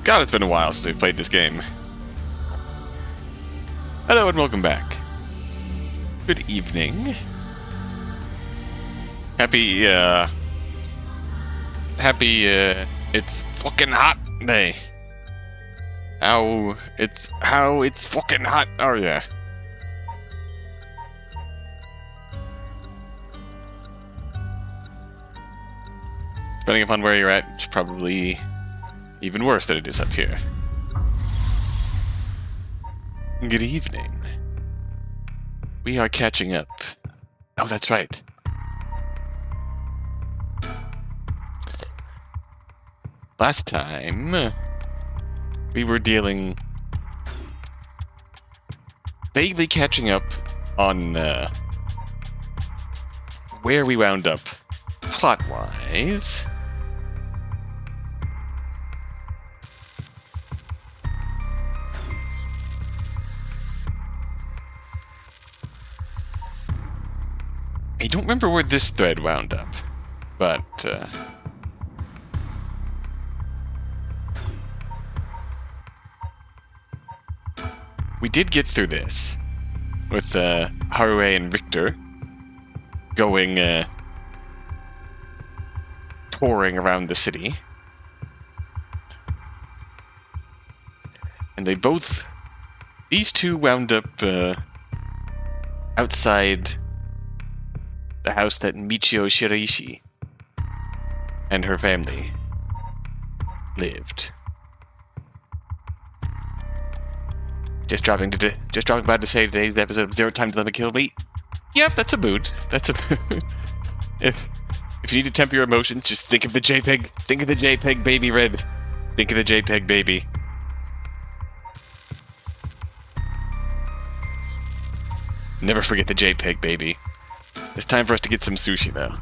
God, it's been a while since we played this game. Hello and welcome back. Good evening. Happy, it's fucking hot day. How it's fucking hot, oh yeah. Depending upon where you're at, it's probably even worse than it is up here. Good evening. We are catching up. Oh, that's right. Last time, we were vaguely catching up on where we wound up plot-wise. I don't remember where this thread wound up, but we did get through this with Harue and Richter going touring around the city, and these two wound up outside the house that Michiyo Shiraishi and her family lived. Just dropping by to say today's episode of Zero Time to Let Me Kill Me. Yep, that's a mood. That's a mood. If you need to temper your emotions, just think of the JPEG. Think of the JPEG baby red. Think of the JPEG baby. Never forget the JPEG baby. It's time for us to get some sushi, though.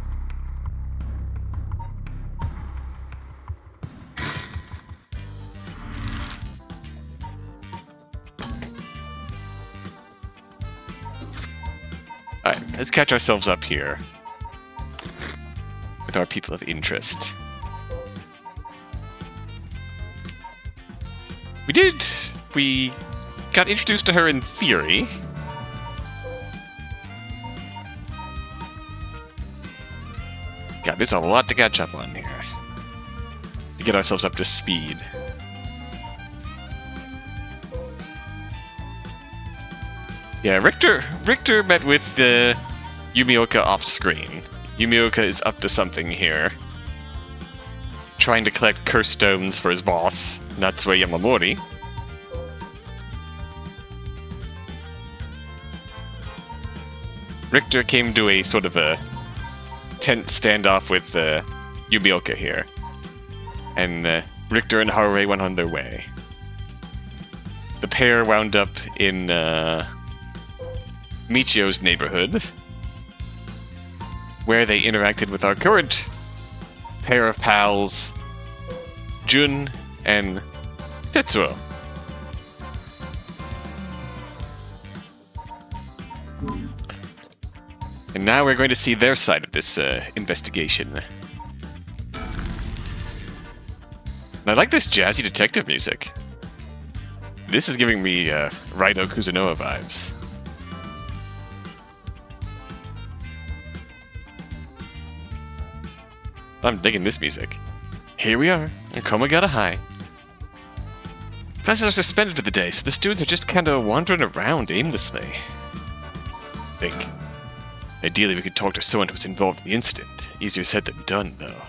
Alright, let's catch ourselves up here with our people of interest. We got introduced to her in theory. God, there's a lot to catch up on here to get ourselves up to speed. Yeah, Richter met with Yumioka off screen. Yumioka is up to something here, trying to collect curse stones for his boss, Natsue Yamamori. Richter came to a sort of a tense standoff with Yumioka here, and Richter and Harue went on their way. The pair wound up in Michiyo's neighborhood, where they interacted with our current pair of pals, Jun and Tetsuo. And now we're going to see their side of this investigation. And I like this jazzy detective music. This is giving me Raido Kuzunoa vibes. I'm digging this music. Here we are, in Komagata High. Classes are suspended for the day, so the students are just kinda wandering around aimlessly. Think. Ideally, we could talk to someone who was involved in the incident. Easier said than done, though.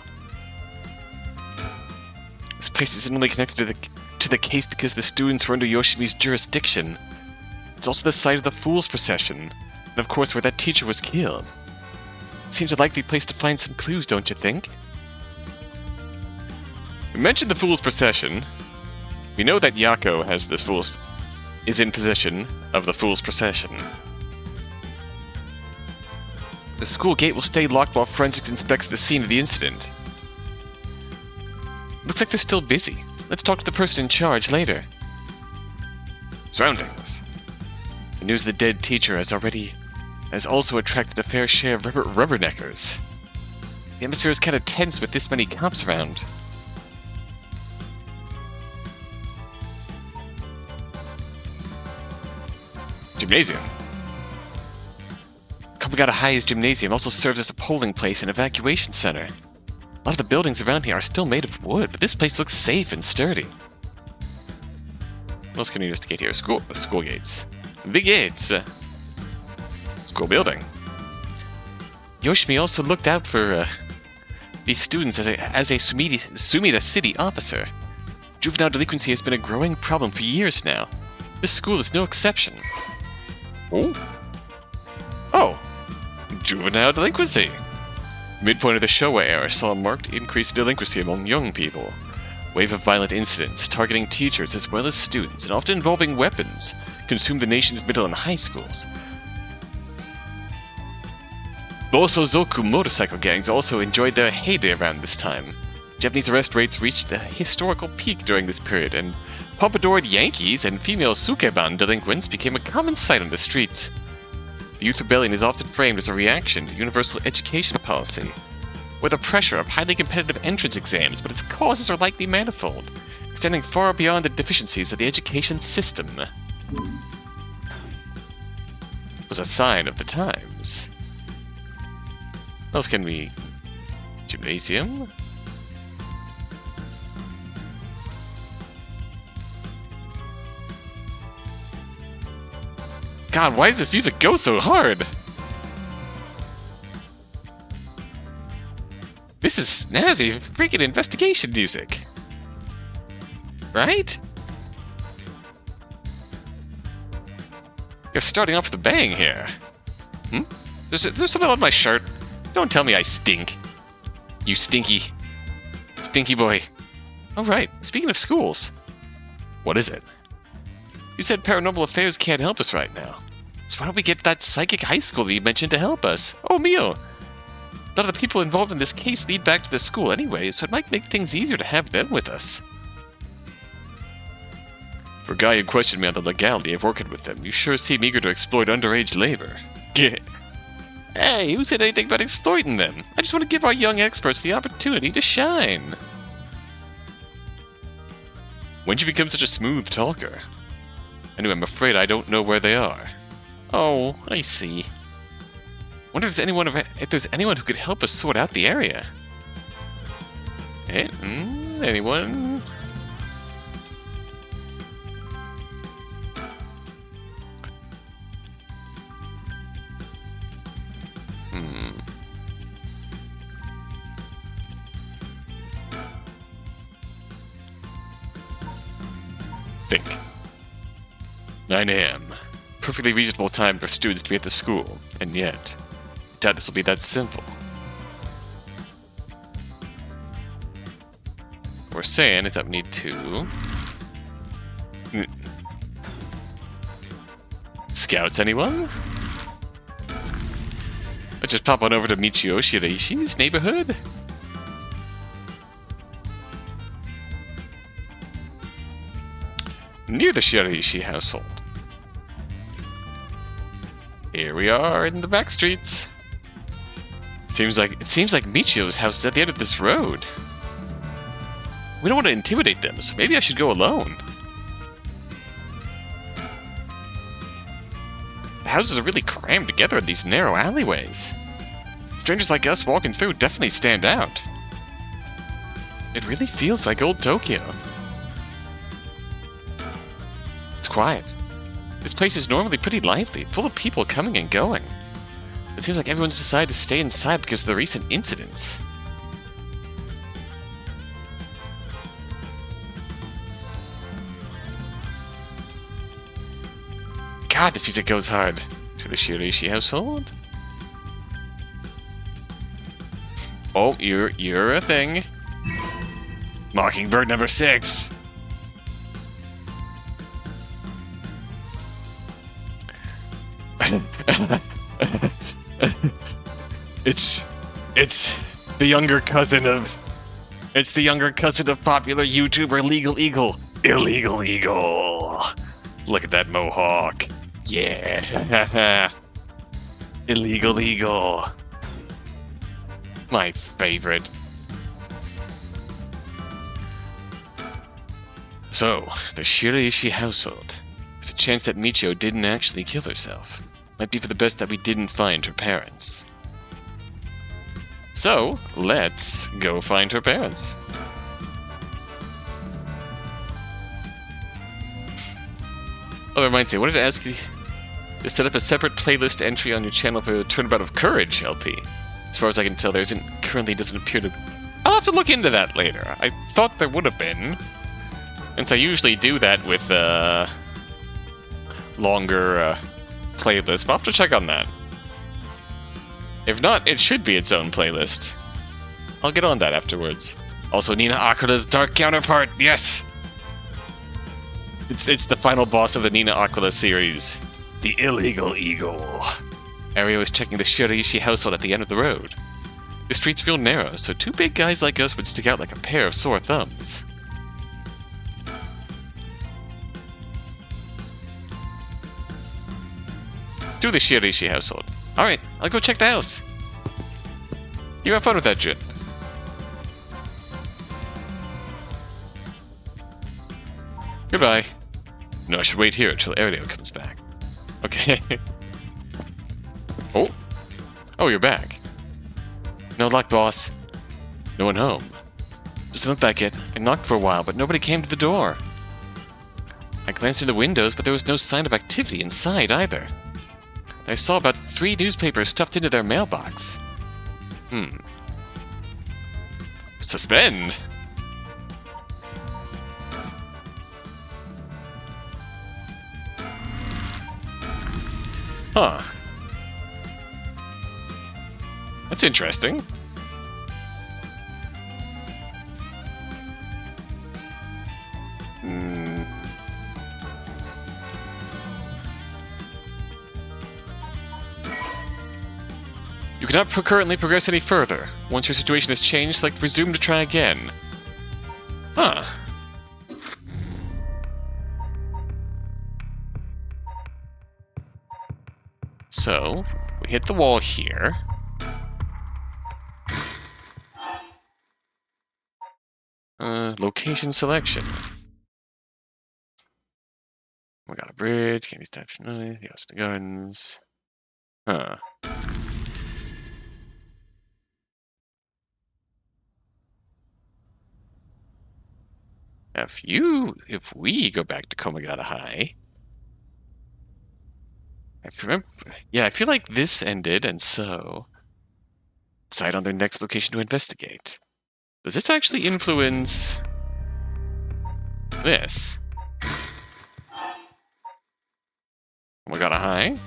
This place isn't only connected to the case because the students were under Yoshimi's jurisdiction. It's also the site of the Fool's Procession, and of course where that teacher was killed. Seems a likely place to find some clues, don't you think? We mentioned the Fool's Procession. We know that Yakko is in possession of the Fool's Procession. The school gate will stay locked while forensics inspects the scene of the incident. Looks like they're still busy. Let's talk to the person in charge later. Surroundings. The news of the dead teacher has also attracted a fair share of rubberneckers. The atmosphere is kind of tense with this many cops around. Gymnasium. Komagata High's gymnasium also serves as a polling place and evacuation center. A lot of the buildings around here are still made of wood, but this place looks safe and sturdy. What else can we investigate here? School gates. The gates! School building. Yoshimi also looked out for these students as a Sumida City officer. Juvenile delinquency has been a growing problem for years now. This school is no exception. Oh! Juvenile delinquency! Midpoint of the Showa era saw a marked increase in delinquency among young people. Wave of violent incidents, targeting teachers as well as students, and often involving weapons, consumed the nation's middle and high schools. Bosozoku motorcycle gangs also enjoyed their heyday around this time. Japanese arrest rates reached a historical peak during this period, and pompadored Yankees and female sukeban delinquents became a common sight on the streets. The youth rebellion is often framed as a reaction to universal education policy, or the pressure of highly competitive entrance exams, but its causes are likely manifold, extending far beyond the deficiencies of the education system. It was a sign of the times. What else can we... Gymnasium? God, why does this music go so hard? This is snazzy freaking investigation music. Right? You're starting off with a bang here. There's something on my shirt. Don't tell me I stink. You stinky boy. Oh right, speaking of schools. What is it? You said paranormal affairs can't help us right now. So why don't we get that psychic high school that you mentioned to help us? Oh, Mio! A lot of the people involved in this case lead back to the school anyway, so it might make things easier to have them with us. For a guy who questioned me on the legality of working with them, you sure seem eager to exploit underage labor. Hey, who said anything about exploiting them? I just want to give our young experts the opportunity to shine. When'd you become such a smooth talker? Anyway, I'm afraid I don't know where they are. Oh, I see. Wonder if there's anyone who could help us sort out the area. Anyone? Think. 9 a.m. Perfectly reasonable time for students to be at the school, and yet, I doubt this will be that simple. What we're saying is that we need to... Scouts, anyone? Let's just pop on over to Michiyo Shiraishi's neighborhood. Near the Shiraishi household. Here we are in the back streets. It seems like Michiyo's house is at the end of this road. We don't want to intimidate them, so maybe I should go alone. The houses are really crammed together in these narrow alleyways. Strangers like us walking through definitely stand out. It really feels like old Tokyo. It's quiet. This place is normally pretty lively, full of people coming and going. It seems like everyone's decided to stay inside because of the recent incidents. God, this music goes hard. To the Shiraishi household? Oh, you're a thing. Mockingbird number 6. It's the younger cousin of popular YouTuber Legal Eagle. Illegal Eagle. Look at that mohawk. Yeah. Illegal Eagle. My favorite. So, the Shiraishi household. There's a chance that Michiyo didn't actually kill herself. Might be for the best that we didn't find her parents. So, let's go find her parents. Oh, that reminds me, I wanted to ask you to set up a separate playlist entry on your channel for the Turnabout of Courage LP. As far as I can tell, there currently doesn't appear to... I'll have to look into that later. I thought there would have been. Since I usually do that with longer playlists, but I'll have to check on that. If not, it should be its own playlist. I'll get on that afterwards. Also, Nina Aquala's dark counterpart, yes! It's the final boss of the Nina Aquila series. The Illegal Eagle. Harue is checking the Shiraishi household at the end of the road. The street's real narrow, so two big guys like us would stick out like a pair of sore thumbs. To the Shiraishi household. Alright, I'll go check the house. You have fun with that, Jin. Goodbye. No, I should wait here until Harue comes back. Okay. Oh. Oh, you're back. No luck, boss. No one home. Doesn't look like it. I knocked for a while, but nobody came to the door. I glanced through the windows, but there was no sign of activity inside either. I saw about 3 newspapers stuffed into their mailbox. Suspend? Huh. That's interesting. You cannot currently progress any further. Once your situation has changed, select resume to try again. Huh. So, we hit the wall here. Location selection. We got a bridge, candy steps, the Austin Gardens. Huh. If we go back to Komagata High, I feel like this ended, and so decide on their next location to investigate. Does this actually influence this? Komagata High.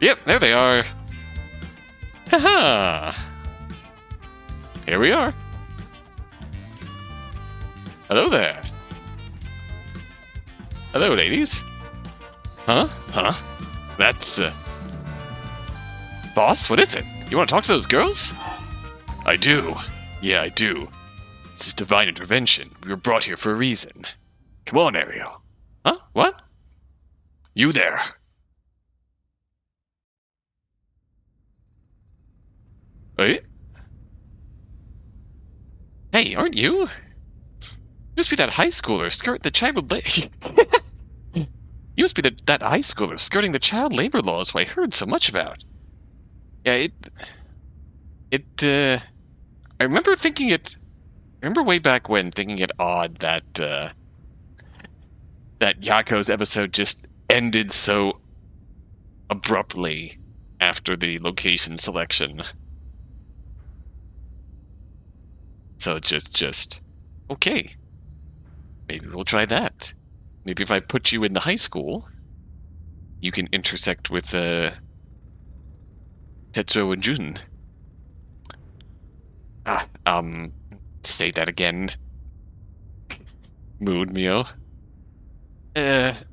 Yep, there they are. Haha. Here we are. Hello there. Hello, ladies. Huh? That's, Boss, what is it? You want to talk to those girls? I do. Yeah, I do. This is divine intervention. We were brought here for a reason. Come on, Ariel. Huh? What? You there. Wait? Hey, aren't you? You must be that high schooler skirting the child You must be that high schooler skirting the child labor laws I heard so much about. Yeah, I remember way back when thinking it odd that that Yakko's episode just ended so abruptly after the location selection. So just okay. Maybe we'll try that. Maybe if I put you in the high school, you can intersect with Tetsuo and Jun. Say that again. Mood, Mio.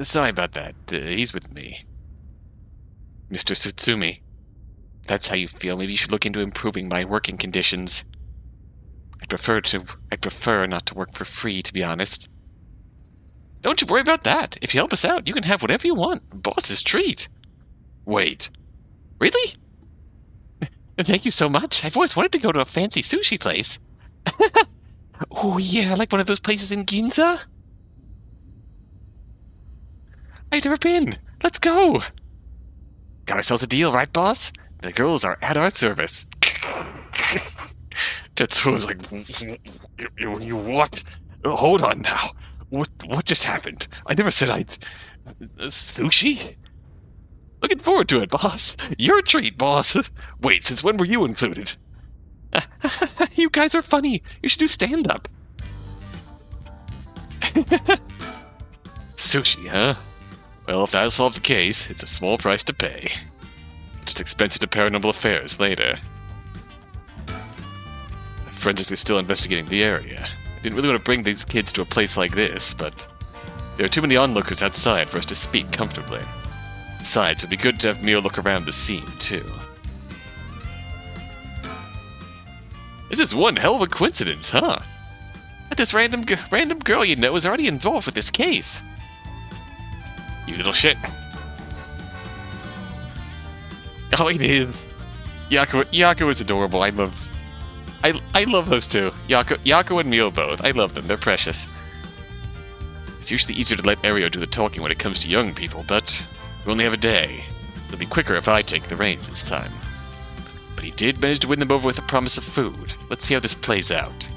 Sorry about that. He's with me. Mr. Tsutsumi. If that's how you feel, maybe you should look into improving my working conditions. I'd prefer not to work for free, to be honest. Don't you worry about that. If you help us out, you can have whatever you want. Boss's treat. Wait. Really? Thank you so much. I've always wanted to go to a fancy sushi place. Oh yeah, like one of those places in Ginza? I've never been. Let's go. Got ourselves a deal, right, boss? The girls are at our service. Tetsuo's like, you what? Hold on now. What just happened? I never said I'd... Sushi? Looking forward to it, boss. Your treat, boss. Wait, since when were you included? You guys are funny. You should do stand-up. Sushi, huh? Well, if that solves the case, it's a small price to pay. Just expensive to paranormal affairs later. Forensics is still investigating the area. I didn't really want to bring these kids to a place like this, but there are too many onlookers outside for us to speak comfortably. Besides, it would be good to have Mio look around the scene, too. This is one hell of a coincidence, huh? This random girl you know is already involved with this case. You little shit. Oh, it is. Yakko is adorable. I love those two. Yakko and Mio both. I love them. They're precious. It's usually easier to let Ario do the talking when it comes to young people, but we only have a day. It'll be quicker if I take the reins this time. But he did manage to win them over with a promise of food. Let's see how this plays out.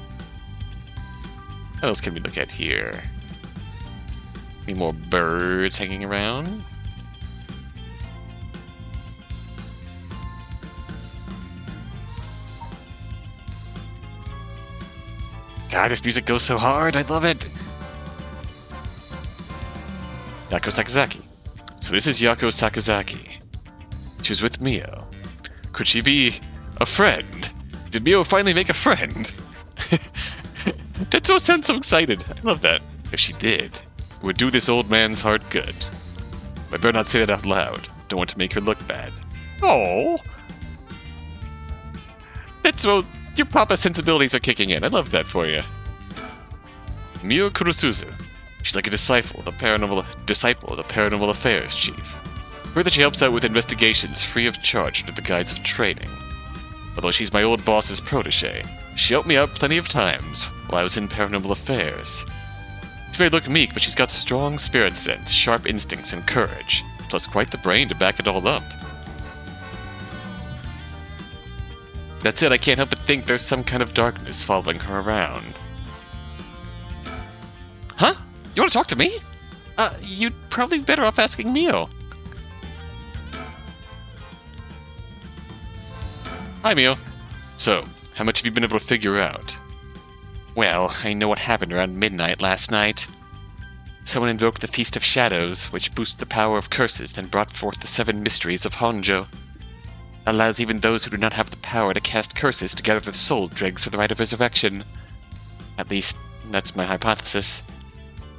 What else can we look at here? Any more birds hanging around? God, this music goes so hard. I love it. Yakko Sakazaki. So this is Yakko Sakazaki. She was with Mio. Could she be a friend? Did Mio finally make a friend? Tetsuo sounds so excited. I love that. If she did, it would do this old man's heart good. I better not say that out loud. Don't want to make her look bad. Oh, Tetsuo, your papa sensibilities are kicking in. I love that for you. Mio Kurosuzu. She's like a disciple of the paranormal affairs chief. Further, she helps out with investigations free of charge under the guise of training. Although she's my old boss's protege, she helped me out plenty of times while I was in paranormal affairs. She may look meek, but she's got strong spirit sense, sharp instincts, and courage, plus quite the brain to back it all up. That's it, I can't help but think there's some kind of darkness following her around. Huh? You want to talk to me? You'd probably be better off asking Mio. Hi, Mio. So, how much have you been able to figure out? Well, I know what happened around midnight last night. Someone invoked the Feast of Shadows, which boosts the power of curses, then brought forth the 7 Mysteries of Honjo. Allows even those who do not have the power to cast curses to gather their soul dregs for the Rite of Resurrection. At least, that's my hypothesis.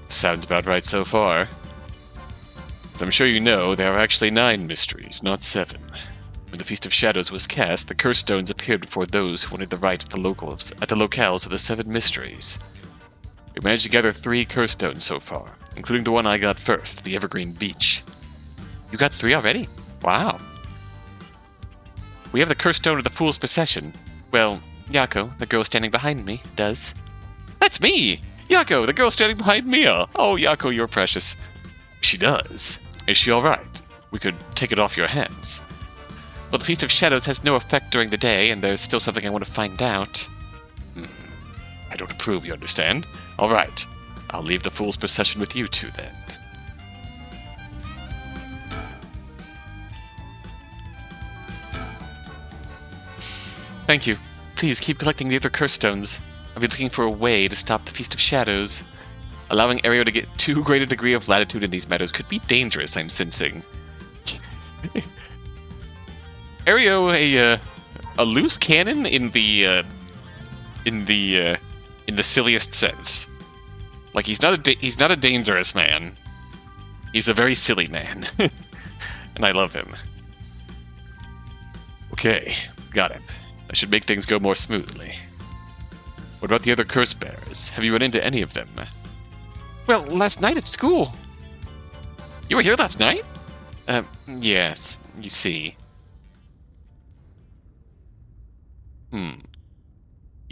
Sounds about right so far. As I'm sure you know, there are actually 9 mysteries, not 7. When the Feast of Shadows was cast, the curse stones appeared before those who wanted the rite at the locales of the 7 mysteries. We managed to gather 3 curse stones so far, including the one I got first, the Evergreen Beach. You got 3 already? Wow. We have the curse stone of the Fool's Procession. Well, Yakko, the girl standing behind me, does. That's me! Yakko, the girl standing behind Mia! Oh, Yakko, you're precious. She does. Is she alright? We could take it off your hands. Well, the Feast of Shadows has no effect during the day, and there's still something I want to find out. I don't approve, you understand? Alright, I'll leave the Fool's Procession with you two, then. Thank you. Please keep collecting the other curse stones. I'll be looking for a way to stop the Feast of Shadows. Allowing Ario to get too great a degree of latitude in these matters could be dangerous, I'm sensing. Ario, a loose cannon in the silliest sense. Like he's not a dangerous man. He's a very silly man, and I love him. Okay, got it. That should make things go more smoothly. What about the other curse bearers? Have you run into any of them? Well, last night at school. You were here last night? Yes, you see.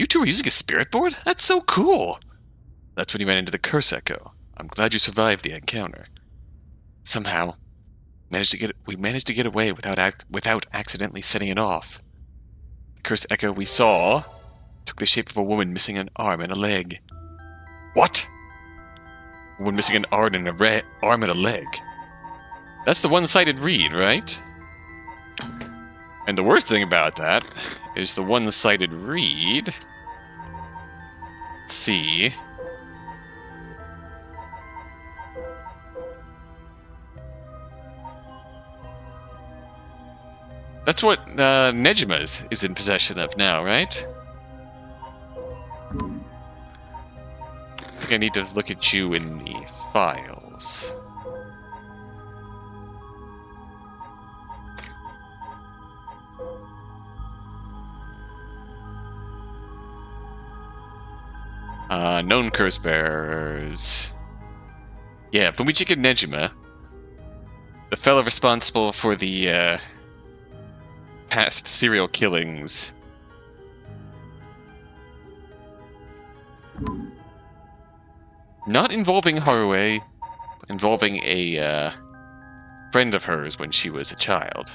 You two were using a spirit board? That's so cool! That's when you ran into the curse echo. I'm glad you survived the encounter. Somehow, we managed to get away without accidentally setting it off. The curse echo we saw took the shape of a woman missing an arm and a leg. What? A woman missing an arm and a leg. That's the one-sided read, right? And the worst thing about that is the one-sided read. Let's see. That's what Nejima is in possession of now, right? I think I need to look at you in the files. Known curse bearers. Yeah, Fumichika Nejima. The fellow responsible for the, past serial killings. Not involving Harue, involving a, friend of hers when she was a child.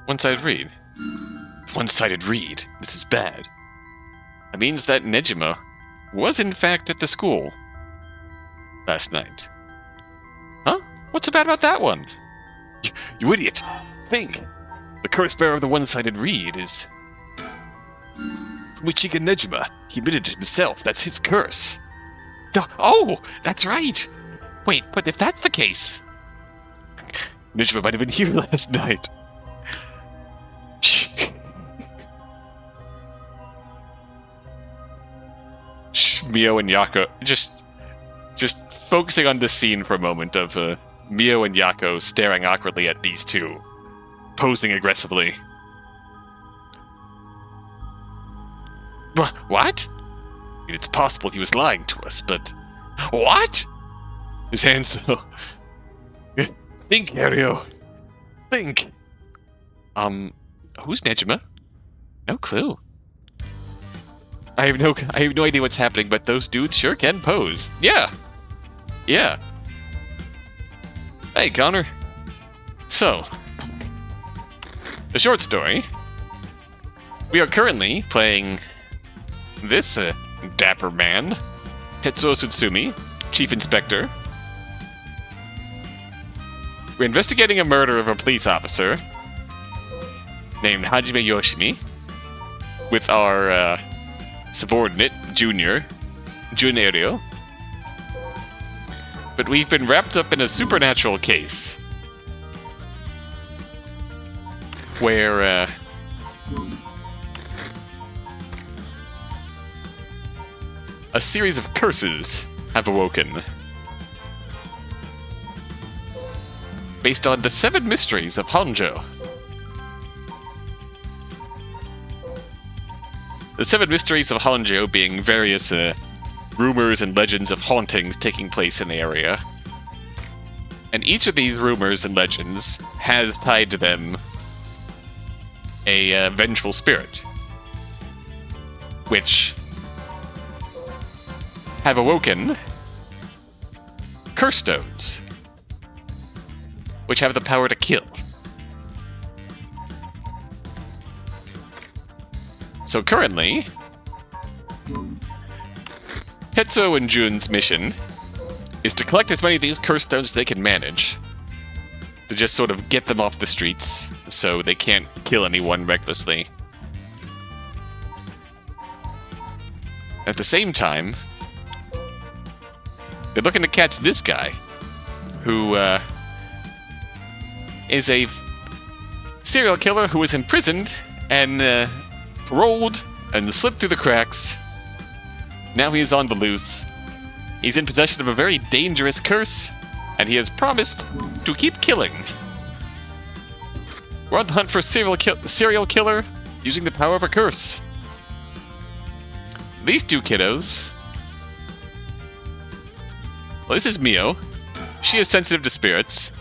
One-sided read. One-sided read? This is bad. That means that Nejima was in fact at the school last night. Huh? What's so bad about that one? You idiot! Think! The curse bearer of the one-sided read is Michiyo Nejima. He admitted it himself. That's his curse. Oh! That's right! Wait, but if that's the case... Nejima might have been here last night. Mio and Yakko, just focusing on this scene for a moment of Mio and Yakko staring awkwardly at these two, posing aggressively. What? I mean, it's possible he was lying to us, but... What? His hands, though. Think, Harue. Think. Who's Nejima? No clue. I have no idea what's happening, but those dudes sure can pose. Yeah. Yeah. Hey, Connor. So, the short story. We are currently playing this dapper man, Tetsuo Tsutsumi, Chief Inspector. We're investigating a murder of a police officer named Hajime Yoshimi with our subordinate, Junerio. But we've been wrapped up in a supernatural case where a series of curses have awoken based on the 7 Mysteries of Honjo. The 7 Mysteries of Honjo being various rumors and legends of hauntings taking place in the area. And each of these rumors and legends has tied to them a vengeful spirit, which have awoken curse stones, which have the power to kill. So currently, Tetsuo and Jun's mission is to collect as many of these curse stones as they can manage, to just sort of get them off the streets so they can't kill anyone recklessly. At the same time, they're looking to catch this guy, who is a serial killer who was imprisoned and paroled and slipped through the cracks. Now he is on the loose. He's in possession of a very dangerous curse, and he has promised to keep killing. We're on the hunt for a serial killer using the power of a curse. These two kiddos... Well, this is Mio. She is sensitive to spirits.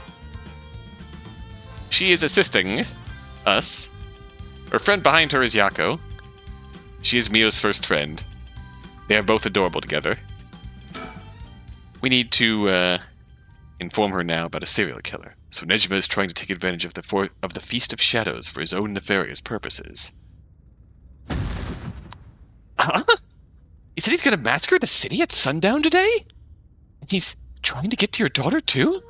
She is assisting us. Her friend behind her is Yakko. She is Mio's first friend. They are both adorable together. We need to inform her now about a serial killer. So Nejima is trying to take advantage of the Feast of Shadows for his own nefarious purposes. Huh? He said he's going to massacre the city at sundown today? And he's trying to get to your daughter too?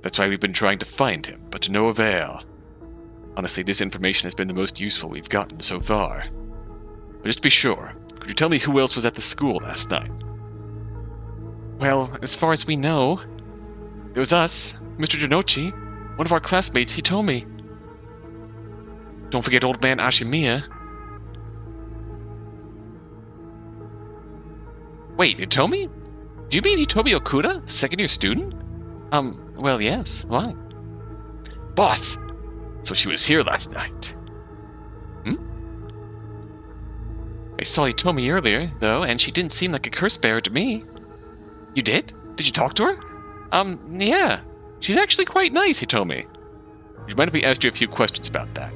That's why we've been trying to find him, but to no avail. Honestly, this information has been the most useful we've gotten so far. But just to be sure, could you tell me who else was at the school last night? Well, as far as we know, there was us, Mr. Jounouchi, one of our classmates, he told me. Don't forget old man Ashimiya. Wait, Hitomi? Do you mean Hitomi Okuda, second-year student? Well, yes. Why? Boss! So she was here last night. I saw Hitomi earlier, though, and she didn't seem like a curse bearer to me. You did? Did you talk to her? Yeah. She's actually quite nice, Hitomi. Would you mind if we asked you a few questions about that?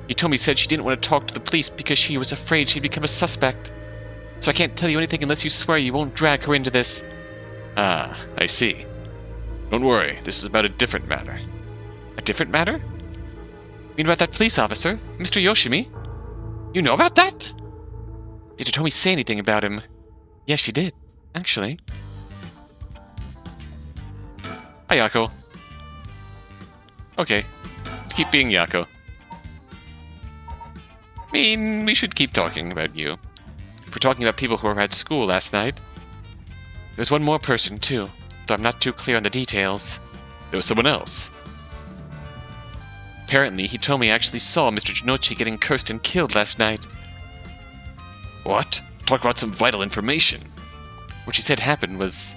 Hitomi said she didn't want to talk to the police because she was afraid she'd become a suspect. So I can't tell you anything unless you swear you won't drag her into this. Ah, I see. Don't worry, this is about a different matter. A different matter? You mean about that police officer, Mr. Yoshimi? You know about that? Did Hitomi say anything about him? Yes, she did, actually. Hi, Yakko. Okay, let's keep being Yakko. I mean, we should keep talking about you. If we're talking about people who were at school last night. There's one more person, too, though I'm not too clear on the details. There was someone else. Apparently, Hitomi actually saw Mr. Jounouchi getting cursed and killed last night. What? Talk about some vital information. What she said happened was...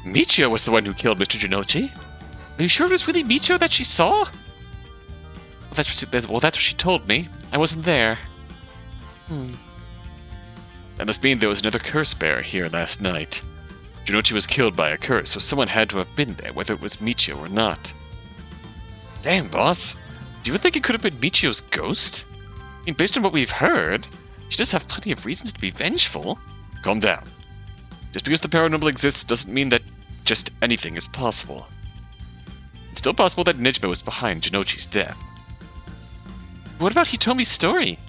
Michiyo was the one who killed Mr. Jounouchi? Are you sure it was really Michiyo that she saw? Well, that's what she told me. I wasn't there. That must mean there was another curse bearer here last night. Jounouchi was killed by a curse, so someone had to have been there, whether it was Michiyo or not. Damn, boss. Do you think it could have been Michiyo's ghost? I mean, based on what we've heard, she does have plenty of reasons to be vengeful. Calm down. Just because the paranormal exists doesn't mean that just anything is possible. It's still possible that Nejima was behind Jounouchi's death. What about Hitomi's story?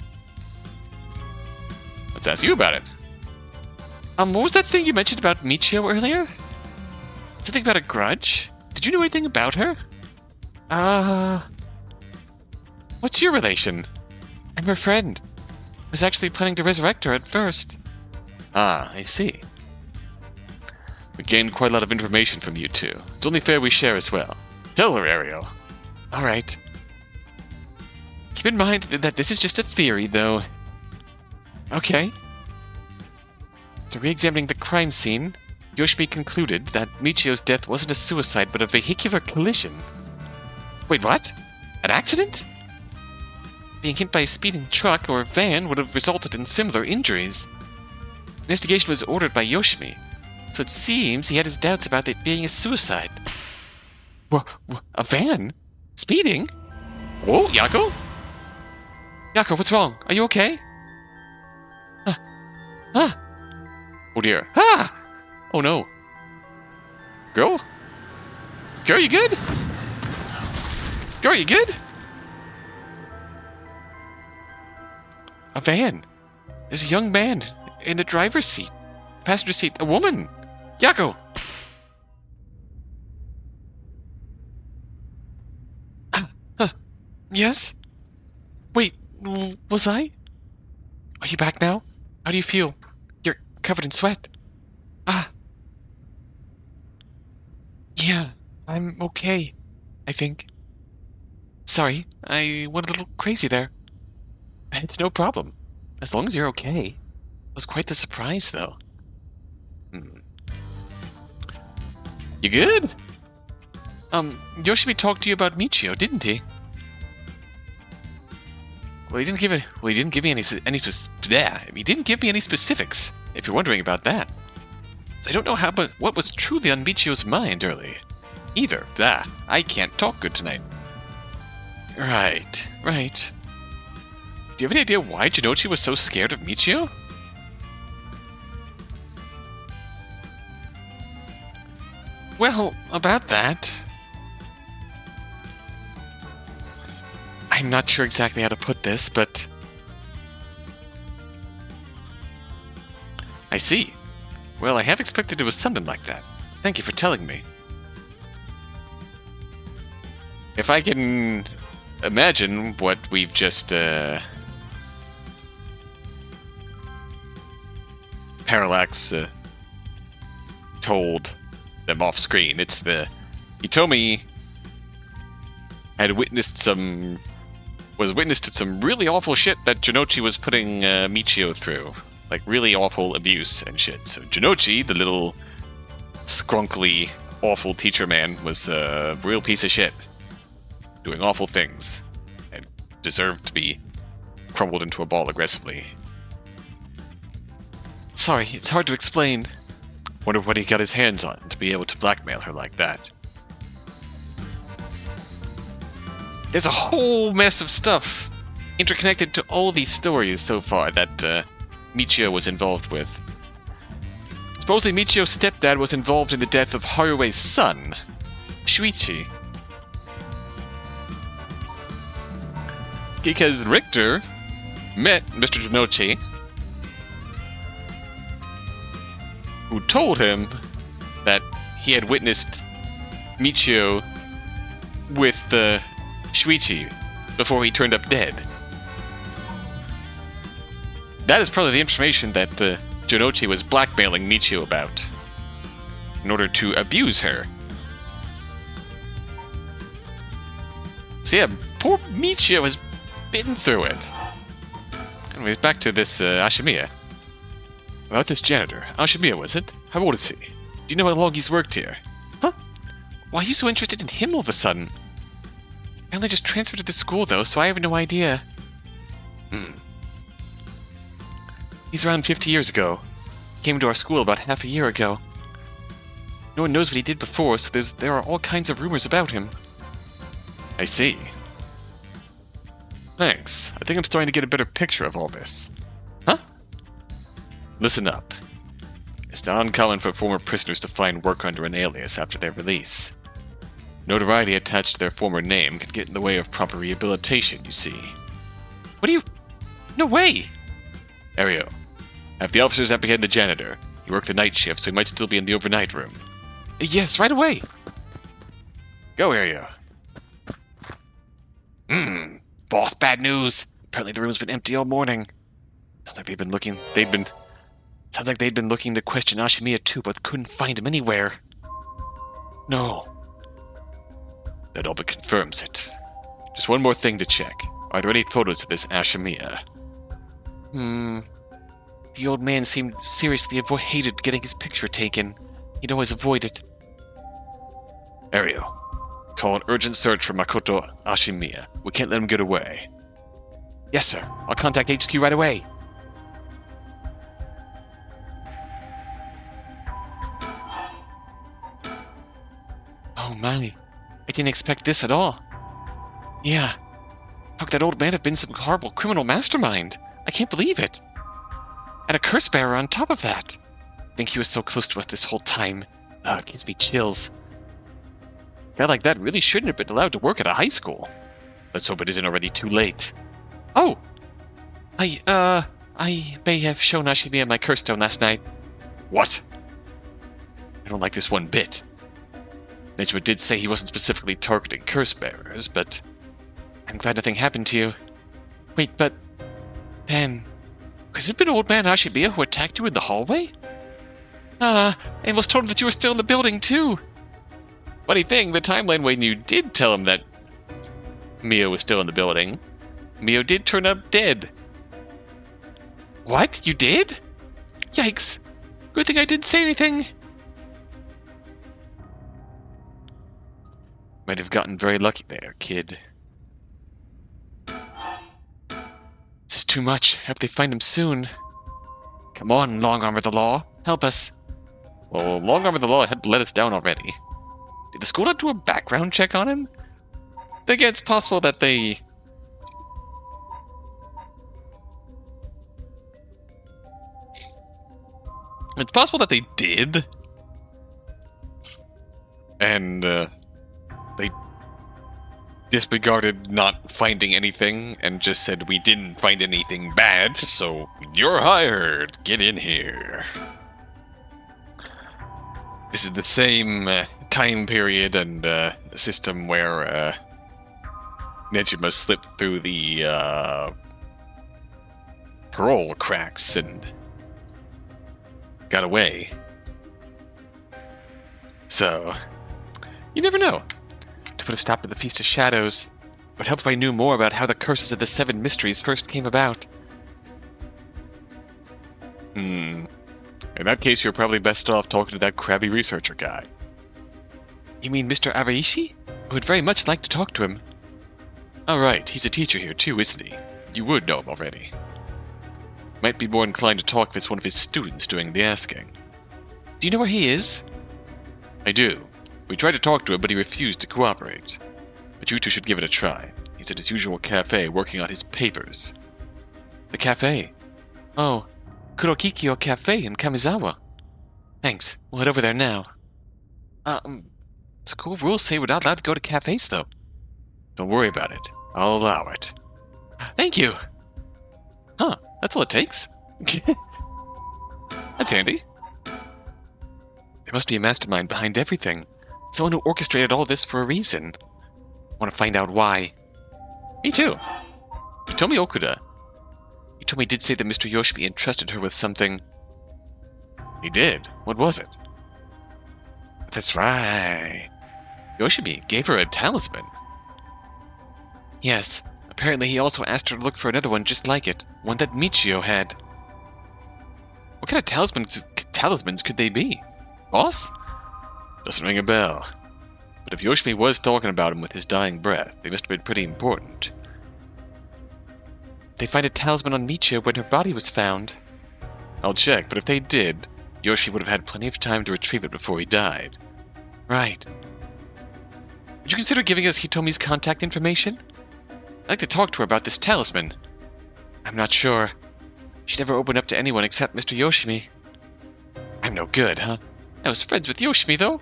Let's ask you about it. What was that thing you mentioned about Michiyo earlier? Something about a grudge? Did you know anything about her? What's your relation? I'm her friend. I was actually planning to resurrect her at first. Ah, I see. We gained quite a lot of information from you two. It's only fair we share as well. Tell her, Ariel. Alright. Keep in mind that this is just a theory, though. Okay. After re-examining the crime scene, Yoshimi concluded that Michiyo's death wasn't a suicide but a vehicular collision. Wait, what? An accident? Being hit by a speeding truck or van would have resulted in similar injuries. Investigation was ordered by Yoshimi, so it seems he had his doubts about it being a suicide. A van? Speeding? Whoa, Yakko? Yakko, what's wrong? Are you okay? Oh dear. Oh no. Girl? Girl, you good? Girl, you good? A van. There's a young man in the driver's seat. Passenger seat. A woman. Yakko! Yes? Wait, was I? Are you back now? How do you feel? You're covered in sweat. Yeah, I'm okay, I think. Sorry, I went a little crazy there. It's no problem, as long as you're okay. It was quite the surprise, though. You good? Yoshimi talked to you about Michiyo, didn't he? Well, he didn't give me any specifics. if you're wondering about that. I don't know what was truly on Michiyo's mind early. Either. I can't talk good tonight. Right. Do you have any idea why Jounouchi was so scared of Michiyo? Well, about that... I'm not sure exactly how to put this, but... I see. Well, I have expected it was something like that. Thank you for telling me. If I can imagine what we've just, Parallax, told them off screen. It's he told me had witnessed some really awful shit that Jounouchi was putting Michiyo through. Like, really awful abuse and shit. So Jounouchi, the little scrunkly, awful teacher man, was a real piece of shit. Doing awful things. And deserved to be crumbled into a ball aggressively. Sorry, it's hard to explain. Wonder what he got his hands on to be able to blackmail her like that. There's a whole mess of stuff interconnected to all these stories so far that Michiyo was involved with. Supposedly Michiyo's stepdad was involved in the death of Harue's son, Shuichi. Because Richter met Mr. Jounouchi, who told him that he had witnessed Michiyo with Shuichi before he turned up dead. That is probably the information that Jounouchi was blackmailing Michiyo about in order to abuse her. So yeah, poor Michiyo has been through it. Anyways, back to this Ashimiya. About this janitor. Ashimiya, was it? How old is he? Do you know how long he's worked here? Huh? Why are you so interested in him all of a sudden? I only just transferred to the school, though, so I have no idea. He's around 50 years ago. He came to our school about half a year ago. No one knows what he did before, so there are all kinds of rumors about him. I see. Thanks. I think I'm starting to get a better picture of all this. Huh? Listen up. It's not uncommon for former prisoners to find work under an alias after their release. Notoriety attached to their former name can get in the way of proper rehabilitation, you see. What do you... No way! Ario, have the officers apprehend the janitor. He worked the night shift, so he might still be in the overnight room. Yes, right away! Go, Ario. Boss, bad news! Apparently the room's been empty all morning. Sounds like they'd been looking to question Ashimiya too, but couldn't find him anywhere. No. That all but confirms it. Just one more thing to check. Are there any photos of this Ashimiya? The old man seemed seriously hated getting his picture taken. He'd always avoid it. Ario, call an urgent search for Makoto Ashimiya. We can't let him get away. Yes, sir. I'll contact HQ right away. Oh my. I didn't expect this at all. Yeah. How could that old man have been some horrible criminal mastermind? I can't believe it. And a curse bearer on top of that. I think he was so close to us this whole time. It gives me chills. A guy like that really shouldn't have been allowed to work at a high school. Let's hope it isn't already too late. Oh! I may have shown Ashimiya my curse stone last night. What? I don't like this one bit. Nejima did say he wasn't specifically targeting curse bearers, but I'm glad nothing happened to you. Wait, but then could it have been old man Ashimiya who attacked you in the hallway? And was told that you were still in the building too. Funny thing, the timeline when you did tell him that Mio was still in the building, Mio did turn up dead. What? You did? Yikes. Good thing I didn't say anything. Might have gotten very lucky there, kid. This is too much. I hope they find him soon. Come on, Long Arm of the Law. Help us. Well, Long Arm of the Law had let us down already. Did the school not do a background check on him? I think it's possible that they... It's possible that they did. And, they disregarded not finding anything and just said we didn't find anything bad, so you're hired. Get in here. This is the same time period and system where Nejima slipped through the parole cracks and got away. So, you never know. To put a stop to the Feast of Shadows, it would help if I knew more about how the curses of the 7 mysteries first came about. In that case, you're probably best off talking to that crabby researcher guy. You mean Mr. Araishi? I would very much like to talk to him. Oh right, he's a teacher here too, isn't he? You would know him already. Might be more inclined to talk if it's one of his students doing the asking. Do you know where he is? I do. We tried to talk to him, but he refused to cooperate. But you two should give it a try. He's at his usual cafe working on his papers. The cafe? Oh, Kurokikyo Cafe in Kamizawa. Thanks. We'll head over there now. School rules say we're not allowed to go to cafes, though. Don't worry about it. I'll allow it. Thank you! Huh, that's all it takes? That's handy. There must be a mastermind behind everything. Someone who orchestrated all this for a reason. I want to find out why. Me too. Hitomi Okuda. Hitomi did say that Mr. Yoshimi entrusted her with something. He did? What was it? That's right. Yoshimi gave her a talisman. Yes. Apparently he also asked her to look for another one just like it. One that Michiyo had. What kind of talismans could they be? Boss? Doesn't ring a bell. But if Yoshimi was talking about him with his dying breath, they must have been pretty important. They find a talisman on Michiyo when her body was found. I'll check, but if they did, Yoshimi would have had plenty of time to retrieve it before he died. Right. Would you consider giving us Hitomi's contact information? I'd like to talk to her about this talisman. I'm not sure. She'd never open up to anyone except Mr. Yoshimi. I'm no good, huh? I was friends with Yoshimi, though.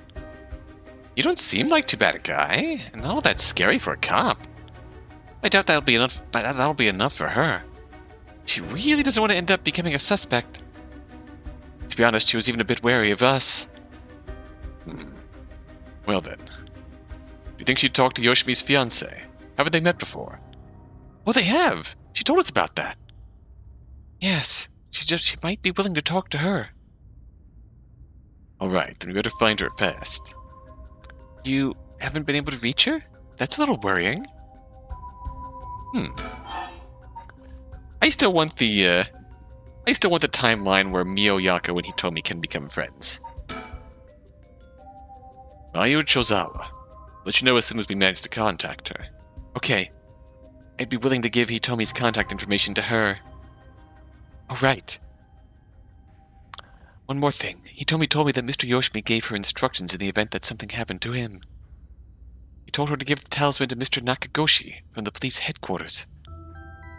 You don't seem like too bad a guy, and not all that scary for a cop. I doubt that'll be enough, but that'll be enough for her. She really doesn't want to end up becoming a suspect. To be honest, she was even a bit wary of us. Well then. Do you think she'd talk to Yoshimi's fiancé? Haven't they met before? Oh, they have! She told us about that. Yes, she might be willing to talk to her. Alright, then we better find her fast. You haven't been able to reach her? That's a little worrying. I still want the timeline where Mio, Yakko, and Hitomi can become friends. Mayu Chozawa. Let you know as soon as we manage to contact her. Okay. I'd be willing to give Hitomi's contact information to her. Oh, right. One more thing. Hitomi told me that Mr. Yoshimi gave her instructions in the event that something happened to him. He told her to give the talisman to Mr. Nakagoshi from the police headquarters.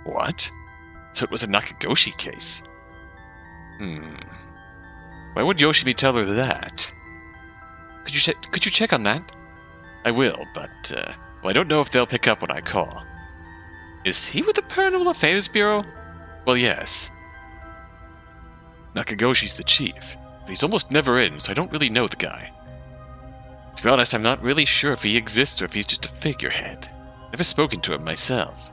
What? So it was a Nakagoshi case? Why would Yoshimi tell her that? Could you check on that? I will, but, well, I don't know if they'll pick up when I call. Is he with the Paranormal Affairs Bureau? Well, yes. Nakagoshi's the chief, but he's almost never in, so I don't really know the guy. To be honest, I'm not really sure if he exists or if he's just a figurehead. Never spoken to him myself.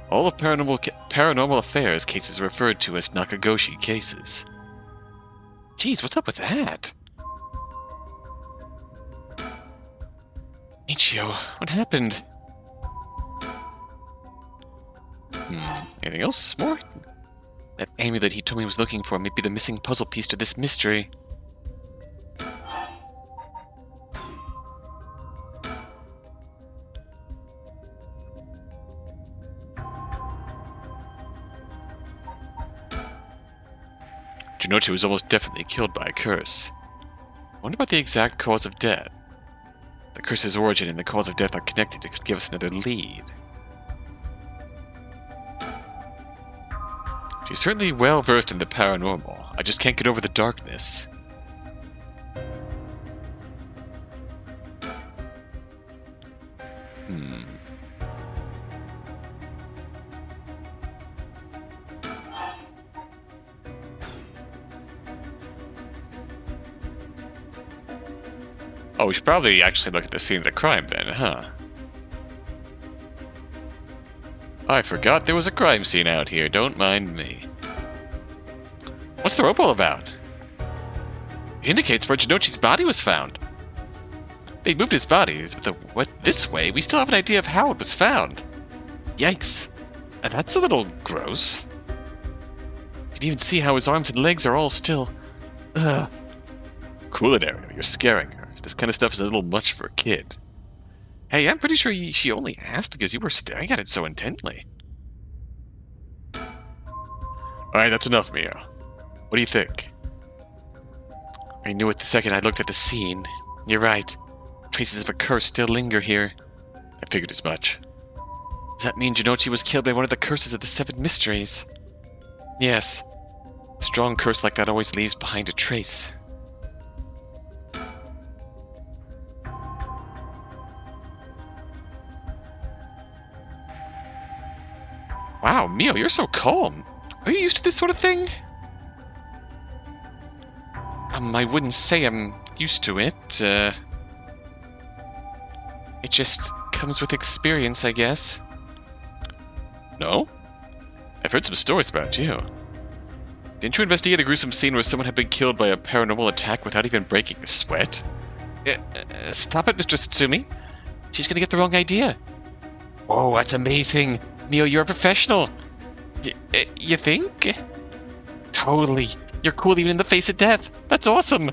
All of Paranormal Affairs cases are referred to as Nakagoshi cases. Jeez, what's up with that? Michiyo, what happened? Anything else more? That amulet he told me was looking for may be the missing puzzle piece to this mystery. Jounouchi was almost definitely killed by a curse. I wonder about the exact cause of death. The curse's origin and the cause of death are connected. It could give us another lead. She's certainly well versed in the paranormal. I just can't get over the darkness. Oh, we should probably actually look at the scene of the crime then, huh? I forgot there was a crime scene out here, don't mind me. What's the rope all about? It indicates where Jounouchi's body was found. They moved his body, but this way, we still have an idea of how it was found. Yikes. That's a little gross. You can even see how his arms and legs are all still... Ugh. Cool it, Ariel, you're scaring her. This kind of stuff is a little much for a kid. Hey, I'm pretty sure she only asked because you were staring at it so intently. Alright, that's enough, Mio. What do you think? I knew it the second I looked at the scene. You're right. Traces of a curse still linger here. I figured as much. Does that mean Jounouchi was killed by one of the curses of the 7 mysteries? Yes. A strong curse like that always leaves behind a trace. Wow, Mio, you're so calm. Are you used to this sort of thing? I wouldn't say I'm used to it. It just comes with experience, I guess. No? I've heard some stories about you. Didn't you investigate a gruesome scene where someone had been killed by a paranormal attack without even breaking a sweat? Stop it, Mr. Satsumi. She's gonna get the wrong idea. Whoa, that's amazing. Mio, you're a professional. You think? Totally. You're cool even in the face of death. That's awesome.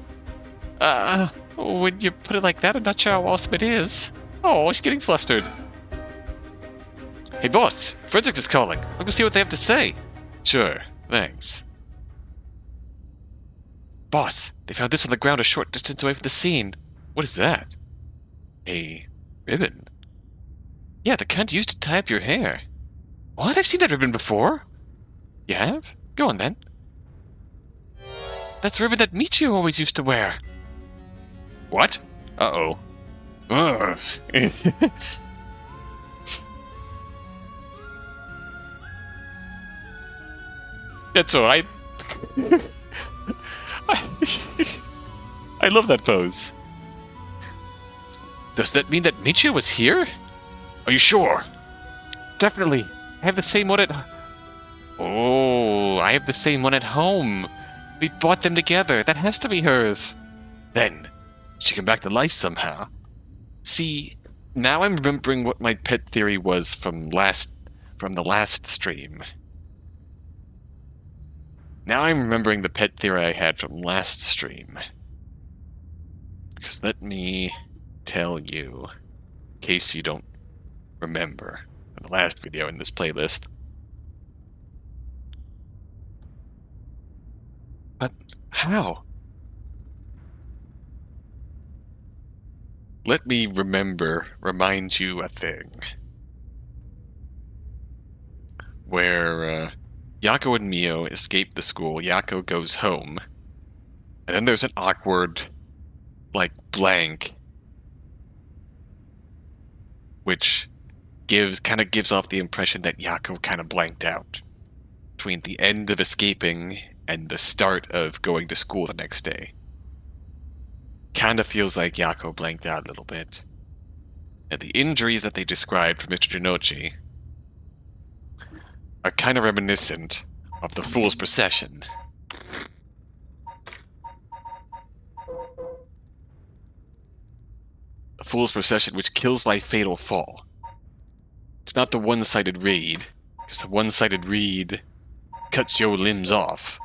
When you put it like that, I'm not sure how awesome it is. Oh, she's getting flustered. Hey, boss. Forensics is calling. I'll go see what they have to say. Sure. Thanks. Boss, they found this on the ground a short distance away from the scene. What is that? A ribbon? Yeah, the kind used to tie up your hair. What? I've seen that ribbon before. You have? Go on, then. That's the ribbon that Michiyo always used to wear. What? Uh-oh. Ugh. That's alright. I love that pose. Does that mean that Michiyo was here? Are you sure? Definitely. I have the same one at... Oh, I have the same one at home. We bought them together. That has to be hers. Then, she came back to life somehow. See, now I'm remembering what my pet theory was from the last stream. Now I'm remembering the pet theory I had from last stream. Because let me tell you, in case you don't remember, in the last video in this playlist. But how? Let me remind you a thing. Where Yakko and Mio escape the school, Yakko goes home, and then there's an awkward, blank, which kind of gives off the impression that Yakko kind of blanked out between the end of escaping and the start of going to school the next day. Kind of feels like Yakko blanked out a little bit. And the injuries that they described for Mr. Jounouchi are kind of reminiscent of the Fool's Procession. The Fool's Procession, which kills by fatal fall. It's not the one-sided reed, because the one-sided reed cuts your limbs off.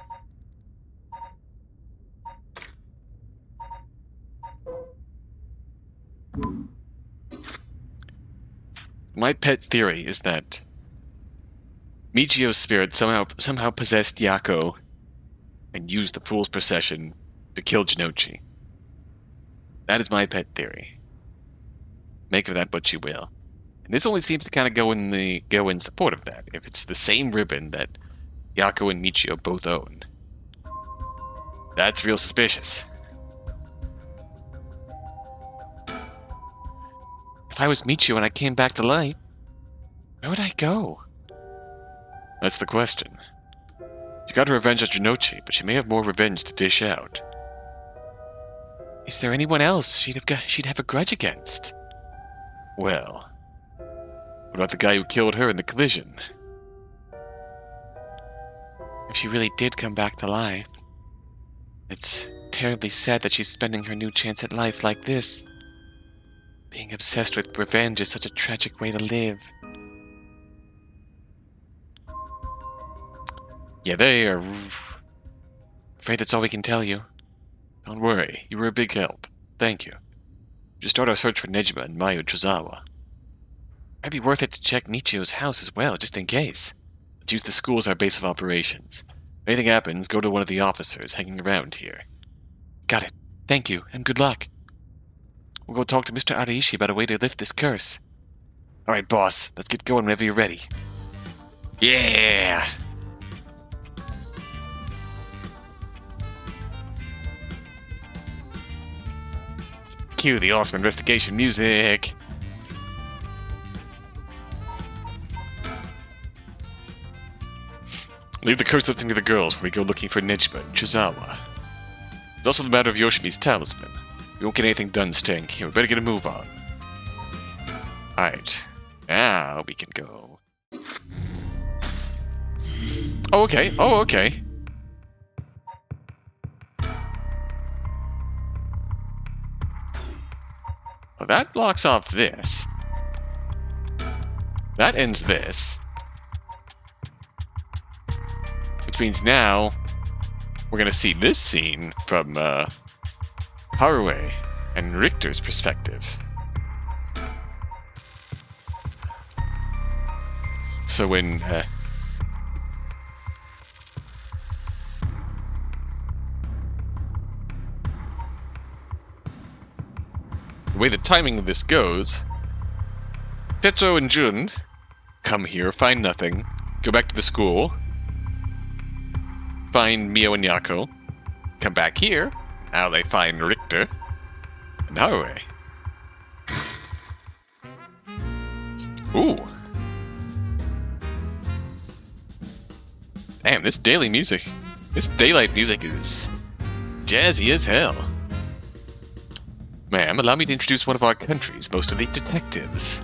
My pet theory is that Michiyo's spirit somehow possessed Yakko and use the Fool's Procession to kill Jounouchi. That is my pet theory. Make of that what you will. And this only seems to kind of go in support of that, if it's the same ribbon that Yakko and Michiyo both own. That's real suspicious. If I was Michiyo and I came back to life, where would I go? That's the question. She got her revenge on Jounouchi, but she may have more revenge to dish out. Is there anyone else she'd have a grudge against? Well, what about the guy who killed her in the collision? If she really did come back to life, it's terribly sad that she's spending her new chance at life like this. Being obsessed with revenge is such a tragic way to live. Yeah, they are... afraid that's all we can tell you. Don't worry, you were a big help. Thank you. Just start our search for Nejima and Mayu Chozawa. Might be worth it to check Michiyo's house as well, just in case. Let's use the school as our base of operations. If anything happens, go to one of the officers hanging around here. Got it. Thank you, and good luck. We'll go talk to Mr. Araishi about a way to lift this curse. Alright, boss. Let's get going whenever you're ready. Yeah! Cue the awesome investigation music. Leave the curse lifting to the girls when we go looking for Nejima and Chozawa. There's also the matter of Yoshimi's talisman. We won't get anything done staying here. We better get a move on. Alright. Now we can go. Oh, okay. Oh, okay. Well, that blocks off this. That ends this. Which means now we're going to see this scene from Harue and Richter's perspective. So when the way the timing of this goes, Tetsuo and Jun come here, find nothing, go back to the school, find Mio and Yakko, come back here, now they find Richter and Harue. Ooh. Damn, this daily music, this daylight music is jazzy as hell. Ma'am, allow me to introduce one of our country's most elite detectives.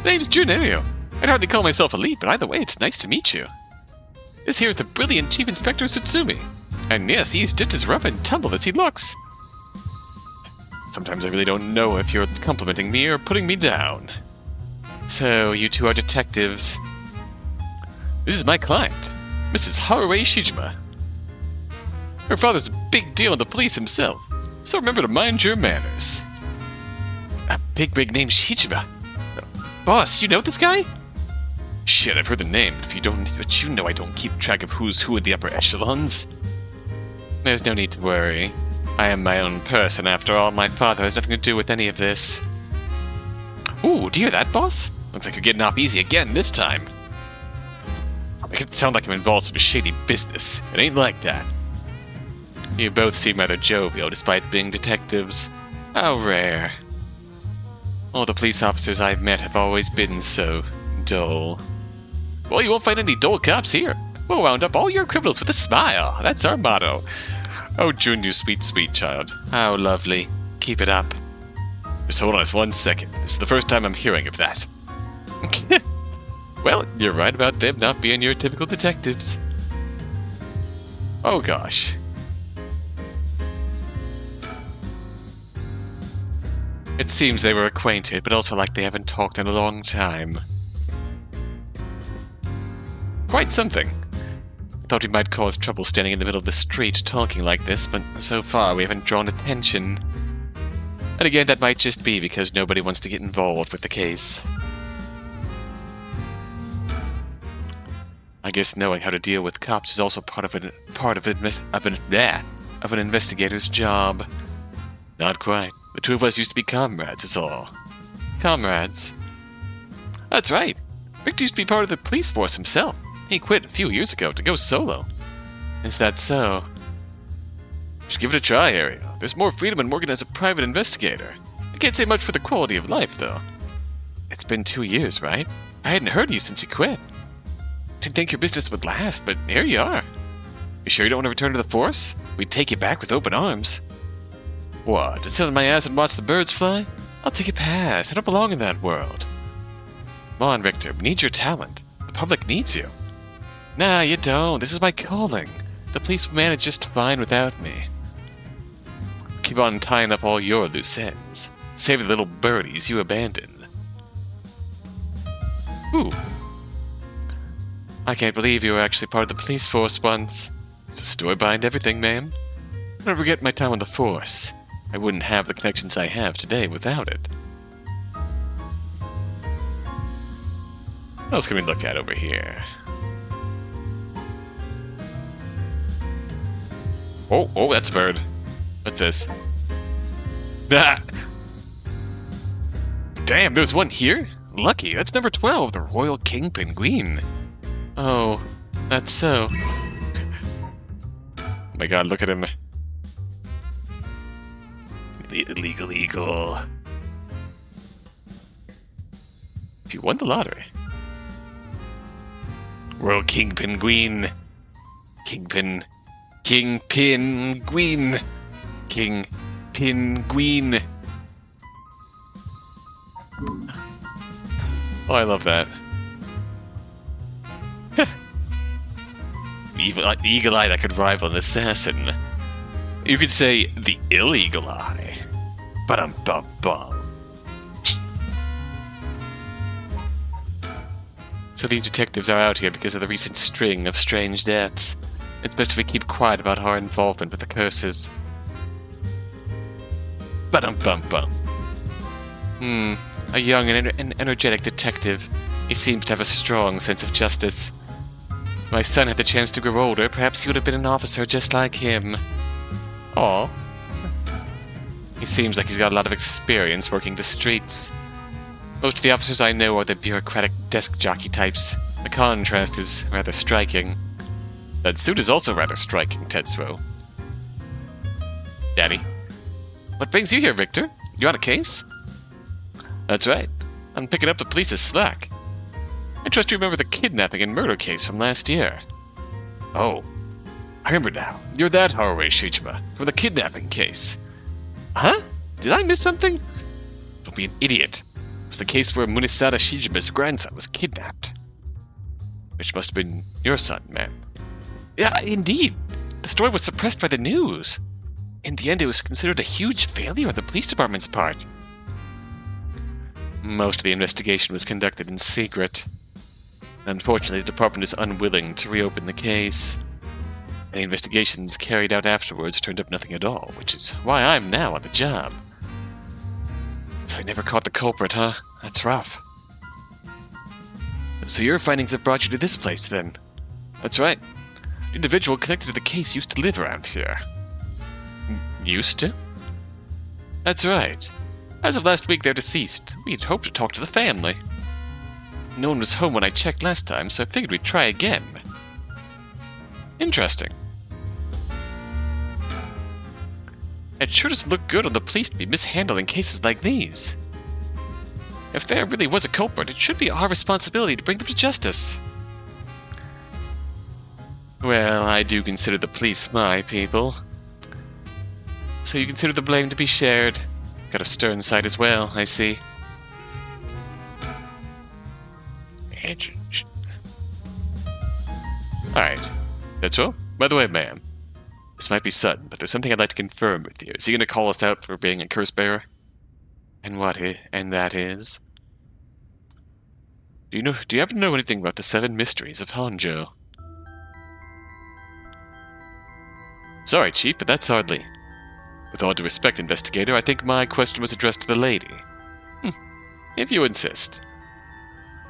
My name's Junerio. I'd hardly call myself elite, but either way, it's nice to meet you. This here is the brilliant Chief Inspector Tsutsumi. And yes, he's just as rough and tumble as he looks. Sometimes I really don't know if you're complimenting me or putting me down. So, you two are detectives. This is my client, Mrs. Harue Shijima. Her father's a big deal in the police himself, so remember to mind your manners. A big name Shijima? Boss, you know this guy? Shit, I've heard the name, but you know I don't keep track of who's who in the upper echelons. There's no need to worry. I am my own person, after all. My father has nothing to do with any of this. Ooh, do you hear that, boss? Looks like you're getting off easy again this time. Make it sound like I'm involved in some shady business. It ain't like that. You both seem rather jovial despite being detectives. How rare. All the police officers I've met have always been so dull. Well, you won't find any dull cops here. We'll round up all your criminals with a smile. That's our motto. Oh, Jun, you sweet, sweet child. How lovely. Keep it up. Just hold on just 1 second. This is the first time I'm hearing of that. Well, you're right about them not being your typical detectives. Oh, gosh. It seems they were acquainted, but also like they haven't talked in a long time. Quite something. I thought we might cause trouble standing in the middle of the street talking like this, but so far we haven't drawn attention. And again, that might just be because nobody wants to get involved with the case. I guess knowing how to deal with cops is also part of an investigator's job. Not quite. The two of us used to be comrades, is all. Comrades? That's right. Victor used to be part of the police force himself. He quit a few years ago to go solo. Is that so? You should give it a try, Ariel. There's more freedom in working as a private investigator. I can't say much for the quality of life, though. It's been 2 years, right? I hadn't heard of you since you quit. Didn't think your business would last, but here you are. You sure you don't want to return to the force? We'd take you back with open arms. What, to sit on my ass and watch the birds fly? I'll take a pass. I don't belong in that world. Come on, Victor. We need your talent. The public needs you. Nah, you don't. This is my calling. The police will manage just fine without me. Keep on tying up all your loose ends. Save the little birdies you abandoned. Ooh. I can't believe you were actually part of the police force once. There's a story behind everything, ma'am. I don't forget my time on the force. I wouldn't have the connections I have today without it. What else can we look at over here? Oh, that's a bird. What's this? Ah! Damn, there's one here? Lucky, that's number 12, the Royal King Penguin. Oh, that's so. Oh my god, look at him. The illegal eagle. If you won the lottery. Royal King Penguin. Kingpin. King Penguin. King Penguin. Oh, I love that. Eagle eye that could rival an assassin. You could say the illegal eye. Ba-dum-bum-bum. So these detectives are out here because of the recent string of strange deaths. It's best if we keep quiet about our involvement with the curses. Ba-dum-bum-bum. A young and energetic detective. He seems to have a strong sense of justice. If my son had the chance to grow older, perhaps he would have been an officer just like him. Aw. He seems like he's got a lot of experience working the streets. Most of the officers I know are the bureaucratic desk jockey types. The contrast is rather striking. That suit is also rather striking, Tetsuo. Daddy? What brings you here, Victor? You on a case? That's right. I'm picking up the police's slack. I trust you remember the kidnapping and murder case from last year. Oh, I remember now. You're that Harue Shijima from the kidnapping case. Huh? Did I miss something? Don't be an idiot. It was the case where Munisada Shijima's grandson was kidnapped. Which must have been your son, ma'am. Yeah, indeed. The story was suppressed by the news. In the end, it was considered a huge failure on the police department's part. Most of the investigation was conducted in secret. Unfortunately, the department is unwilling to reopen the case. Any investigations carried out afterwards turned up nothing at all, which is why I'm now on the job. So I never caught the culprit, huh? That's rough. So your findings have brought you to this place, then? That's right. The individual connected to the case used to live around here. Used to? That's right. As of last week, they're deceased. We'd hoped to talk to the family. No one was home when I checked last time, so I figured we'd try again. Interesting. It sure doesn't look good on the police to be mishandling cases like these. If there really was a culprit, it should be our responsibility to bring them to justice. Well, I do consider the police my people. So you consider the blame to be shared. Got a stern side as well, I see. Alright. That's all? By the way, ma'am. This might be sudden, but there's something I'd like to confirm with you. Is he gonna call us out for being a curse bearer? And that is? Do you happen to know anything about the 7 Mysteries of Honjo? Sorry, Chief, but that's hardly... With all due respect, investigator, I think my question was addressed to the lady. If you insist.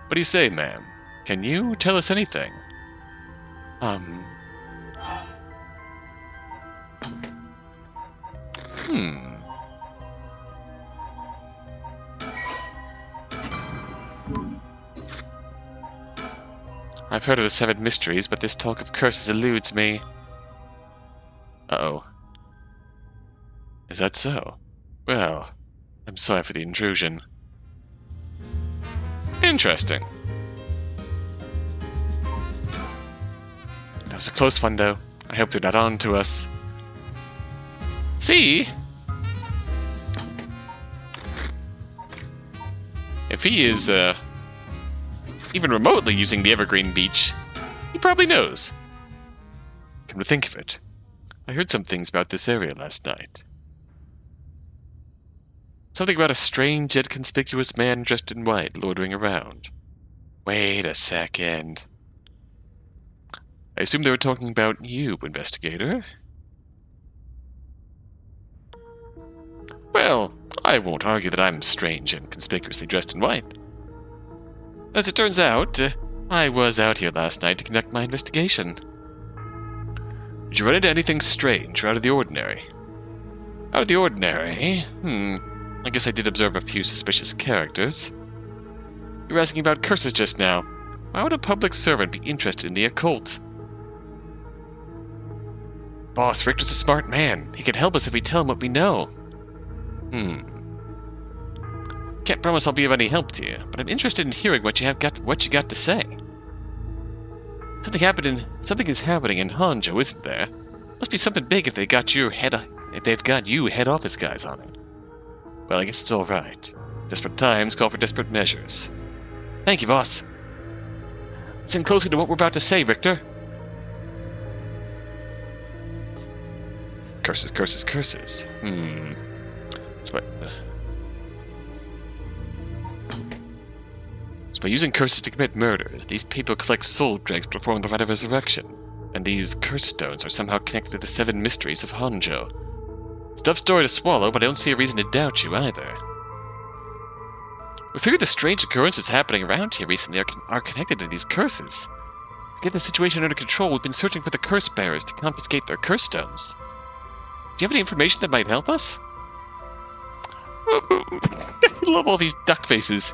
What do you say, ma'am? Can you tell us anything? I've heard of the 7 mysteries, but this talk of curses eludes me. Uh-oh. Is that so? Well, I'm sorry for the intrusion. Interesting. That was a close one, though. I hope they're not on to us. See? If he is, even remotely using the Evergreen Beach, he probably knows. Come to think of it, I heard some things about this area last night. Something about a strange yet conspicuous man dressed in white loitering around. Wait a second. I assume they were talking about you, investigator? Well, I won't argue that I'm strange and conspicuously dressed in white. As it turns out, I was out here last night to conduct my investigation. Did you run into anything strange or out of the ordinary? Out of the ordinary? I guess I did observe a few suspicious characters. You were asking about curses just now. Why would a public servant be interested in the occult? Boss, Richter's a smart man. He can help us if we tell him what we know. Can't promise I'll be of any help to you, but I'm interested in hearing what you got to say. Something is happening in Honjo, isn't there? Must be something big if they've got you head office guys on it. Well, I guess it's all right. Desperate times call for desperate measures. Thank you, boss. Listen closely to what we're about to say, Richter. Curses, curses, curses. So by using curses to commit murders, these people collect soul dregs to perform the Rite of Resurrection. And these curse stones are somehow connected to the 7 mysteries of Honjo. It's a tough story to swallow, but I don't see a reason to doubt you either. We figure the strange occurrences happening around here recently are connected to these curses. To get the situation under control, we've been searching for the curse bearers to confiscate their curse stones. Do you have any information that might help us? I love all these duck faces.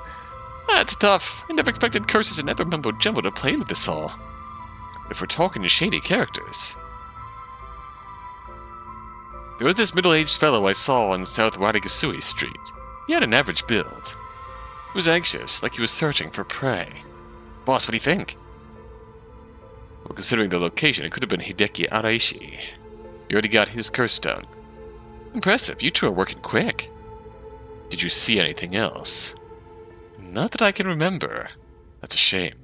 That's tough. I never expected curses and other mumbo-jumbo to play into this all. If we're talking to shady characters. There was this middle-aged fellow I saw on South Wadagasui Street. He had an average build. He was anxious, like he was searching for prey. Boss, what do you think? Well, considering the location, it could have been Hideki Araishi. You already got his curse stone. Impressive, you two are working quick. Did you see anything else? Not that I can remember. That's a shame.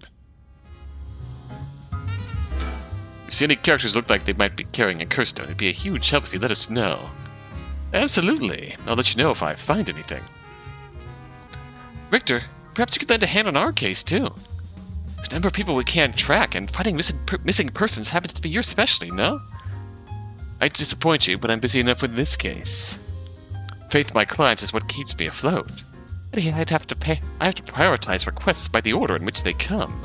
If you see any characters look like they might be carrying a curse stone, it'd be a huge help if you let us know. Absolutely. I'll let you know if I find anything. Richter, perhaps you could lend a hand on our case, too. There's a number of people we can't track, and finding missing persons happens to be your specialty, no? I disappoint you, but I'm busy enough with this case. Faith in my clients is what keeps me afloat. I have to prioritize requests by the order in which they come.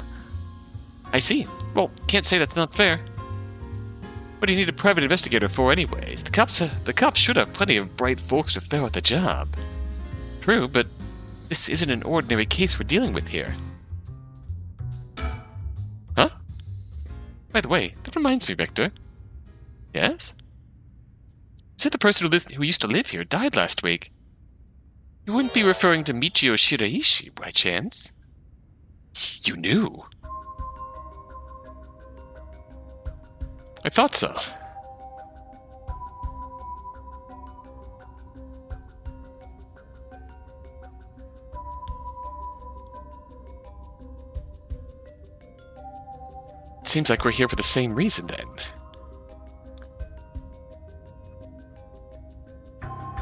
I see. Well, can't say that's not fair. What do you need a private investigator for anyways? The cops should have plenty of bright folks to throw at the job. True, but this isn't an ordinary case we're dealing with here. Huh? By the way, that reminds me, Victor. Yes? You said the person who used to live here died last week. You wouldn't be referring to Michiyo Shiraishi, by chance? You knew? I thought so. It seems like we're here for the same reason, then.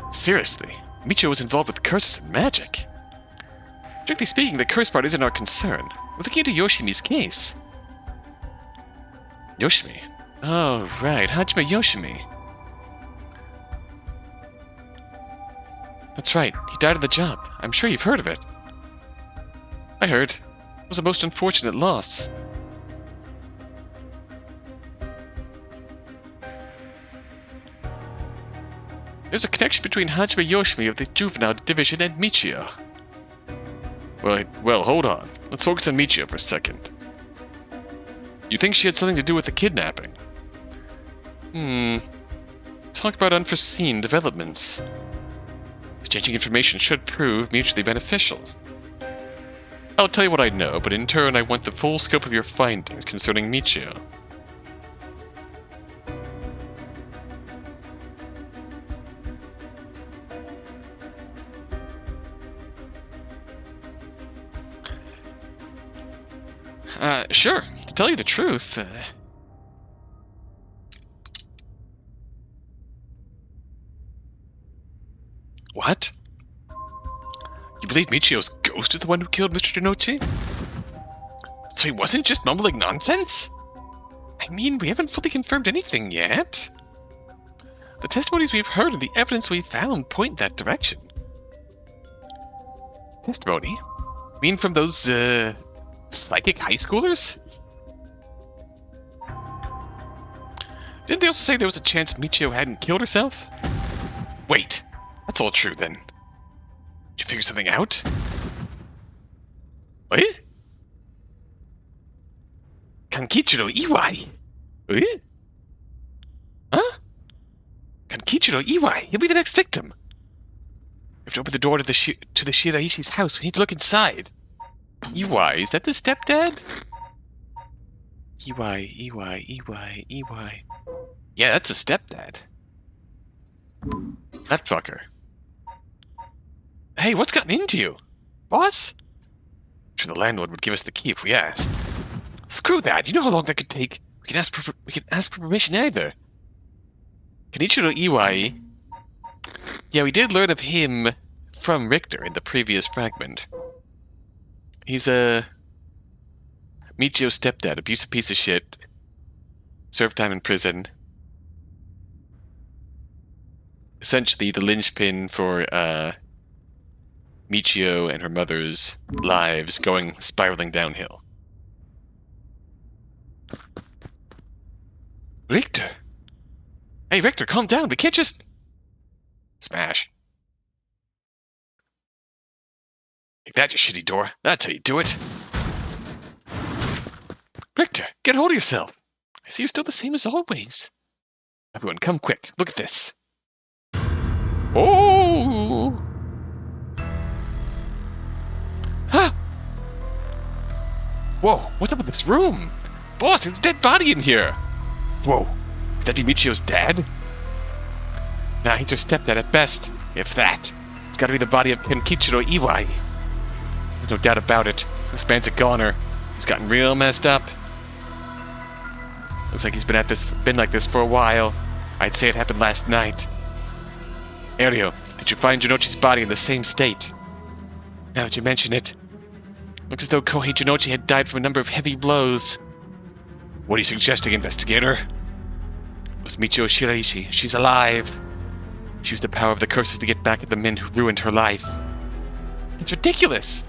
Seriously, Michiyo was involved with curses and magic. Strictly speaking, the curse part isn't our concern. We're looking into Yoshimi's case. Yoshimi? Oh, right, Hajime Yoshimi. That's right, he died on the job. I'm sure you've heard of it. I heard. It was a most unfortunate loss. There's a connection between Hajime Yoshimi of the Juvenile Division and Michiyo. Well, hold on. Let's focus on Michiyo for a second. You think she had something to do with the kidnapping? Talk about unforeseen developments. Exchanging information should prove mutually beneficial. I'll tell you what I know, but in turn I want the full scope of your findings concerning Michiyo. Sure. To tell you the truth, What? You believe Michiyo's ghost is the one who killed Mr. Jounouchi? So he wasn't just mumbling nonsense? I mean, we haven't fully confirmed anything yet. The testimonies we've heard and the evidence we've found point in that direction. Testimony? You mean from those, psychic high schoolers? Didn't they also say there was a chance Michiyo hadn't killed herself? Wait, that's all true then. Did you figure something out? What? Kankichiro Iwai? What? Huh? Kankichiro Iwai, he'll be the next victim. We have to open the door to the Shiraishi's house. We need to look inside. Iwai, is that the stepdad? Iwai. Yeah, that's the stepdad. That fucker. Hey, what's gotten into you? Boss? I'm sure the landlord would give us the key if we asked. Screw that, you know how long that could take? We can ask for permission either. Kenichiro Iwai. Yeah, we did learn of him from Richter in the previous fragment. He's a Michiyo's stepdad, abusive piece of shit. Served time in prison. Essentially the linchpin for Michiyo and her mother's lives spiraling downhill. Richter! Hey Richter, calm down, we can't just... Smash. Take that, you shitty door. That's how you do it. Richter, get hold of yourself. I see you're still the same as always. Everyone, come quick. Look at this. Oh! Huh? Whoa, what's up with this room? Boss, it's a dead body in here. Whoa, could that be Michiyo's dad? Nah, he's her stepdad at best, if that. It's gotta be the body of Kenkichiro Iwai. There's no doubt about it. This man's a goner. He's gotten real messed up. Looks like he's been like this for a while. I'd say it happened last night. Harue, did you find Jounouchi's body in the same state? Now that you mention it, looks as though Kohei Jounouchi had died from a number of heavy blows. What are you suggesting, investigator? It was Michiyo Shiraishi. She's alive. She used the power of the curses to get back at the men who ruined her life. It's ridiculous!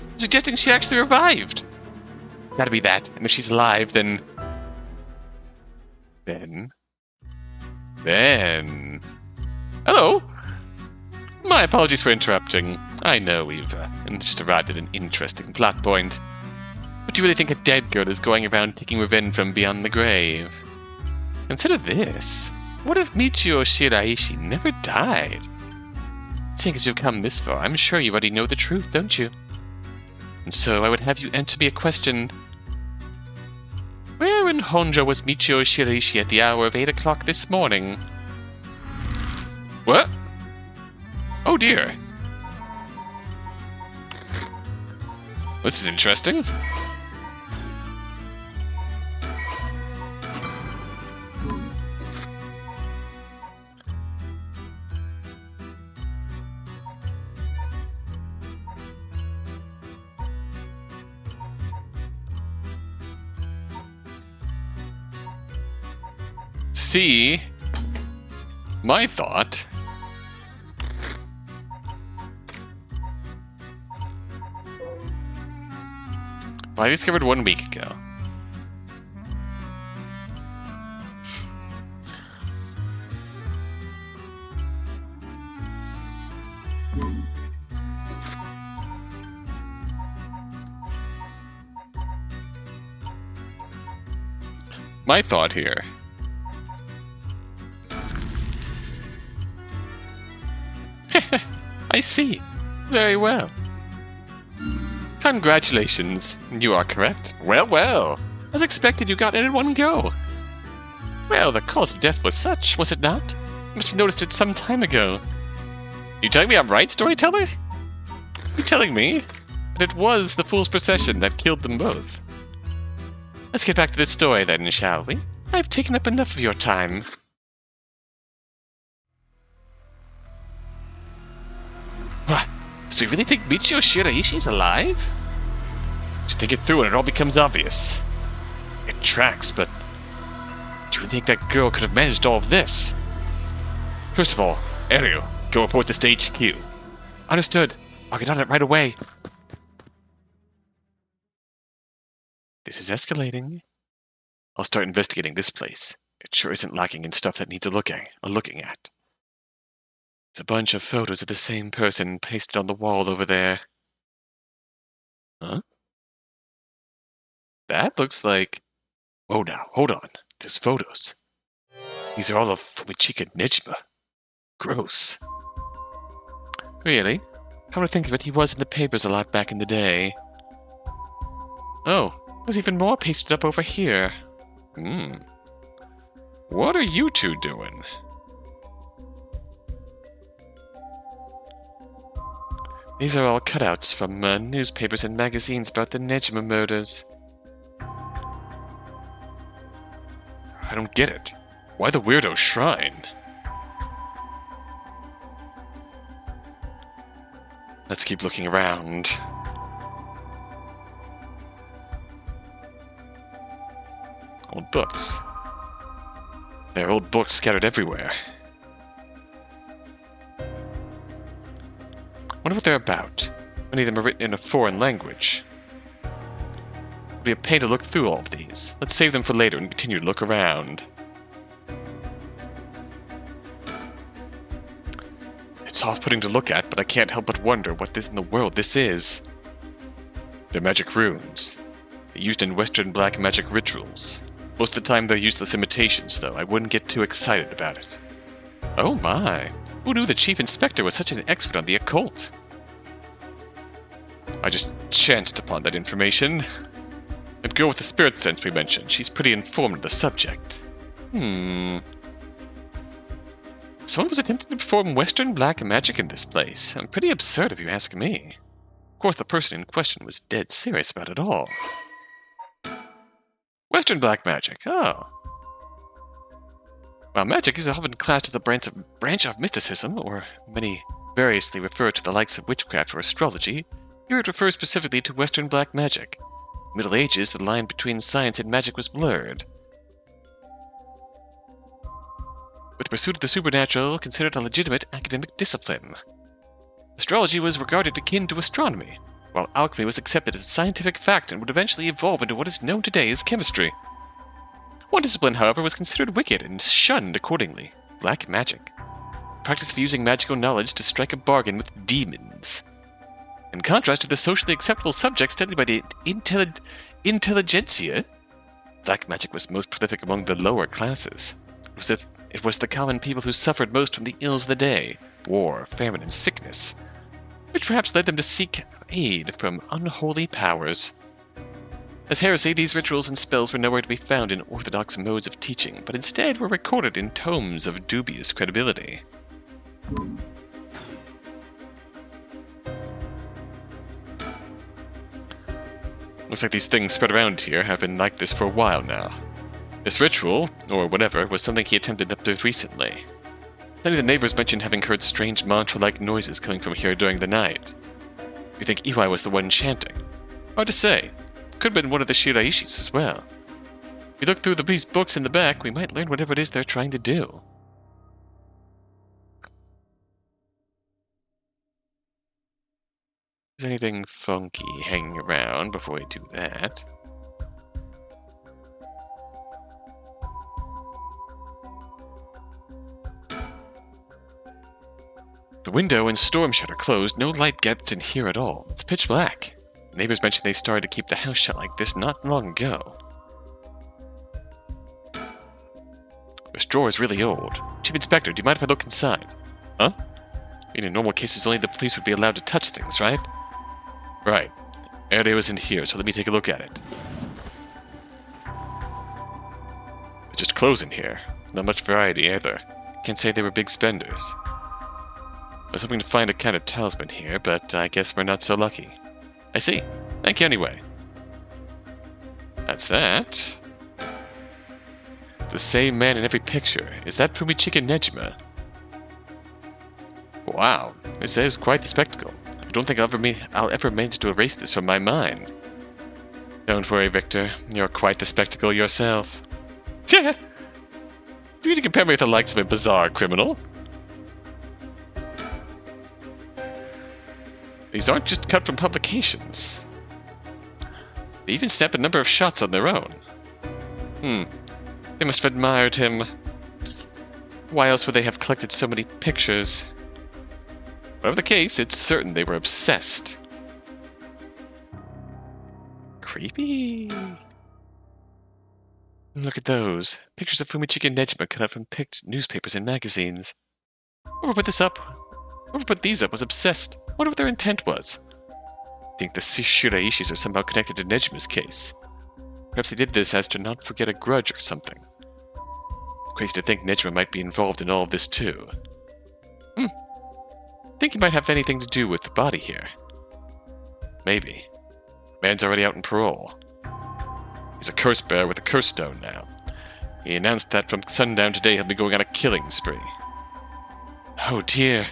I'm suggesting she actually revived. Gotta be that, and if she's alive, then... Hello! My apologies for interrupting. I know we've just arrived at an interesting plot point. But do you really think a dead girl is going around taking revenge from beyond the grave? Consider this. What if Michiyo Shiraishi never died? Seeing as you've come this far, I'm sure you already know the truth, don't you? And so I would have you answer me a question. Where in Honjo was Michiyo Shiraishi at the hour of 8 o'clock this morning? What? Oh dear. This is interesting. See, my thought. I discovered 1 week ago. my thought here. I see. Very well. Congratulations. You are correct. Well, well. As expected, you got it in one go. Well, the cause of death was such, was it not? You must have noticed it some time ago. You telling me I'm right, storyteller? You telling me that it was the fool's procession that killed them both? Let's get back to the story then, shall we? I've taken up enough of your time. What? So you really think Michiyo Shiraishi's alive? Just think it through and it all becomes obvious. It tracks, but do you think that girl could have managed all of this? First of all, Harue, go report this to HQ. Understood. I'll get on it right away. This is escalating. I'll start investigating this place. It sure isn't lacking in stuff that needs a looking at. It's a bunch of photos of the same person pasted on the wall over there. Huh? That looks like... Oh, now, hold on. There's photos. These are all of Fumichika Nejima. Gross. Really? Come to think of it, he was in the papers a lot back in the day. Oh, there's even more pasted up over here. What are you two doing? These are all cutouts from newspapers and magazines about the Nejima murders. I don't get it. Why the weirdo shrine? Let's keep looking around. Old books. There are old books scattered everywhere. Wonder what they're about. Many of them are written in a foreign language. It'll be a pain to look through all of these. Let's save them for later and continue to look around. It's off-putting to look at, but I can't help but wonder what in the world this is. They're magic runes. They're used in Western black magic rituals. Most of the time they're useless imitations, though. I wouldn't get too excited about it. Oh my! Who knew the Chief Inspector was such an expert on the occult? I just chanced upon that information. That girl with the spirit sense we mentioned, she's pretty informed of the subject. Someone was attempting to perform Western black magic in this place. Pretty absurd if you ask me. Of course, the person in question was dead serious about it all. Western black magic, oh. While magic is often classed as a branch of mysticism, or many variously refer to the likes of witchcraft or astrology, here it refers specifically to Western black magic. In the Middle Ages, the line between science and magic was blurred, with the pursuit of the supernatural considered a legitimate academic discipline. Astrology was regarded akin to astronomy, while alchemy was accepted as a scientific fact and would eventually evolve into what is known today as chemistry. One discipline, however, was considered wicked and shunned accordingly: black magic. The practice of using magical knowledge to strike a bargain with demons. In contrast to the socially acceptable subject studied by the intelligentsia, black magic was most prolific among the lower classes. It was the common people who suffered most from the ills of the day: war, famine, and sickness, which perhaps led them to seek aid from unholy powers. As heresy, these rituals and spells were nowhere to be found in orthodox modes of teaching, but instead were recorded in tomes of dubious credibility. Looks like these things spread around here have been like this for a while now. This ritual, or whatever, was something he attempted up to recently. Many of the neighbors mentioned having heard strange mantra-like noises coming from here during the night. You think Iwai was the one chanting? Hard to say. Could have been one of the Shiraishis as well. If we look through these books in the back, we might learn whatever it is they're trying to do. Is there anything funky hanging around before we do that? The window and storm shutter closed. No light gets in here at all. It's pitch black. Neighbors mentioned they started to keep the house shut like this not long ago. drawer is really old. Chief Inspector, do you mind if I look inside? Huh? In normal cases, only the police would be allowed to touch things, right? Right. Harue was in here, so let me take a look at it. Just clothes in here. Not much variety either. Can't say they were big spenders. I was hoping to find a kind of talisman here, but I guess we're not so lucky. I see. Thank you anyway. That's that. The same man in every picture. Is that Fumichika Nejima? Wow, this is quite the spectacle. I don't think I'll ever manage to erase this from my mind. Don't worry, Victor. You're quite the spectacle yourself. Yeah. Do you need to compare me with the likes of a bizarre criminal? These aren't just cut from publications. They even snap a number of shots on their own. They must have admired him. Why else would they have collected so many pictures? Whatever the case, it's certain they were obsessed. Creepy. Look at those. Pictures of Fumichika Nejima cut out from newspapers and magazines. Whoever put these up was obsessed. Wonder what their intent was. I think the Shiraishis are somehow connected to Nejima's case. Perhaps they did this as to not forget a grudge or something. Crazy to think Nejima might be involved in all of this too. Think he might have anything to do with the body here. Maybe. Man's already out on parole. He's a curse bearer with a curse stone now. He announced that from sundown today he'll be going on a killing spree. Oh dear.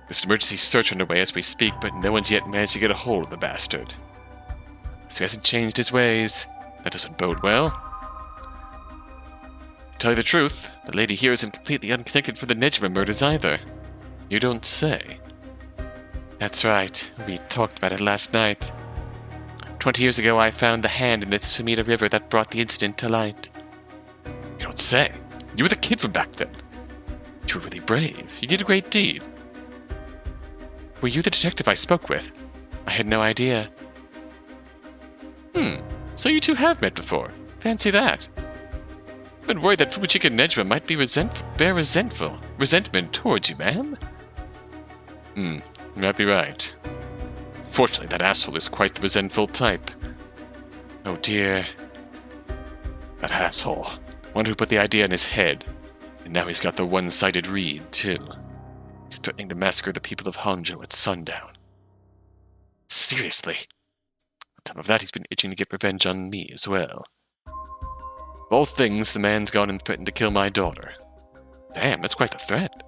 There's an emergency search underway as we speak, but no one's yet managed to get a hold of the bastard. So he hasn't changed his ways. That doesn't bode well. To tell you the truth, the lady here isn't completely unconnected from the Nejima murders either. You don't say. That's right. We talked about it last night. 20 years ago, I found the hand in the Sumida River that brought the incident to light. You don't say. You were the kid from back then. You were really brave. You did a great deed. Were you the detective I spoke with? I had no idea. So you two have met before. Fancy that. I've been worried that Fumichika Nejima might be bear resentment towards you, ma'am. You might be right. Fortunately, that asshole is quite the resentful type. Oh dear. That asshole. Wonder who put the idea in his head. And now he's got the one-sided read, too. He's threatening to massacre the people of Honjo at sundown. Seriously. On top of that, he's been itching to get revenge on me as well. Of all things, the man's gone and threatened to kill my daughter. Damn, that's quite the threat.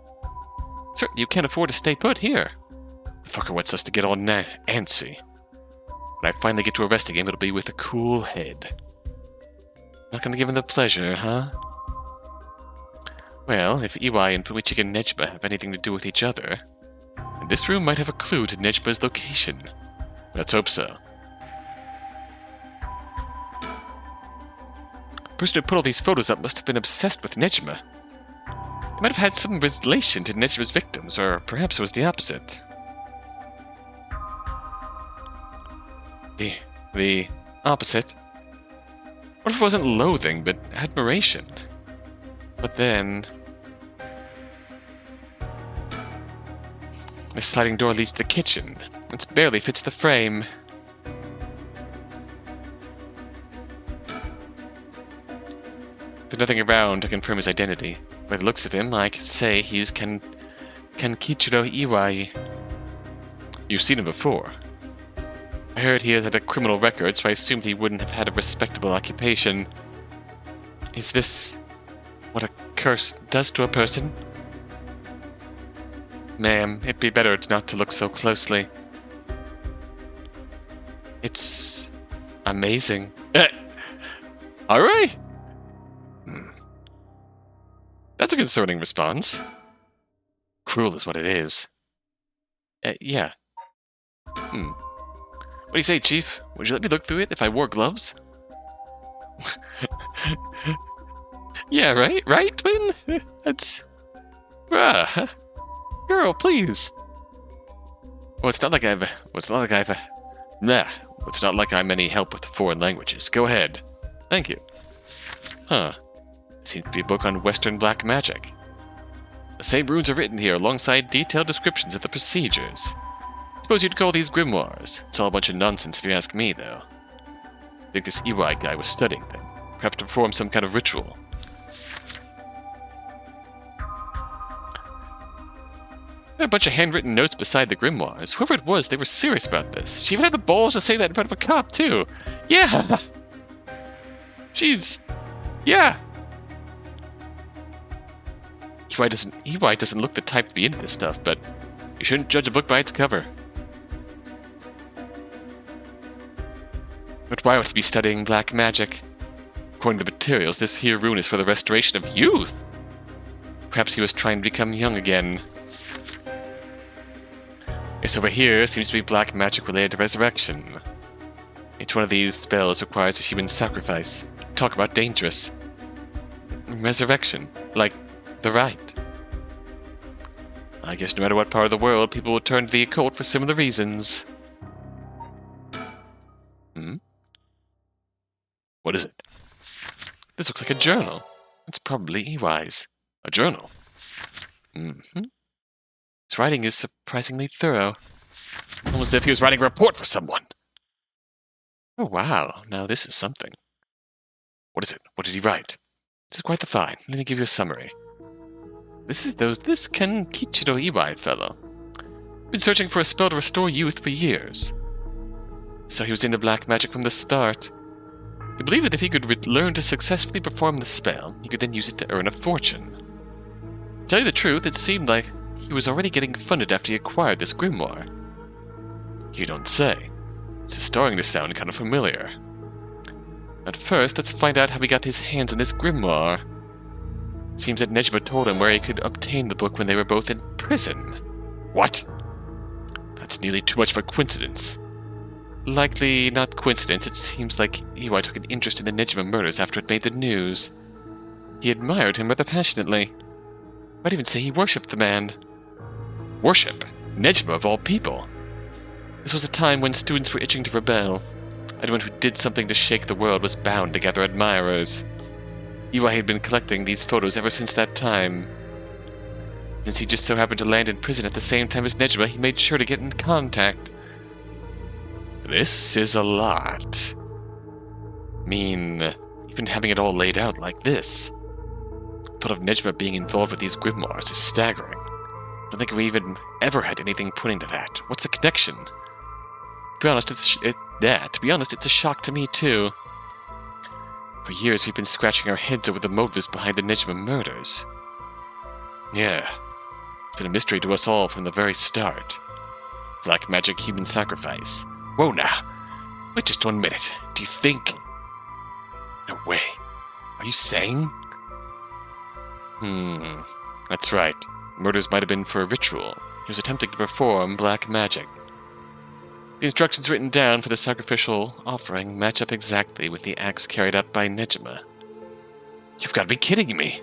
Certainly you can't afford to stay put here. The fucker wants us to get all antsy. When I finally get to arresting him, it'll be with a cool head. Not gonna give him the pleasure, huh? Well, if Iwai and Fumichika Nejima have anything to do with each other, then this room might have a clue to Nejima's location. Let's hope so. The person who put all these photos up must have been obsessed with Nejima. They might have had some relation to Nejima's victims, or perhaps it was the opposite. The opposite? What if it wasn't loathing, but admiration? But then... this sliding door leads to the kitchen. It barely fits the frame. There's nothing around to confirm his identity. By the looks of him, I could say he's Kenkichiro Iwai. You've seen him before. I heard he had a criminal record, so I assumed he wouldn't have had a respectable occupation. Is this what a curse does to a person? Ma'am, it'd be better not to look so closely. It's amazing. Alright! That's a concerning response. Cruel is what it is. Yeah. What do you say, Chief? Would you let me look through it if I wore gloves? Yeah, right? Right, twin? That's... Girl, please. Well, it's not like I'm any help with foreign languages. Go ahead. Thank you. Huh. It seems to be a book on Western black magic. The same runes are written here alongside detailed descriptions of the procedures. Suppose you'd call these grimoires. It's all a bunch of nonsense if you ask me, though. I think this Iwai guy was studying them, perhaps to perform some kind of ritual. There are a bunch of handwritten notes beside the grimoires. Whoever it was, they were serious about this. She even had the balls to say that in front of a cop, too. Yeah! She's... yeah! Iwai doesn't look the type to be into this stuff, but you shouldn't judge a book by its cover. But why would he be studying black magic? According to the materials, this here rune is for the restoration of youth. Perhaps he was trying to become young again. This over here seems to be black magic related to resurrection. Each one of these spells requires a human sacrifice. Talk about dangerous. Resurrection, like the rite. I guess no matter what part of the world, people will turn to the occult for similar reasons. What is it? This looks like a journal. It's probably Iwai's. A journal. His writing is surprisingly thorough. Almost as if he was writing a report for someone. Oh, wow. Now this is something. What is it? What did he write? This is quite the find. Let me give you a summary. This Ken Kichiro Iwai fellow. Been searching for a spell to restore youth for years. So he was into black magic from the start. He believed that if he could learn to successfully perform the spell, he could then use it to earn a fortune. To tell you the truth, it seemed like he was already getting funded after he acquired this grimoire. You don't say. It's starting to sound kind of familiar. At first, let's find out how he got his hands on this grimoire. It seems that Nejima told him where he could obtain the book when they were both in prison. What? That's nearly too much of a coincidence. Likely not coincidence, it seems like Iwai took an interest in the Nejima murders after it made the news. He admired him rather passionately. Might even say he worshipped the man. Worship? Nejima of all people? This was a time when students were itching to rebel. Anyone who did something to shake the world was bound to gather admirers. Iwai had been collecting these photos ever since that time. Since he just so happened to land in prison at the same time as Nejima, he made sure to get in contact. This is a lot. I mean, even having it all laid out like this. The thought of Nejima being involved with these grimoires is staggering. I don't think we even ever had anything pointing to that. What's the connection? To be honest, it's a shock to me too. For years we've been scratching our heads over the motives behind the Nejima murders. Yeah, it's been a mystery to us all from the very start. Black magic human sacrifice. Whoa now! Wait just 1 minute. Do you think... No way. Are you saying? That's right. Murders might have been for a ritual. He was attempting to perform black magic. The instructions written down for the sacrificial offering match up exactly with the acts carried out by Nejima. You've got to be kidding me!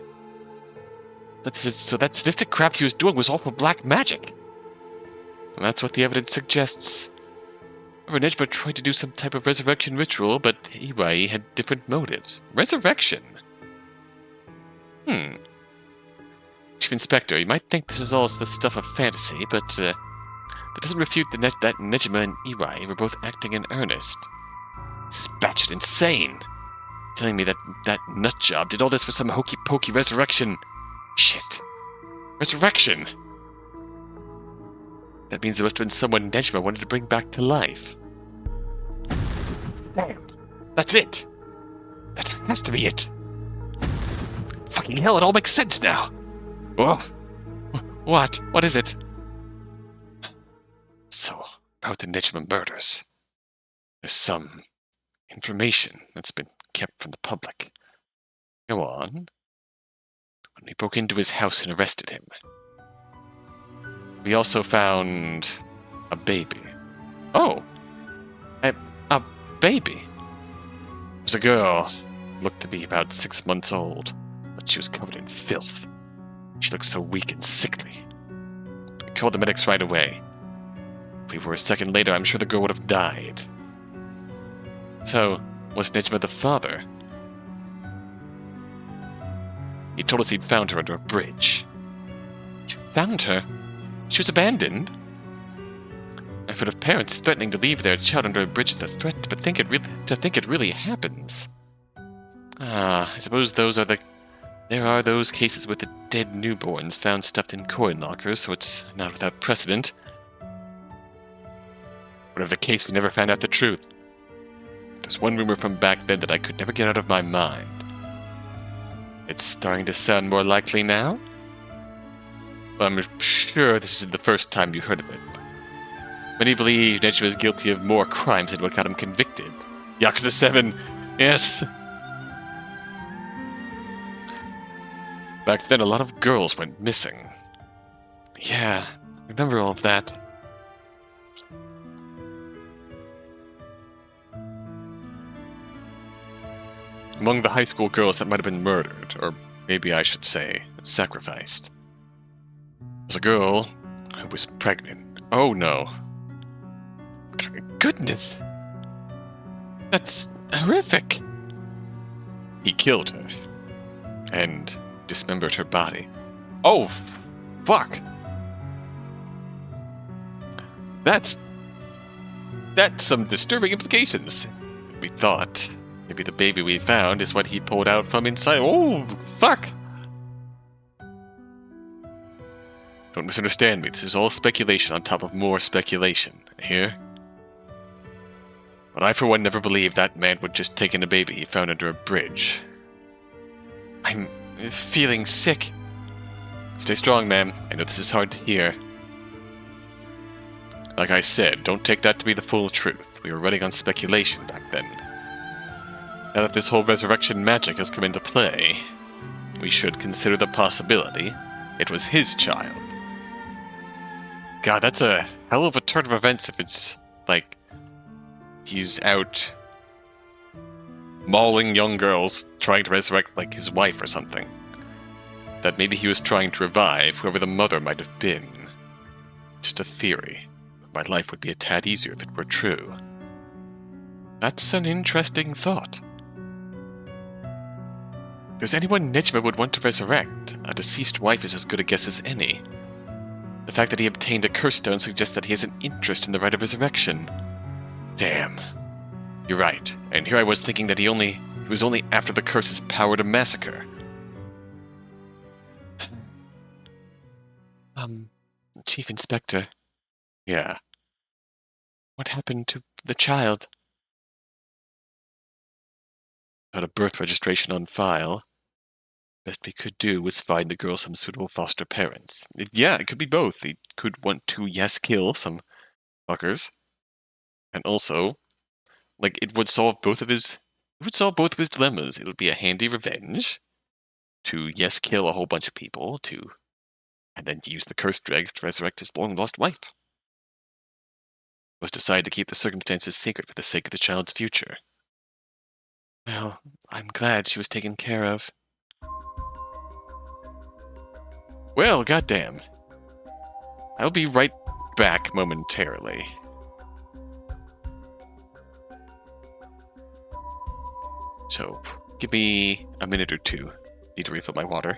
So that sadistic crap he was doing was all for black magic! And that's what the evidence suggests. However, Nejima tried to do some type of resurrection ritual, but Iwai had different motives. Resurrection? Chief Inspector, you might think this is all the stuff of fantasy, but that doesn't refute that Nejima and Iwai were both acting in earnest. This is batshit insane! Telling me that nutjob did all this for some hokey-pokey resurrection. Shit. Resurrection! That means there must have been someone Nejima wanted to bring back to life. Damn. That's it! That has to be it! Fucking hell, it all makes sense now! Oh. What? What is it? So, about the Nejima murders. There's some information that's been kept from the public. Go on. When we broke into his house and arrested him, we also found a baby. Oh! A baby? It was a girl. Looked to be about 6 months old, but she was covered in filth. She looked so weak and sickly. I called the medics right away. If we were a second later, I'm sure the girl would have died. So, was Nejima the father? He told us he'd found her under a bridge. You found her? She was abandoned? I've heard of parents threatening to leave their child under a bridge to threat, but to think it really happens. I suppose there are those cases with the dead newborns found stuffed in coin lockers, so it's not without precedent. Whatever the case, we never found out the truth. There's one rumor from back then that I could never get out of my mind. It's starting to sound more likely now? Well, I'm sure this isn't the first time you heard of it. Many believe Nechi was guilty of more crimes than what got him convicted. Yakuza 7, yes! Back then, a lot of girls went missing. Yeah, I remember all of that. Among the high school girls that might have been murdered, or maybe I should say, sacrificed, was a girl who was pregnant. Oh no. Goodness! That's horrific! He killed her. And dismembered her body. Oh, fuck! That's some disturbing implications. We thought maybe the baby we found is what he pulled out from inside. Oh, fuck! Don't misunderstand me. This is all speculation on top of more speculation. Here? But I, for one, never believed that man would just take in a baby he found under a bridge. I'm feeling sick. Stay strong, ma'am. I know this is hard to hear. Like I said, don't take that to be the full truth. We were running on speculation back then. Now that this whole resurrection magic has come into play, we should consider the possibility it was his child. God, that's a hell of a turn of events if it's, like, he's out mauling young girls, trying to resurrect, like, his wife or something. That maybe he was trying to revive whoever the mother might have been. Just a theory. My life would be a tad easier if it were true. That's an interesting thought. If there's anyone Nechima would want to resurrect, a deceased wife is as good a guess as any. The fact that he obtained a curse stone suggests that he has an interest in the Rite of Resurrection. Damn. You're right, and here I was thinking that he was only after the curse's power to massacre. Chief Inspector. Yeah. What happened to the child? Got a birth registration on file. Best we could do was find the girl some suitable foster parents. Yeah, it could be both. He could want to, yes, kill some fuckers. And also, like, it would solve both of his dilemmas. It would be a handy revenge to, yes, kill a whole bunch of people, and then use the cursed dregs to resurrect his long-lost wife. Was decided to keep the circumstances secret for the sake of the child's future. Well, I'm glad she was taken care of. Well, goddamn. I'll be right back momentarily. So, give me a minute or two. Need to refill my water.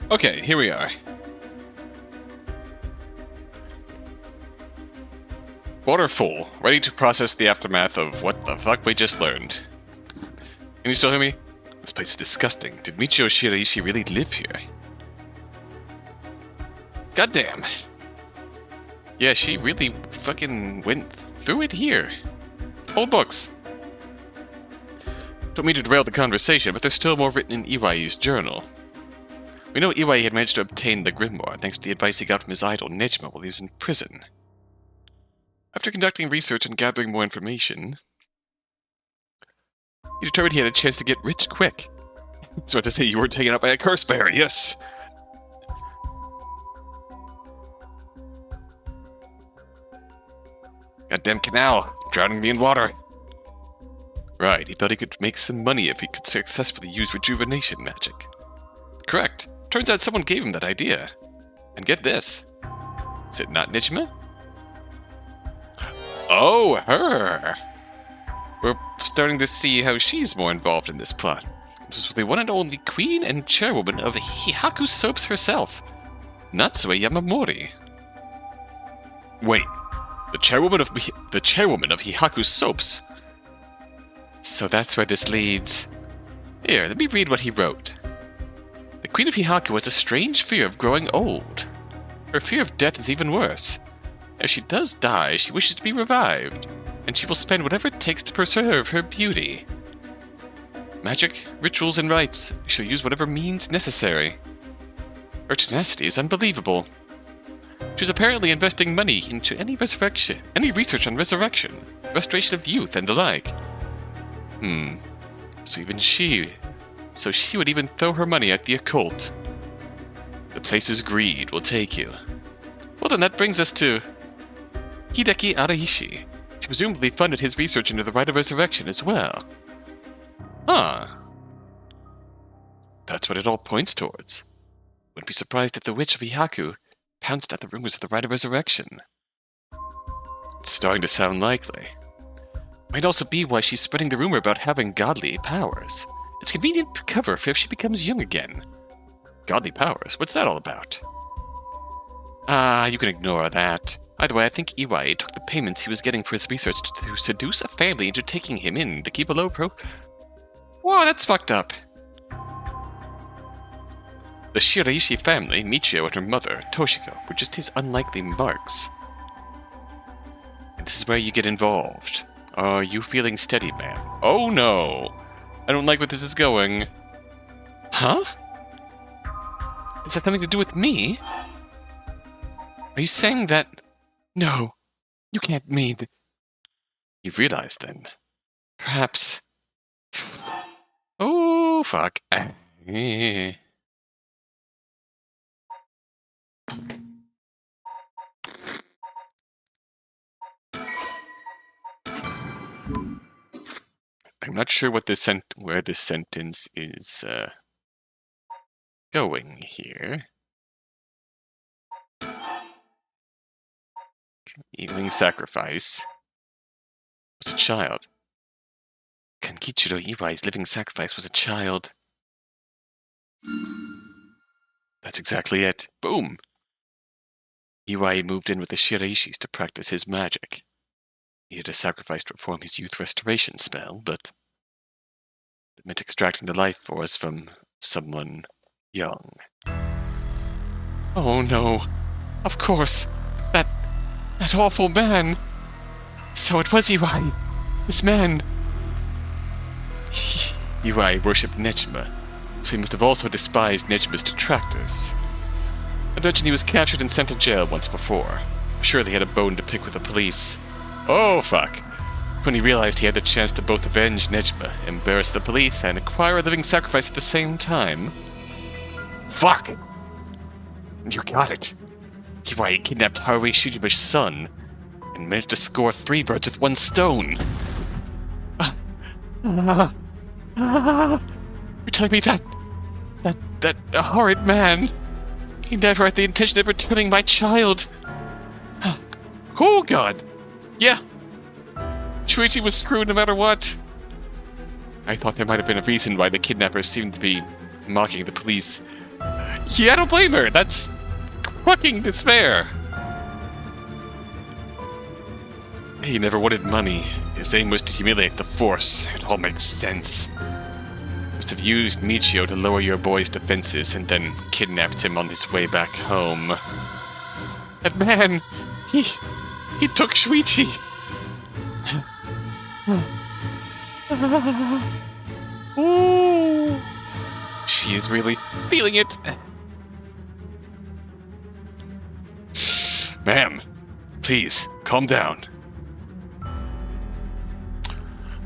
Okay, here we are. Water full, ready to process the aftermath of what the fuck we just learned. Can you still hear me? This place is disgusting. Did Michiyo Shiraishi really live here? Goddamn. Yeah, she really fucking went through it here. Old books. Don't mean to derail the conversation, but there's still more written in Iwai's journal. We know Iwai had managed to obtain the grimoire thanks to the advice he got from his idol Nejima while he was in prison. After conducting research and gathering more information, he determined he had a chance to get rich quick. So to say you were taken out by a curse bear, yes! Goddamn canal, drowning me in water. Right, he thought he could make some money if he could successfully use rejuvenation magic. Correct. Turns out someone gave him that idea. And get this. Is it not Nejima? Oh, her! We're starting to see how she's more involved in this plot. This was the one and only queen and chairwoman of Hihaku Soaps herself, Natsue Yamamori. Wait, the chairwoman of Hihaku Soaps? So that's where this leads. Here, let me read what he wrote. The Queen of Hihaku has a strange fear of growing old. Her fear of death is even worse. If she does die, she wishes to be revived, and she will spend whatever it takes to preserve her beauty. Magic, rituals, and rites, she'll use whatever means necessary. Her tenacity is unbelievable. She's apparently investing money into any research on resurrection, restoration of youth, and the like. So she would even throw her money at the occult. The place's greed will take you. Well then, that brings us to Hideki Araishi. She presumably funded his research into the Rite of Resurrection as well. Huh. That's what it all points towards. Wouldn't be surprised if the Witch of Hihaku pounced at the rumors of the Rite of Resurrection. It's starting to sound likely. Might also be why she's spreading the rumor about having godly powers. It's convenient cover for if she becomes young again. Godly powers? What's that all about? You can ignore that. Either way, I think Iwai took the payments he was getting for his research to seduce a family into taking him in to keep a low pro... Whoa, that's fucked up. The Shiraishi family, Michiyo and her mother, Toshiko, were just his unlikely marks. And this is where you get involved. Are you feeling steady, man? Oh no! I don't like where this is going. Huh? Does that have something to do with me? Are you saying that... No, you can't mean... You've realized then. Perhaps... Oh, fuck. I'm not sure what this where this sentence is going here. Evening sacrifice was a child. Kankichiro Iwai's living sacrifice was a child. That's exactly it. Boom! Iwai moved in with the Shiraishis to practice his magic. He had a sacrifice to perform his youth restoration spell, but it meant extracting the life force from someone young. Oh no. Of course. That awful man. So it was Iwai. This man. Iwai worshipped Nejima, so he must have also despised Nejima's detractors. I imagine he was captured and sent to jail once before. Surely he had a bone to pick with the police. Oh, fuck. When he realized he had the chance to both avenge Nejima, embarrass the police, and acquire a living sacrifice at the same time... Fuck! You got it. Iwai kidnapped Harue Shijima's son, and managed to score 3 birds with 1 stone. You're telling me that horrid man, he never had the intention of returning my child. Oh god. Yeah. Shuichi was screwed no matter what. I thought there might have been a reason why the kidnappers seemed to be mocking the police Yeah, I don't blame her. That's fucking despair. He never wanted money. His aim was to humiliate the Force. It all makes sense. Must have used Michiyo to lower your boy's defenses and then kidnapped him on his way back home. That man, he took Shuichi. Ooh. She is really feeling it. Ma'am, please, calm down.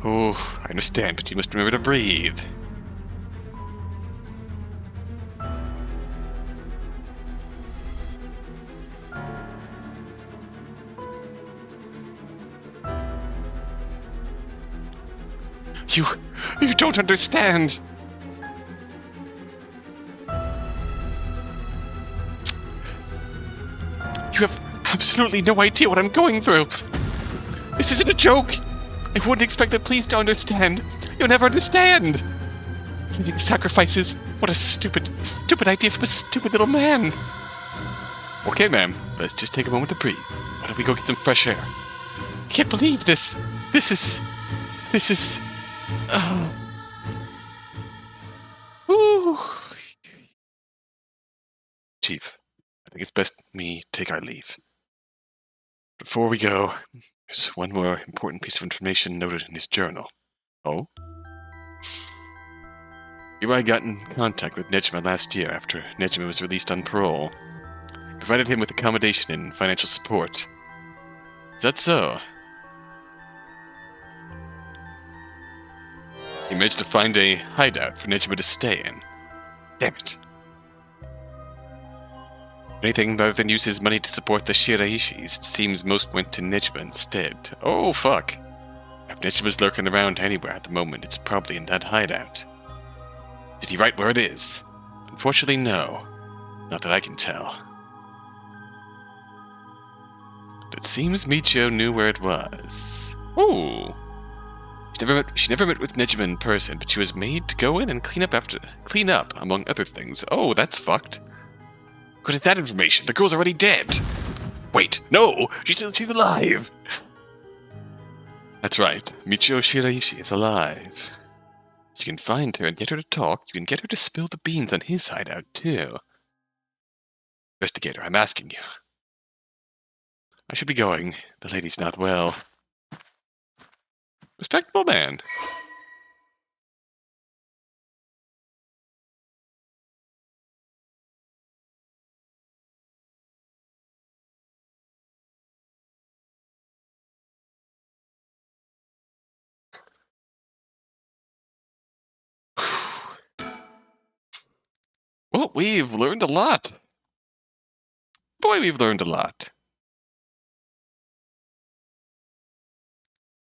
Oh, I understand, but you must remember to breathe. You don't understand. You have absolutely no idea what I'm going through. This isn't a joke. I wouldn't expect the police to understand. You'll never understand. Living sacrifices. What a stupid idea from a stupid little man. Okay, ma'am. Let's just take a moment to breathe. Why don't we go get some fresh air? I can't believe this. This is... Ooh. Chief, I think it's best me take our leave. Before we go, there's one more important piece of information noted in his journal. Oh? Uri got in contact with Nejima last year after Nejima was released on parole. Provided him with accommodation and financial support. Is that so? He managed to find a hideout for Nejima to stay in. Damn it. Anything rather than use his money to support the Shiraishis, it seems most went to Nejima instead. Oh, fuck. If Nejima's lurking around anywhere at the moment, it's probably in that hideout. Did he write where it is? Unfortunately, no. Not that I can tell. But it seems Michiyo knew where it was. Ooh. She never met with Nejima in person, but she was made to go in and clean up, among other things. Oh, that's fucked. What is that information? The girl's already dead. Wait, no! She's alive! That's right. Michiyo Shiraishi is alive. You can find her and get her to talk. You can get her to spill the beans on his hideout, too. Investigator, I'm asking you. I should be going. The lady's not well. Respectable man. Well, we've learned a lot. Boy, we've learned a lot.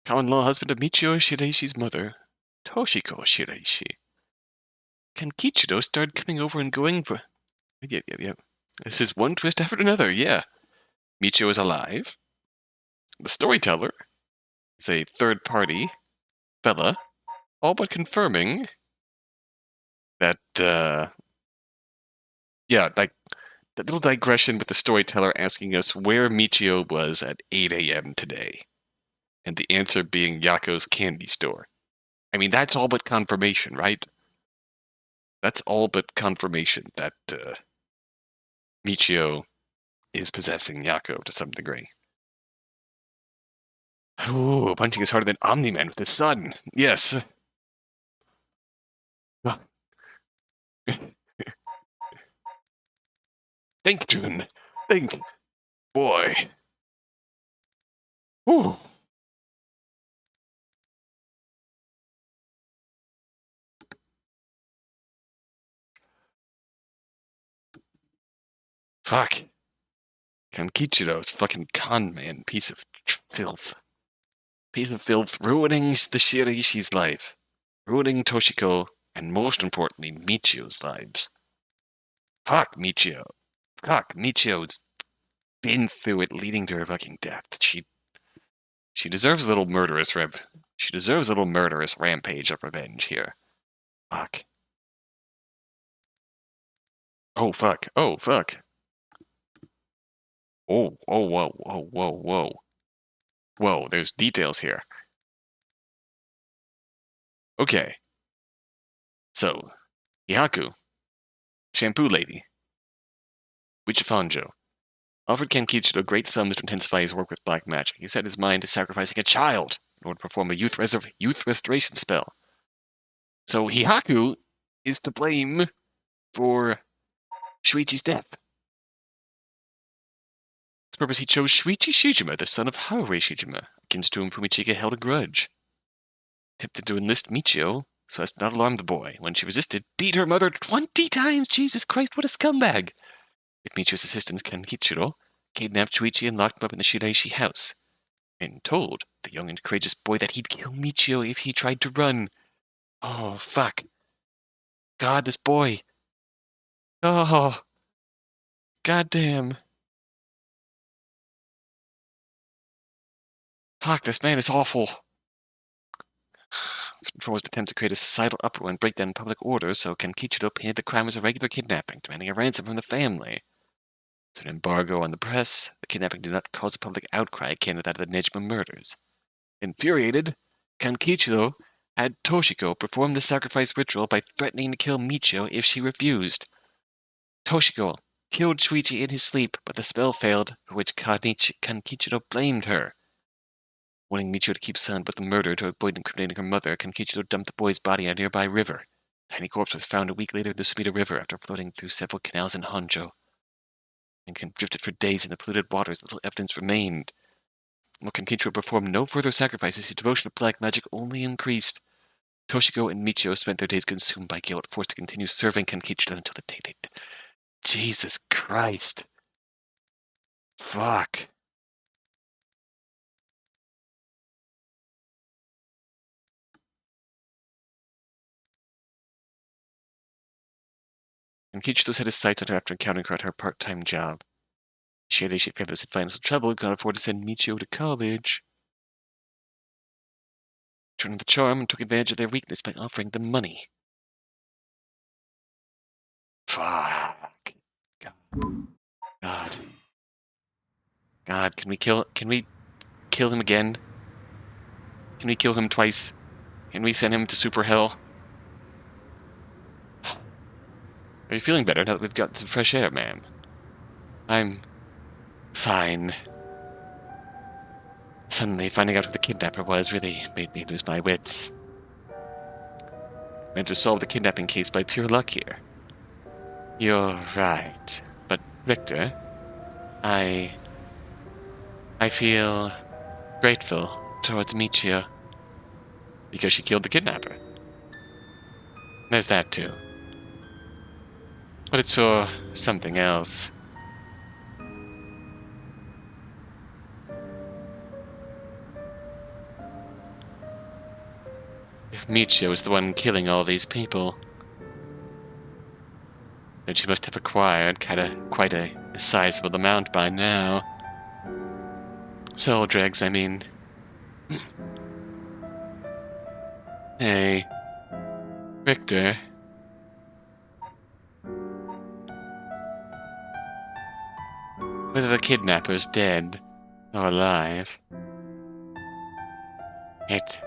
Common-law husband of Michiyo Shiraishi's mother, Toshiko Shiraishi. Can Kichiro start coming over and going for... Yep. This is one twist after another, yeah. Michiyo is alive. The storyteller is a third-party fella, all but confirming that, yeah, like, that little digression with the storyteller asking us where Michiyo was at 8 a.m. today. And the answer being Yakko's candy store. I mean, that's all but confirmation, right? That's all but confirmation that Michiyo is possessing Yakko to some degree. Ooh, punching is harder than Omni-Man with his son. Yes. Think, Jun. Think. Boy. Ooh. Fuck. Kankichiro's fucking con man, piece of filth. Piece of filth ruining the Shiraishi's life. Ruining Toshiko, and most importantly, Michiyo's lives. Fuck Michiyo. Fuck, Michiyo's been through it, leading to her fucking death. She deserves a little murderous She deserves a little murderous rampage of revenge here. Fuck. Oh, fuck. Oh, fuck. Oh, oh, whoa, whoa, whoa, whoa. Whoa, there's details here. Okay. So, Yakko, shampoo lady, Witch of Honjo, offered Kankichiro great sums to intensify his work with black magic. He set his mind to sacrificing a child in order to perform a youth restoration spell. So Hihaku is to blame for Shuichi's death. For this purpose, he chose Shuichi Shijima, the son of Harue Shijima, against whom Fumichika held a grudge. Tempted to enlist Michiyo so as to not alarm the boy. When she resisted, beat her mother 20 times! Jesus Christ, what a scumbag! With Michiyo's assistance, Kankichiro kidnapped Shuichi and locked him up in the Shiraishi house, and told the young and courageous boy that he'd kill Michiyo if he tried to run. Oh, fuck. God, this boy. Oh, goddamn. Fuck, this man is awful. For was an attempt to create a societal uproar and break down public order, so Kankichiro painted the crime as a regular kidnapping, demanding a ransom from the family. So an embargo on the press, the kidnapping did not cause a public outcry akin to that of the Nejima murders. Infuriated, Kankichiro had Toshiko perform the sacrifice ritual by threatening to kill Michiyo if she refused. Toshiko killed Shuichi in his sleep, but the spell failed, for which Kankichiro blamed her. Wanting Michiyo to keep silent about the murder to avoid incriminating her mother, Kankichiro dumped the boy's body in a nearby river. The tiny corpse was found a week later in the Sumida River after floating through several canals in Honjo. And drifted for days in the polluted waters, little evidence remained. While Kankichiro performed no further sacrifices, his devotion to black magic only increased. Toshiko and Michiyo spent their days consumed by guilt, forced to continue serving Kankichiro until the day they died. Jesus Christ. Fuck. Kankichiro set his sights on her after encountering her at her part-time job. She felt this in financial trouble and could not afford to send Michiyo to college. Turned on the charm and took advantage of their weakness by offering them money. Fuck. God. God, can we kill him again? Can we kill him twice? Can we send him to super hell? Are you feeling better now that we've gotten some fresh air, ma'am? I'm fine. Suddenly, finding out who the kidnapper was really made me lose my wits. Managed to solve the kidnapping case by pure luck here. You're right. But, Victor, I feel grateful towards Michiyo because she killed the kidnapper. There's that, too. But it's for something else. If Michiyo is the one killing all these people, then she must have acquired quite a sizable amount by now. Soul dregs, I mean. Hey, Victor. Whether the kidnapper's dead or alive, it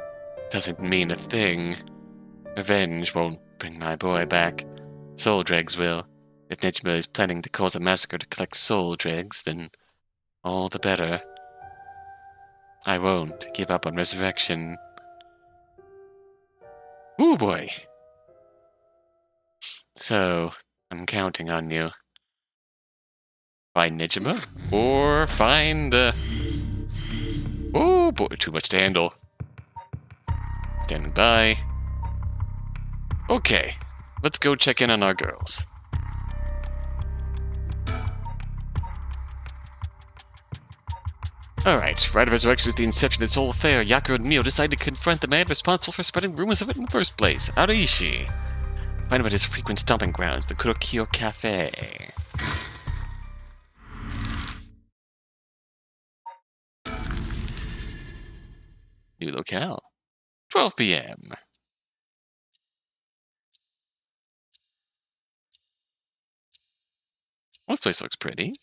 doesn't mean a thing. Revenge won't bring my boy back. Soul dregs will. If Nejima is planning to cause a massacre to collect soul dregs, then all the better. I won't give up on resurrection. Ooh boy. So, I'm counting on you. Find Nejima, or find, oh boy, too much to handle. Standing by. Okay, let's go check in on our girls. Alright, Rite of Resurrection is the inception of this whole affair. Yakko and Mio decide to confront the man responsible for spreading rumors of it in the first place, Arishi. Find him at his frequent stomping grounds, the Kurokyo Cafe. New locale. 12 p.m. Well, this place looks pretty.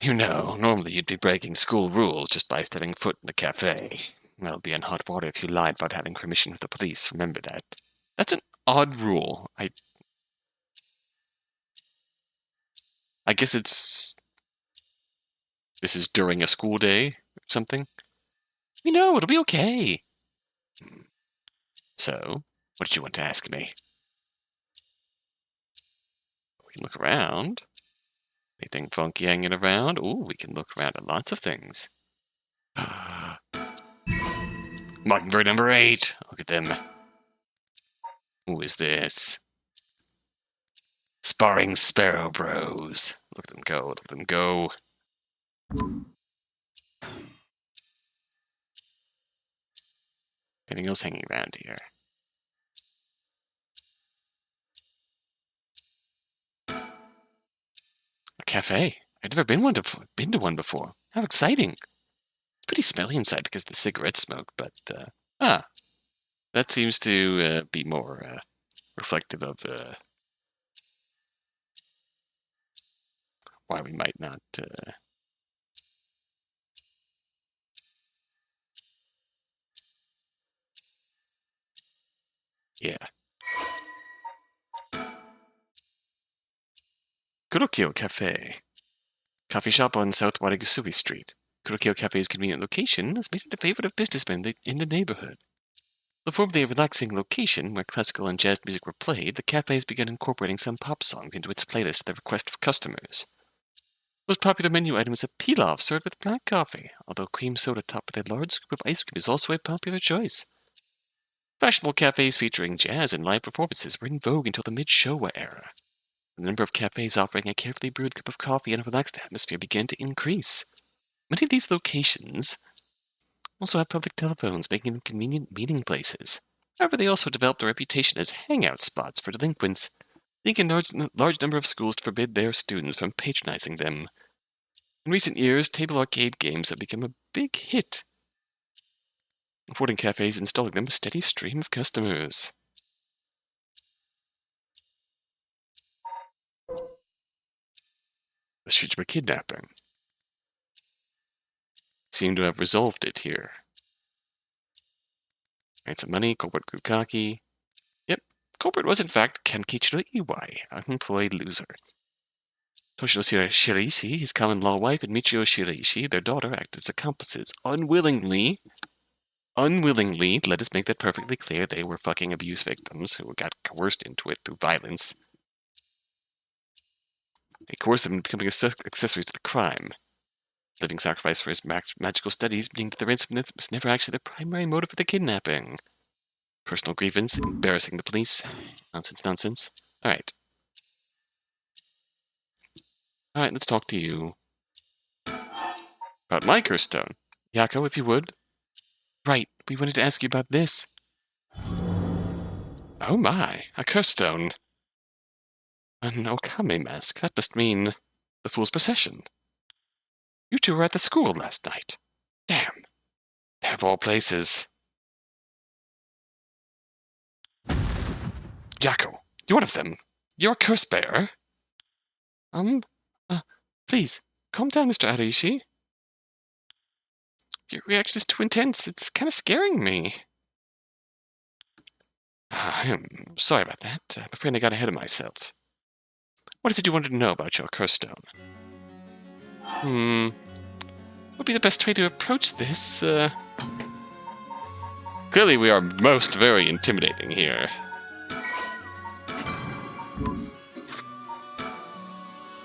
You know, normally you'd be breaking school rules just by stepping foot in a cafe. That'll be in hot water if you lied about having permission with the police, remember that. That's an odd rule. I guess it's... This is during a school day or something? We know, it'll be okay. So, what did you want to ask me? We can look around. Anything funky hanging around? Ooh, we can look around at lots of things. Mockingbird number 8. Look at them. Who is this? Sparring Sparrow Bros. Look at them go, look at them go. Anything else hanging around here? A cafe. I've never been to one before. How exciting. It's pretty smelly inside because of the cigarette smoke, but, that seems to be more reflective of why we might not... Yeah. Kurokyo Cafe. Coffee shop on South Watagasui Street. Kurokyo Cafe's convenient location has made it a favorite of businessmen in the neighborhood. The formerly relaxing location where classical and jazz music were played, the cafe has begun incorporating some pop songs into its playlist at the request of customers. The most popular menu item is a pilaf served with black coffee, although cream soda topped with a large scoop of ice cream is also a popular choice. Fashionable cafes featuring jazz and live performances were in vogue until the mid-Showa era. The number of cafes offering a carefully brewed cup of coffee in a relaxed atmosphere began to increase. Many of these locations also have public telephones, making them convenient meeting places. However, they also developed a reputation as hangout spots for delinquents, leading a large number of schools to forbid their students from patronizing them. In recent years, table arcade games have become a big hit, affording cafes installing them a steady stream of customers. The Shijima kidnapping seem to have resolved it here. Right, some money, corporate Kukaki. Yep, culprit was in fact Kenkichiro Iwai, an unemployed loser. Toshiro Shiraishi, his common-law wife, and Michiyo Shiraishi, their daughter, acted as accomplices. Unwillingly, let us make that perfectly clear, they were fucking abuse victims who got coerced into it through violence. They coerced them into becoming accessories to the crime. Living sacrifice for his magical studies, meaning that the ransom was never actually the primary motive for the kidnapping. Personal grievance, embarrassing the police. Nonsense. Alright, let's talk to you. About my curse stone. Yakko, if you would. Right, we wanted to ask you about this. Oh my, a curse stone. An Okame mask. That must mean the Fool's Procession. You two were at the school last night. Damn. Of all places. Yakko, you're one of them. You're a curse bearer. Please, calm down, Mr. Araishi. Your reaction is too intense. It's kind of scaring me. I'm sorry about that. I'm afraid I got ahead of myself. What is it you wanted to know about your curse stone? What would be the best way to approach this? Clearly we are most very intimidating here.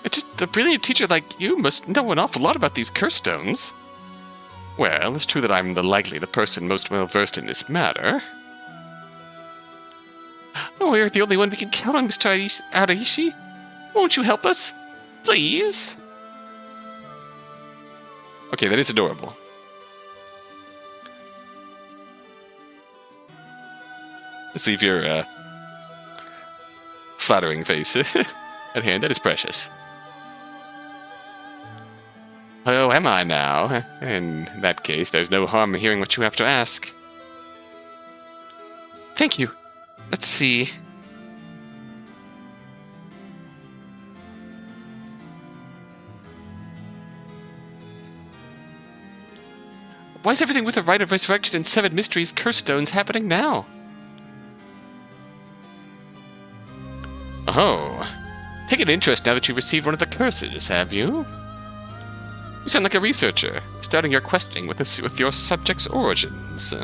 It's just a brilliant teacher like you must know an awful lot about these curse stones. Well, it's true that I'm the person most well-versed in this matter. Oh, you're the only one we can count on, Mr. Araishi. Won't you help us? Please? Okay, that is adorable. Let's leave your flattering face at hand. That is precious. Oh, am I now? In that case, there's no harm in hearing what you have to ask. Thank you. Let's see. Why is everything with the Rite of Resurrection and 7 Mysteries Curse Stones happening now? Oh. Taken interest now that you've received one of the curses, have you? You sound like a researcher, starting your questioning with your subject's origins.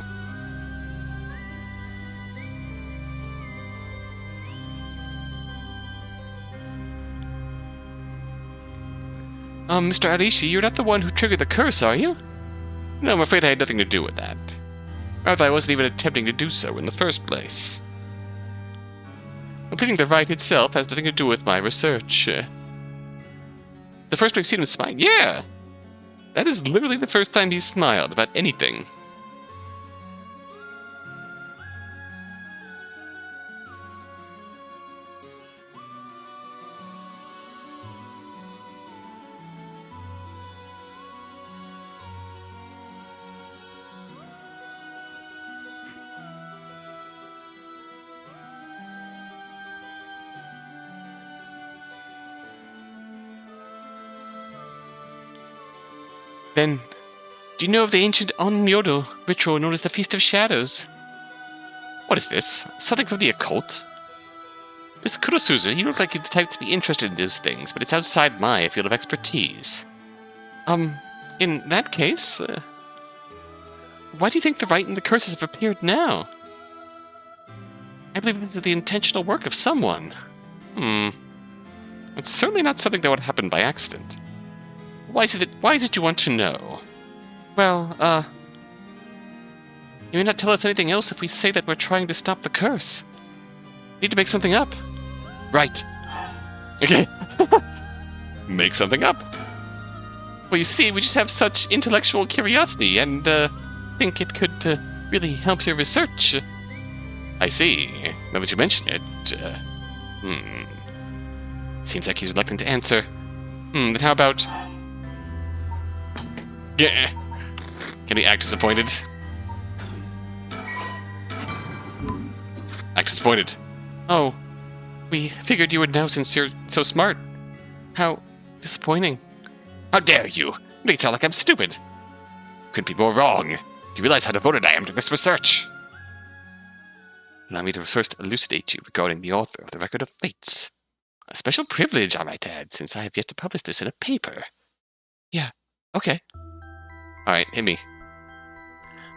Mr. Arishi, you're not the one who triggered the curse, are you? No, I'm afraid I had nothing to do with that. Rather, I wasn't even attempting to do so in the first place. Completing the rite itself has nothing to do with my research. The first we've seen him smile? Yeah! That is literally the first time he's smiled about anything. Then, do you know of the ancient Onmyodo ritual known as the Feast of Shadows? What is this? Something from the occult? Mr. Kurosuzu, you look like you're the type to be interested in those things, but it's outside my field of expertise. In that case, why do you think the rite and the curses have appeared now? I believe this is the intentional work of someone. It's certainly not something that would happen by accident. Why is it you want to know? Well, you may not tell us anything else if we say that we're trying to stop the curse. Need to make something up. Right. Okay. Make something up. Well, you see, we just have such intellectual curiosity and think it could really help your research. I see. Now that you mention it, seems like he's reluctant to answer. Then how about... Yeah. Can we act disappointed? Act disappointed. Oh, we figured you would know since you're so smart. How disappointing. How dare you? You make it sound like I'm stupid. Couldn't be more wrong. Do you realize how devoted I am to this research? Allow me to first elucidate you regarding the author of the Record of Fates. A special privilege, I might add, since I have yet to publish this in a paper. Yeah, okay. Alright, hit me.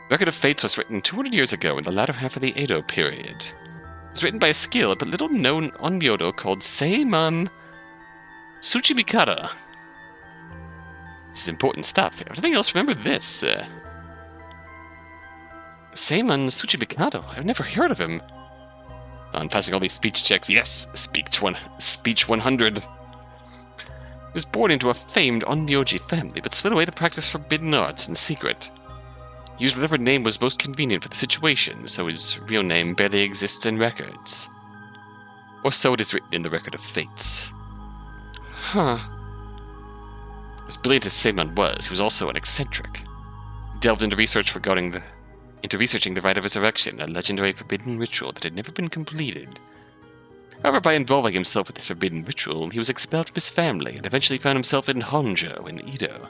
Record of Fates was written 200 years ago in the latter half of the Edo period. It was written by a skilled but little-known onmyodo called Seiman Tsuchimikata. This is important stuff. If nothing else, remember this. Seiman Tsuchimikata. I've never heard of him. On passing all these speech checks. Yes, speech 100. He was born into a famed onmyoji family, but slid away to practice forbidden arts in secret. He used whatever name was most convenient for the situation, so his real name barely exists in records. Or so it is written in the Record of Fates. Huh. As brilliant as Seiman was, he was also an eccentric. He delved into researching the Rite of Resurrection, a legendary forbidden ritual that had never been completed. However, by involving himself with this forbidden ritual, he was expelled from his family and eventually found himself in Honjo in Edo.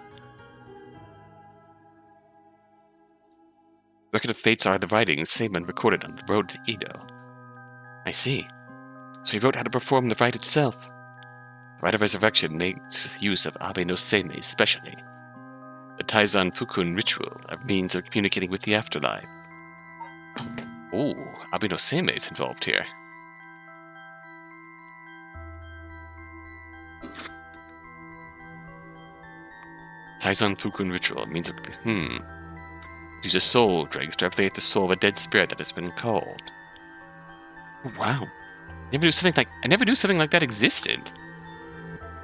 Record of Fates are the writings Seiman recorded on the road to Edo. I see. So he wrote how to perform the rite itself. The Rite of Resurrection makes use of Abe no Seimei specially. The Taizan Fukun ritual, a means of communicating with the afterlife. Ooh, Abe no Seimei is involved here. Taizan Fukun ritual means of... Uses soul dregs to activate the soul of a dead spirit that has been called. Oh, wow. I never knew something like that existed.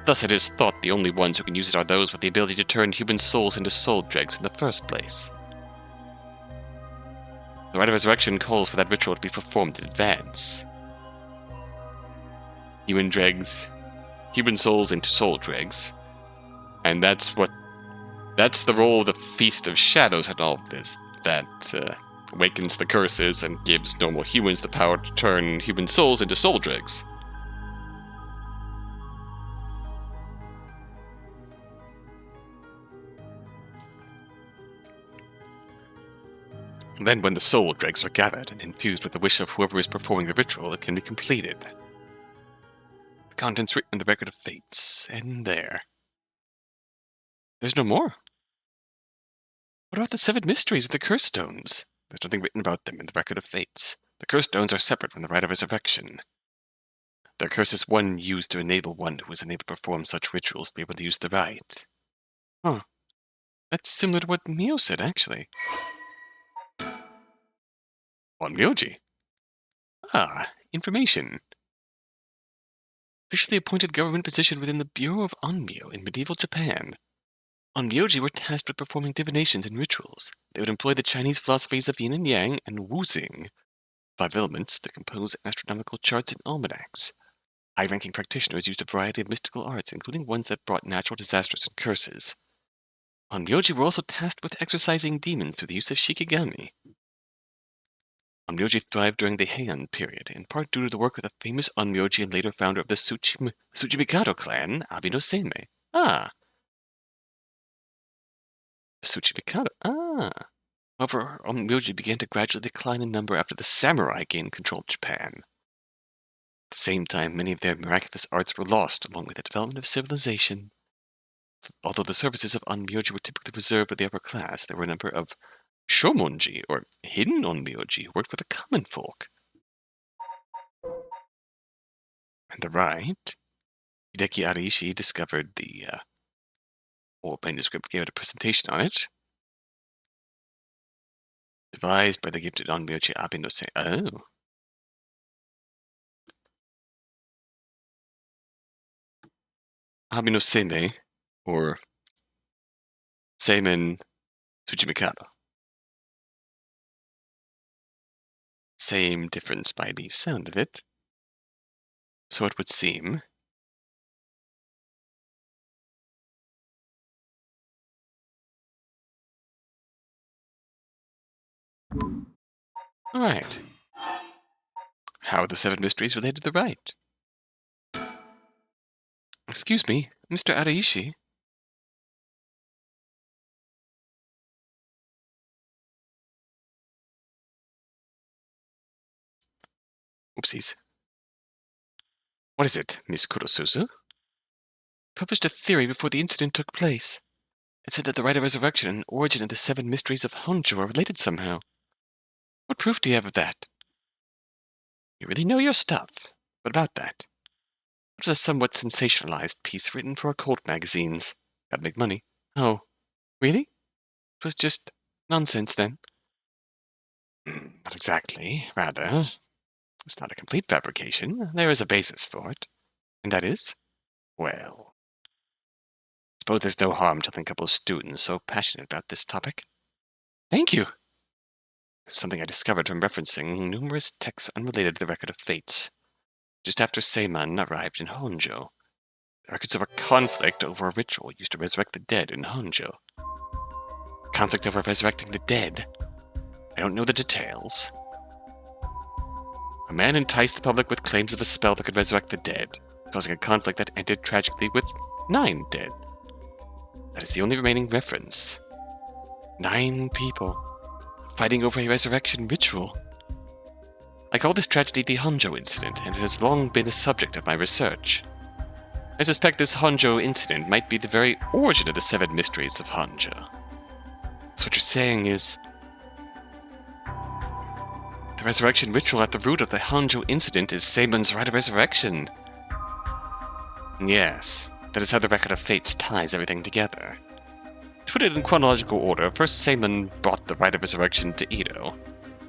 Thus it is thought the only ones who can use it are those with the ability to turn human souls into soul dregs in the first place. The Rite of Resurrection calls for that ritual to be performed in advance. Human souls into soul dregs. And that's what That's the role of the Feast of Shadows in all of this. That awakens the curses and gives normal humans the power to turn human souls into soul dregs. And then when the soul dregs are gathered and infused with the wish of whoever is performing the ritual, it can be completed. The contents written in the Record of Fates, and there. There's no more. What about the 7 mysteries of the Curse Stones? There's nothing written about them in the Record of Fates. The Curse Stones are separate from the Rite of Resurrection. Their curse is one used to enable one who is unable to perform such rituals to be able to use the rite. Huh. That's similar to what Mio said, actually. Onmyoji. Ah, information. Officially appointed government position within the Bureau of Onmyo in medieval Japan. Onmyoji were tasked with performing divinations and rituals. They would employ the Chinese philosophies of yin and yang and wuzing, 5 elements to compose astronomical charts and almanacs. High-ranking practitioners used a variety of mystical arts, including ones that brought natural disasters and curses. Onmyoji were also tasked with exorcising demons through the use of shikigami. Onmyoji thrived during the Heian period, in part due to the work of the famous Onmyoji and later founder of the Tsuchimikado clan, Abino Seimei. Ah. The Tsuchimikado. Ah. However, Onmyoji began to gradually decline in number after the samurai gained control of Japan. At the same time, many of their miraculous arts were lost, along with the development of civilization. Although the services of Onmyoji were typically reserved for the upper class, there were a number of shomonji, or hidden Onmyoji, who worked for the common folk. And the right, Hideki Ariishi discovered the old manuscript, gave it a presentation on it. Devised by the gifted Onmyoji Abino Seimei. Oh. Abino Seimei, or Seimen Tsuchimikado. Same difference by the sound of it. So it would seem. Alright. How are the 7 mysteries related to the rite? Excuse me, Mr. Ariishi. Oopsies. What is it, Miss Kurosuzu? Published a theory before the incident took place. It said that the Rite of Resurrection and origin of the 7 mysteries of Honjo are related somehow. What proof do you have of that? You really know your stuff. What about that? It was a somewhat sensationalized piece written for occult magazines. Gotta make money. Oh, really? It was just nonsense, then? Not exactly. Rather, it's not a complete fabrication. There is a basis for it. And that is? Well, I suppose there's no harm telling a couple of students so passionate about this topic. Thank you! Something I discovered from referencing numerous texts unrelated to the Record of Fates. Just after Seiman arrived in Honjo, the records of a conflict over a ritual used to resurrect the dead in Honjo. Conflict over resurrecting the dead? I don't know the details. A man enticed the public with claims of a spell that could resurrect the dead, causing a conflict that ended tragically with 9 dead. That is the only remaining reference. 9 people, fighting over a resurrection ritual. I call this tragedy the Honjo incident, and it has long been a subject of my research. I suspect this Honjo incident might be the very origin of the 7 mysteries of Honjo. So what you're saying is, the resurrection ritual at the root of the Honjo incident is Seimon's Rite of Resurrection. Yes, that is how the Record of Fates ties everything together. To put it in chronological order, first Seimon brought the Rite of Resurrection to Edo.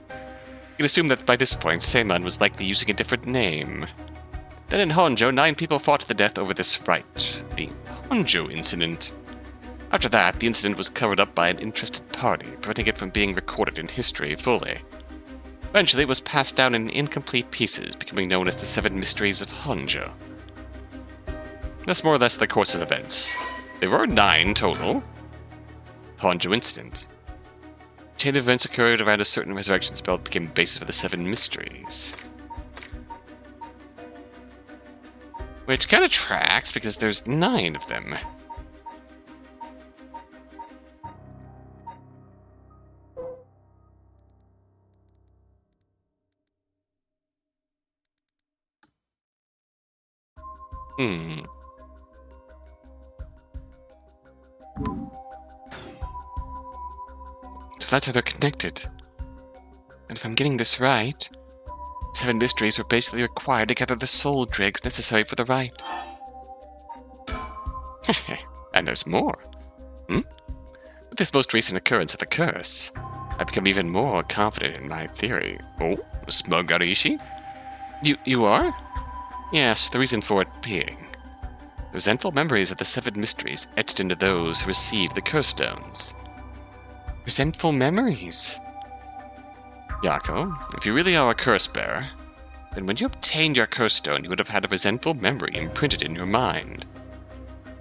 You can assume that by this point, Seimon was likely using a different name. Then in Honjo, 9 people fought to the death over this rite, the Honjo incident. After that, the incident was covered up by an interested party, preventing it from being recorded in history fully. Eventually, it was passed down in incomplete pieces, becoming known as the 7 Mysteries of Honjo. That's more or less the course of events. There were 9 total. Honjo incident. Chain of events occurred around a certain resurrection spell that became the basis for the 7 mysteries. Which kind of tracks, because there's 9 of them. So that's how they're connected. And if I'm getting this right, 7 mysteries were basically required to gather the soul dregs necessary for the rite. And there's more. With this most recent occurrence of the curse, I've become even more confident in my theory. Oh, smug Araishi? You are? Yes, the reason for it being the resentful memories of the 7 mysteries etched into those who received the curse stones. Resentful memories? Yakko, if you really are a curse bearer, then when you obtained your curse stone, you would have had a resentful memory imprinted in your mind.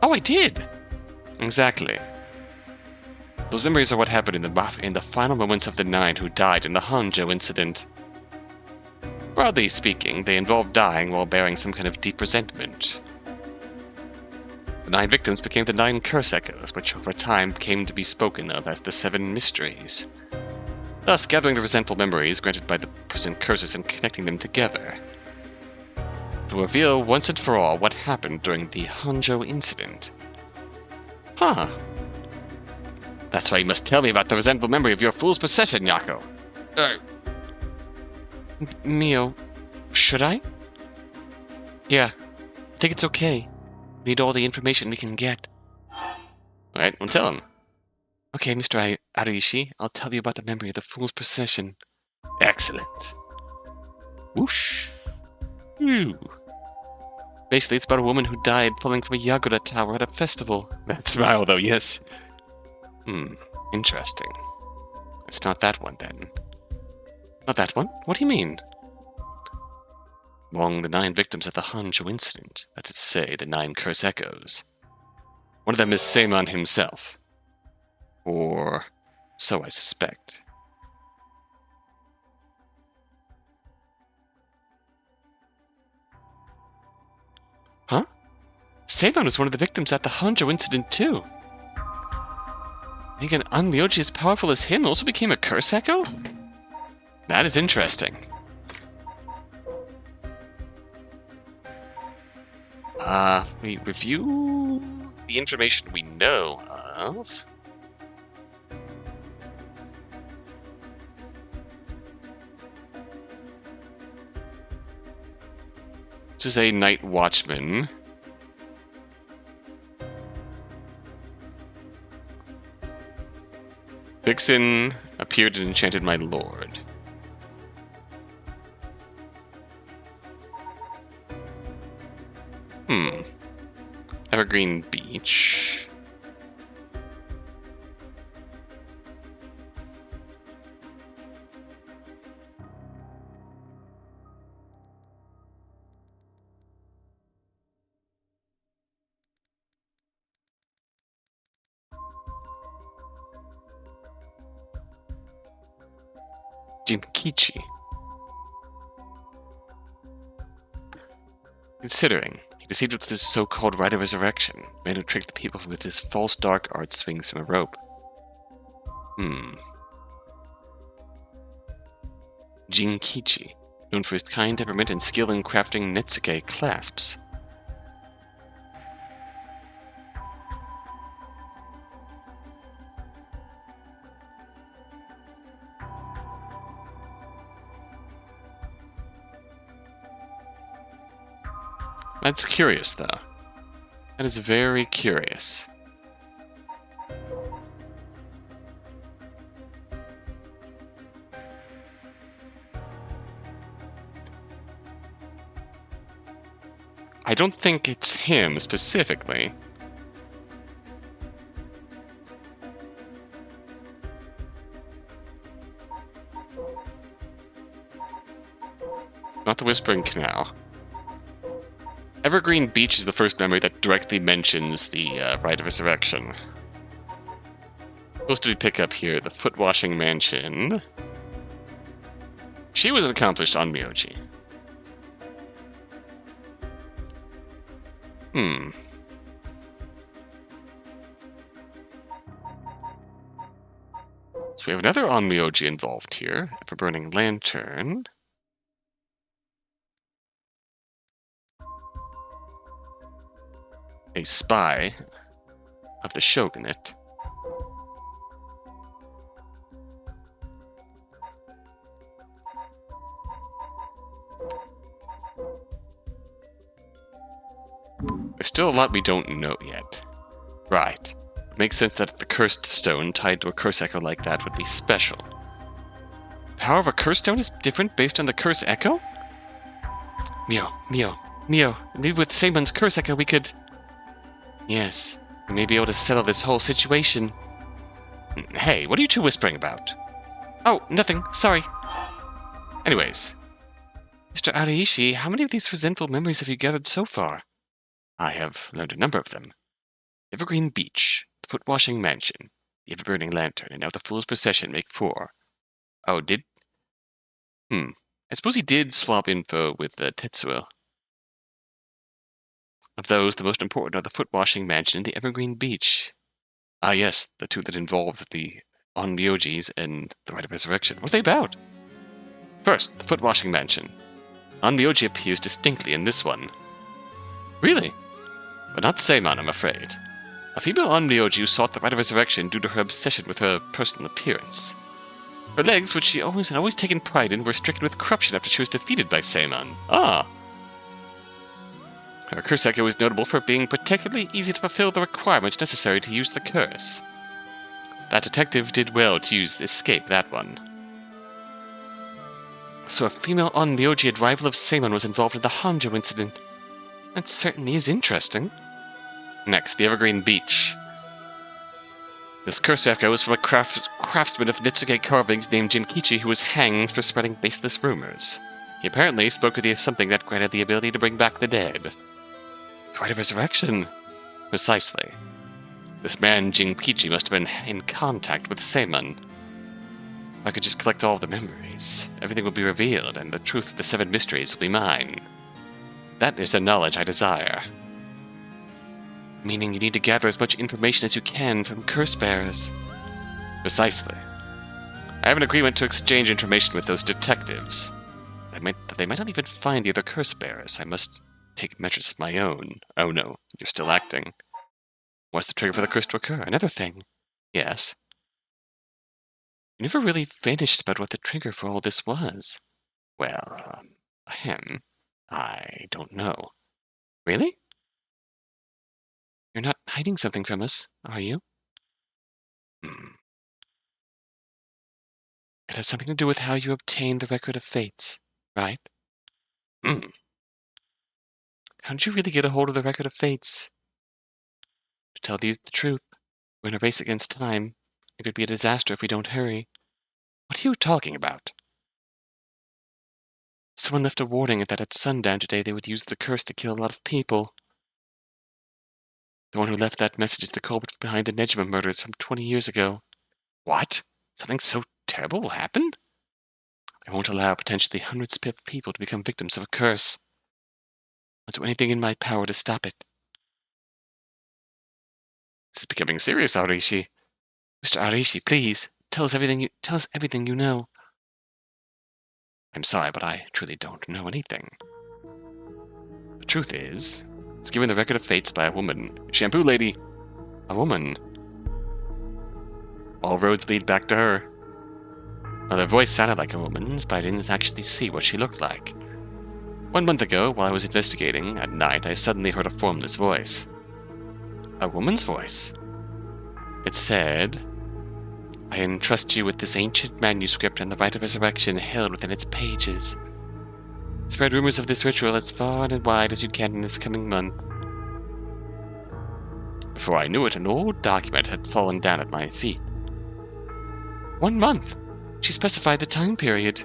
Oh, I did! Exactly. Those memories are what happened in the final moments of the 9 who died in the Honjo incident. Broadly speaking, they involved dying while bearing some kind of deep resentment. The 9 victims became the 9 curse echoes, which over time came to be spoken of as the 7 mysteries. Thus, gathering the resentful memories granted by the prison curses and connecting them together to reveal once and for all what happened during the Honjo incident. Huh. That's why you must tell me about the resentful memory of your fool's procession, Yakko. Mio, should I? Yeah, I think it's okay. We need all the information we can get. Alright, well tell him. Okay, Mr. Araishi, I'll tell you about the memory of the fool's procession. Excellent. Whoosh. Phew. Basically, it's about a woman who died falling from a Yagura tower at a festival. That smile, though, yes. Interesting. It's not that one, then. Not that one? What do you mean? Among the 9 victims of the Honjo incident, that is to say, the 9 curse echoes, one of them is Seimon himself. Or so I suspect. Huh? Seimon was one of the victims at the Honjo incident, too. I think an Onmyoji as powerful as him also became a curse echo? That is interesting. We review the information we know of. This is a night watchman. Vixen appeared and enchanted my lord. Evergreen Beach. Jinkichi. Considering, he deceived with his so-called Rite of Resurrection, the man who tricked the people with his false dark art swings from a rope. Jinkichi, known for his kind temperament and skill in crafting Netsuke clasps. That's curious, though. That is very curious. I don't think it's him specifically. Not the Whispering Canal. Evergreen Beach is the first memory that directly mentions the Rite of Resurrection. What did we pick up here? The foot washing mansion. She was an accomplished onmyoji. So we have another onmyoji involved here. A burning lantern. A spy of the shogunate. There's still a lot we don't know yet. Right. It makes sense that the cursed stone tied to a curse echo like that would be special. The power of a curse stone is different based on the curse echo? Mio, maybe with Seimon's curse echo we could... Yes, we may be able to settle this whole situation. Hey, what are you two whispering about? Oh, nothing, sorry. Anyways, Mr. Araishi, how many of these resentful memories have you gathered so far? I have learned a number of them. Evergreen Beach, the foot-washing mansion, the ever-burning lantern, and now the Fool's Procession make 4. Oh, did... I suppose he did swap info with Tetsuo. Of those, the most important are the foot-washing mansion and the Evergreen Beach. Ah yes, the two that involve the onmyojis and the Rite of Resurrection. What are they about? First, the foot-washing mansion. Onmyoji appears distinctly in this one. Really? But not Seimon, I'm afraid. A female onmyoji who sought the Rite of Resurrection due to her obsession with her personal appearance. Her legs, which she had always taken pride in, were stricken with corruption after she was defeated by Seimon. Ah! Her curse echo was notable for being particularly easy to fulfill the requirements necessary to use the curse. That detective did well to escape that one. So a female onmyoji rival of Seimon was involved in the Honjo incident. That certainly is interesting. Next, the Evergreen Beach. This curse echo is from a craftsman of Nitsuke carvings named Jinkichi who was hanged for spreading baseless rumors. He apparently spoke of something that granted the ability to bring back the dead. Rite of Resurrection? Precisely. This man, Jinkichi, must have been in contact with Seimon. If I could just collect all the memories, everything will be revealed, and the truth of the 7 mysteries will be mine. That is the knowledge I desire. Meaning you need to gather as much information as you can from curse bearers. Precisely. I have an agreement to exchange information with those detectives. They might not even find the other curse bearers. I must take measures of my own. Oh no, you're still acting. What's the trigger for the curse to occur? Another thing. Yes. You never really finished about what the trigger for all this was. Well, I don't know. Really? You're not hiding something from us, are you? It has something to do with how you obtained the Record of Fates, right? How did you really get a hold of the Record of Fates? To tell you the truth, we're in a race against time. It could be a disaster if we don't hurry. What are you talking about? Someone left a warning that at sundown today they would use the curse to kill a lot of people. The one who left that message is the culprit behind the Nejima murders from 20 years ago. What? Something so terrible will happen? I won't allow potentially hundreds of people to become victims of a curse. I'll do anything in my power to stop it. This is becoming serious, Araishi. Mr. Araishi, please, tell us everything you know. I'm sorry, but I truly don't know anything. The truth is, it's given the Record of Fates by a woman. Shampoo lady. A woman. All roads lead back to her. Well, her voice sounded like a woman's, but I didn't actually see what she looked like. 1 month ago, while I was investigating, at night, I suddenly heard a formless voice. A woman's voice. It said, I entrust you with this ancient manuscript and the Rite of Resurrection held within its pages. Spread rumors of this ritual as far and wide as you can in this coming month. Before I knew it, an old document had fallen down at my feet. 1 month! She specified the time period.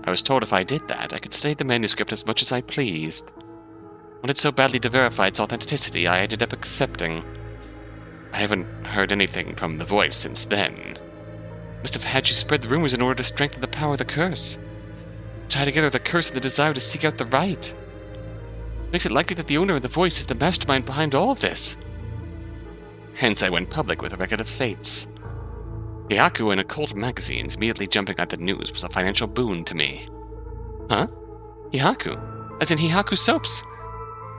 I was told if I did that, I could study the manuscript as much as I pleased. Wanted so badly to verify its authenticity, I ended up accepting. I haven't heard anything from the voice since then. Must have had you spread the rumors in order to strengthen the power of the curse. Tie together the curse and the desire to seek out the right. Makes it likely that the owner of the voice is the mastermind behind all of this. Hence I went public with a record of fates. The Yakko and occult magazines immediately jumping at the news was a financial boon to me. Huh? Hihaku? As in Hihaku soaps?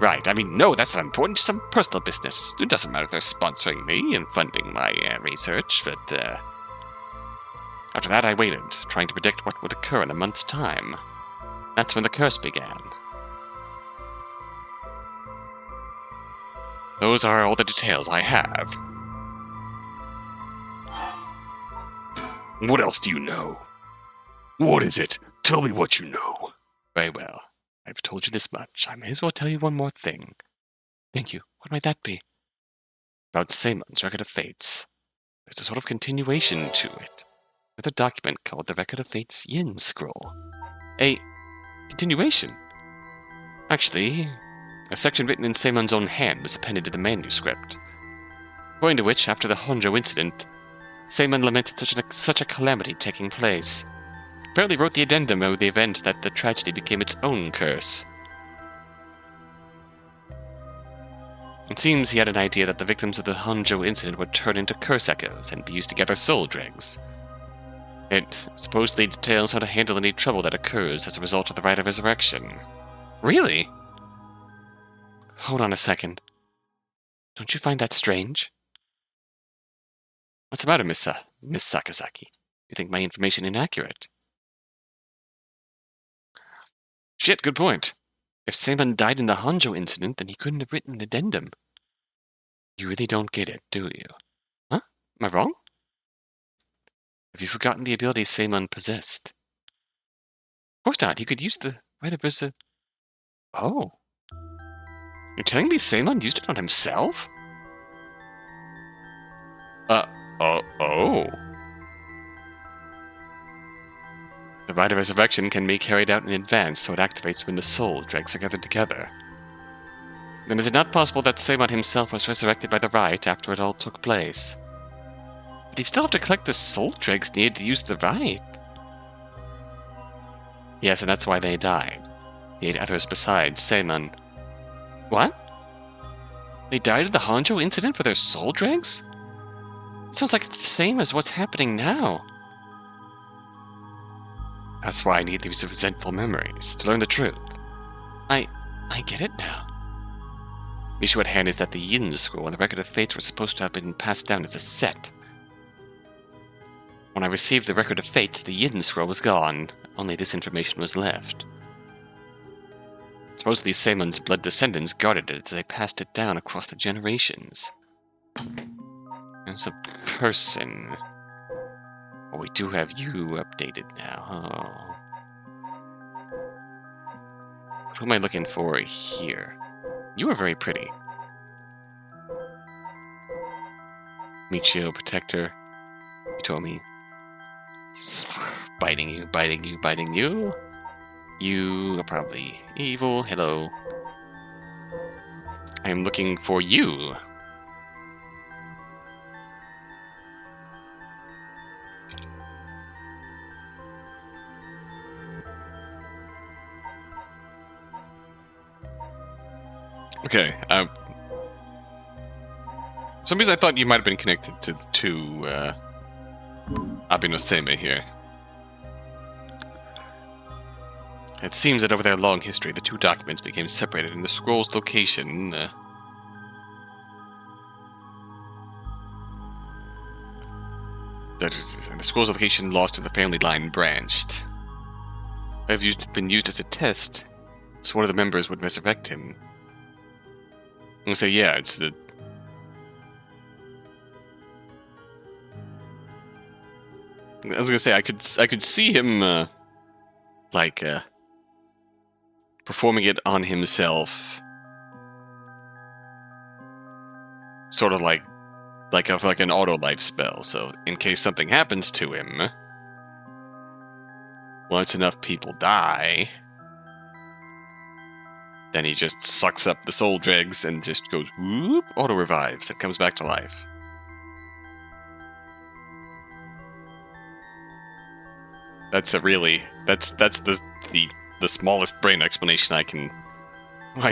Right, I mean, no, that's not important, just some personal business. It doesn't matter if they're sponsoring me and funding my research, but, After that, I waited, trying to predict what would occur in a month's time. That's when the curse began. Those are all the details I have. What else do you know? What is it? Tell me what you know. Very well. I've told you this much. I may as well tell you one more thing. Thank you. What might that be? About Seimon's Record of Fates. There's a sort of continuation to it, with a document called the Record of Fates Yin Scroll. A continuation? Actually, a section written in Seimon's own hand was appended to the manuscript, according to which, after the Honjo incident, Seimon lamented such a calamity taking place. Apparently wrote the addendum of the event that the tragedy became its own curse. It seems he had an idea that the victims of the Honjo incident would turn into curse echoes and be used to gather soul dregs. It supposedly details how to handle any trouble that occurs as a result of the Rite of Resurrection. Really? Hold on a second. Don't you find that strange? What's the matter, Miss Sakazaki? You think my information inaccurate? Shit, good point. If Seimon died in the Honjo incident, then he couldn't have written an addendum. You really don't get it, do you? Huh? Am I wrong? Have you forgotten the ability Seimon possessed? Of course not. He could use the Rite of Resurrection. Oh. You're telling me Seimon used it on himself? Oh. The Rite of Resurrection can be carried out in advance, so it activates when the soul dregs are gathered together. Then is it not possible that Seimon himself was resurrected by the rite after it all took place? But he'd still have to collect the soul dregs needed to use the rite. Yes, and that's why they died. The 8 others besides Seimon. What? They died in the Honjo incident for their soul dregs? It sounds like it's the same as what's happening now. That's why I need these resentful memories, to learn the truth. I get it now. The issue at hand is that the Yin Scroll and the Record of Fates were supposed to have been passed down as a set. When I received the Record of Fates, the Yin Scroll was gone. Only this information was left. Supposedly Seimon's blood descendants guarded it as they passed it down across the generations. There's a person... Oh, we do have you updated now. Oh. Who am I looking for here? You are very pretty. Michiyo, protector. You told me. Biting you. You are probably evil. Hello. I am looking for you. Okay, for some reason I thought you might have been connected to Abinoseme here. It seems that over their long history, the two documents became separated and the scroll's location... the scroll's location lost to the family line branched. It have been used as a test, so one of the members would resurrect him. I'm gonna say, yeah, it's the... I was gonna say, I could see him, performing it on himself. Sort of like an auto-life spell, so in case something happens to him, once enough people die... Then he just sucks up the soul dregs and just goes, whoop, auto-revives and comes back to life. That's the smallest brain explanation I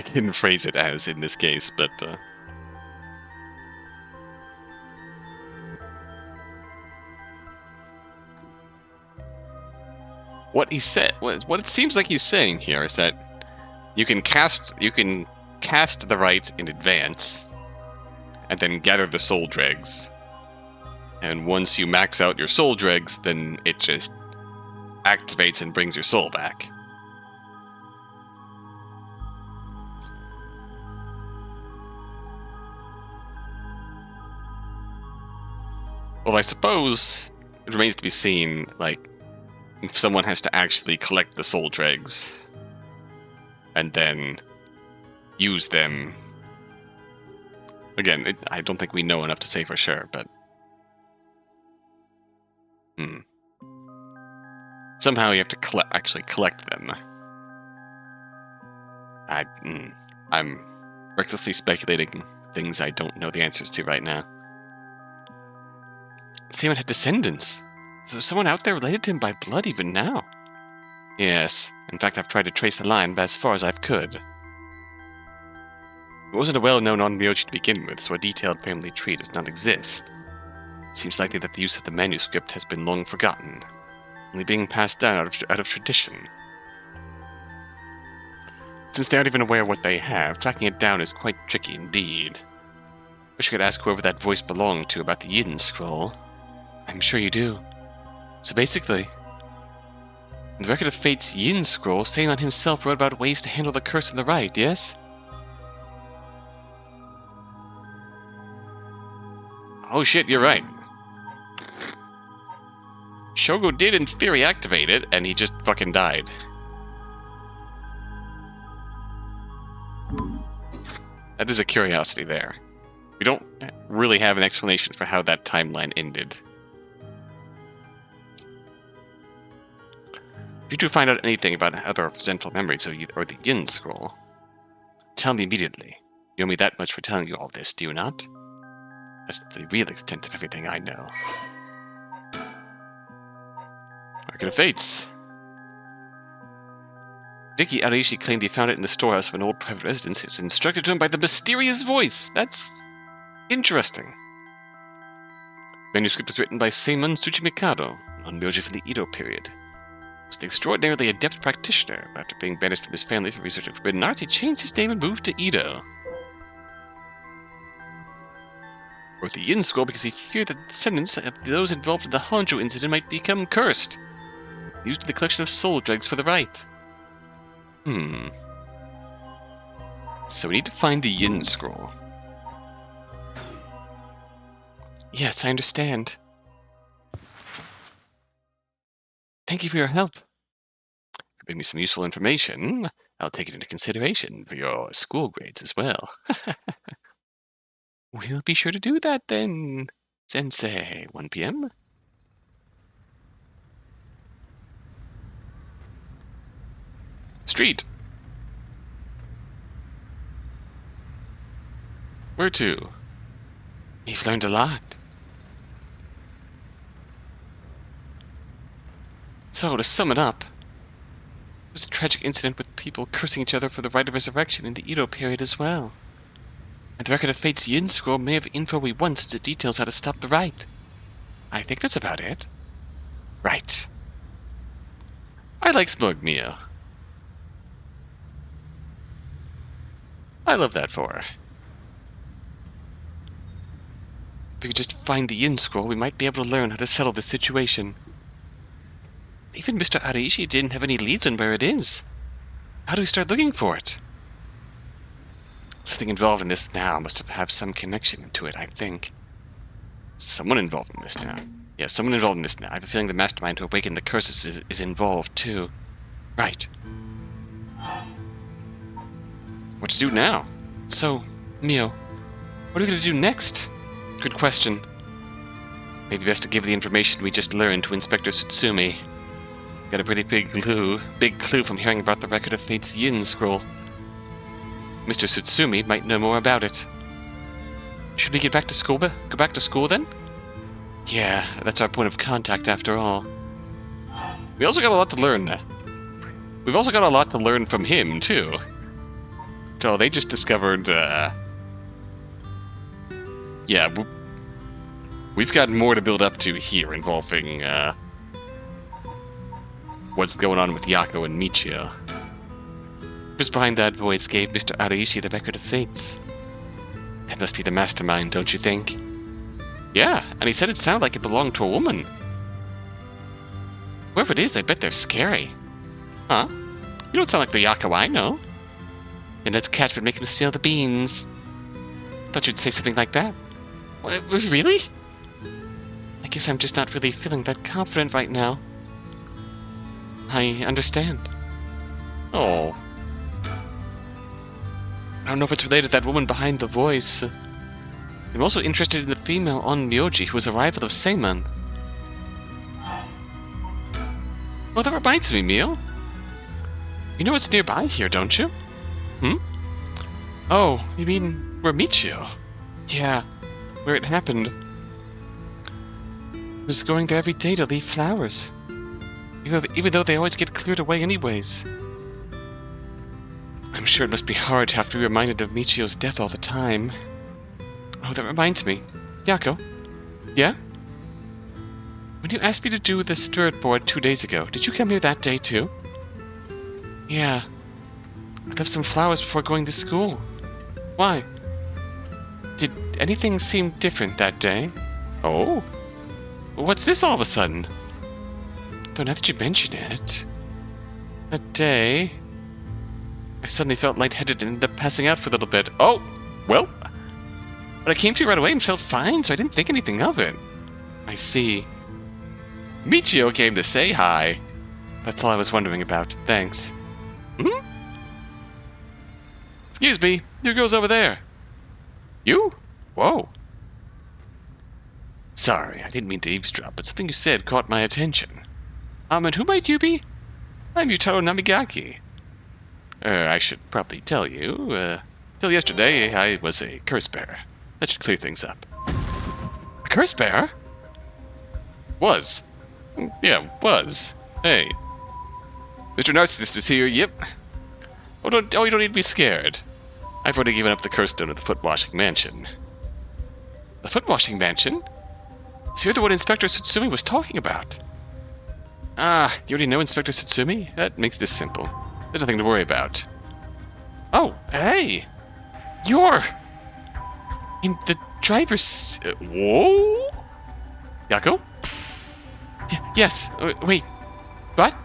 can phrase it as in this case, but what he said, what it seems like he's saying here is that you can cast the rite in advance, and then gather the soul dregs. And once you max out your soul dregs, then it just activates and brings your soul back. Well, I suppose it remains to be seen, like, if someone has to actually collect the soul dregs and then use them. Again, I don't think we know enough to say for sure, but somehow you have to actually collect them. I'm recklessly speculating things I don't know the answers to right now. Simon had descendants. Is there someone out there related to him by blood even now? Yes. In fact, I've tried to trace the line as far as I could. It wasn't a well-known Onmyoji to begin with, so a detailed family tree does not exist. It seems likely that the use of the manuscript has been long forgotten, only being passed down out of tradition. Since they aren't even aware of what they have, tracking it down is quite tricky indeed. Wish I could ask whoever that voice belonged to about the Yin Scroll. I'm sure you do. So basically, in the Record of Fate's Yin Scroll, Seimon himself wrote about ways to handle the curse of the rite, yes? Oh shit, you're right. Shogo did in theory activate it, and he just fucking died. That is a curiosity there. We don't really have an explanation for how that timeline ended. If you do find out anything about other resentful memories or the Yin Scroll, tell me immediately. You owe me that much for telling you all this, do you not? That's the real extent of everything I know. Record of Fates. Riki Araishi claimed he found it in the storehouse of an old private residence. It was instructed to him by the mysterious voice. That's interesting. The manuscript was written by Seimon Tsuchimikado, an Onmyoji from the Edo period. He was an extraordinarily adept practitioner. After being banished from his family for research of forbidden arts, he changed his name and moved to Edo. He wrote the Yin Scroll because he feared that the descendants of those involved in the Honjo incident might become cursed. He used the collection of soul dregs for the rite. So we need to find the Yin Scroll. Yes, I understand. Thank you for your help. If you bring me some useful information, I'll take it into consideration for your school grades as well. We'll be sure to do that then, Sensei. 1 p.m. Street. Where to? We've learned a lot. So, to sum it up, it was a tragic incident with people cursing each other for the Rite of Resurrection in the Edo period as well. And the Record of Fate's Yin Scroll may have info we want since it details how to stop the rite. I think that's about it. Right. I like smug Mio. I love that for her. If we could just find the Yin Scroll, we might be able to learn how to settle this situation. Even Mr. Araishi didn't have any leads on where it is. How do we start looking for it? Something involved in this now must have some connection to it, I think. Someone involved in this now. Yeah, someone involved in this now. I have a feeling the mastermind who awakened the curses is involved, too. Right. What to do now? So, Mio, what are we going to do next? Good question. Maybe best to give the information we just learned to Inspector Tsutsumi. Got a pretty big clue from hearing about the Record of Fate's Yin Scroll. Mr. Tsutsumi might know more about it. Should we go back to school then? Yeah, that's our point of contact after all. We also got a lot to learn. We've also got a lot to learn from him, too. So they just discovered, yeah, we've got more to build up to here involving, what's going on with Yakko and Michiyo. Who's behind that voice gave Mr. Araishi the record of fates. That must be the mastermind, don't you think? Yeah, and he said it sounded like it belonged to a woman. Whoever it is, I bet they're scary. Huh? You don't sound like the Yakko I know. And let's catch would make him spill the beans. Thought you'd say something like that. What, really? I guess I'm just not really feeling that confident right now. I understand. Oh. I don't know if it's related to that woman behind the voice. I'm also interested in the female on Myoji who was a rival of Seiman. Oh, that reminds me, Mio. You know what's nearby here, don't you? Hmm? Oh, you mean where Michiyo? Yeah, where it happened. I was going there every day to leave flowers. Even though they always get cleared away anyways. I'm sure it must be hard to have to be reminded of Michiyo's death all the time. Oh, that reminds me. Yakko? Yeah? When you asked me to do the stirred board 2 days ago, did you come here that day too? Yeah. I left some flowers before going to school. Why? Did anything seem different that day? Oh? What's this all of a sudden? Though now that you mention it... That day... I suddenly felt lightheaded and ended up passing out for a little bit. Oh! Well... But I came to right away and felt fine, so I didn't think anything of it. I see. Michiyo came to say hi. That's all I was wondering about. Thanks. Hmm? Excuse me, who goes over there? You? Whoa. Sorry, I didn't mean to eavesdrop, but something you said caught my attention. And who might you be? I'm Yutaro Namigaki. I should probably tell you, till yesterday I was a curse bearer. That should clear things up. A curse bearer? Was. Yeah, was. Hey. Mr. Narcissist is here, yep. Oh, you don't need to be scared. I've already given up the curse stone at the foot-washing mansion. The foot-washing mansion? So you're the one Inspector Tsutsumi was talking about. Ah, you already know Inspector Tsutsumi? That makes this simple. There's nothing to worry about. Oh, hey! You're... in the driver's... whoa? Yakko? Yes. Wait. What?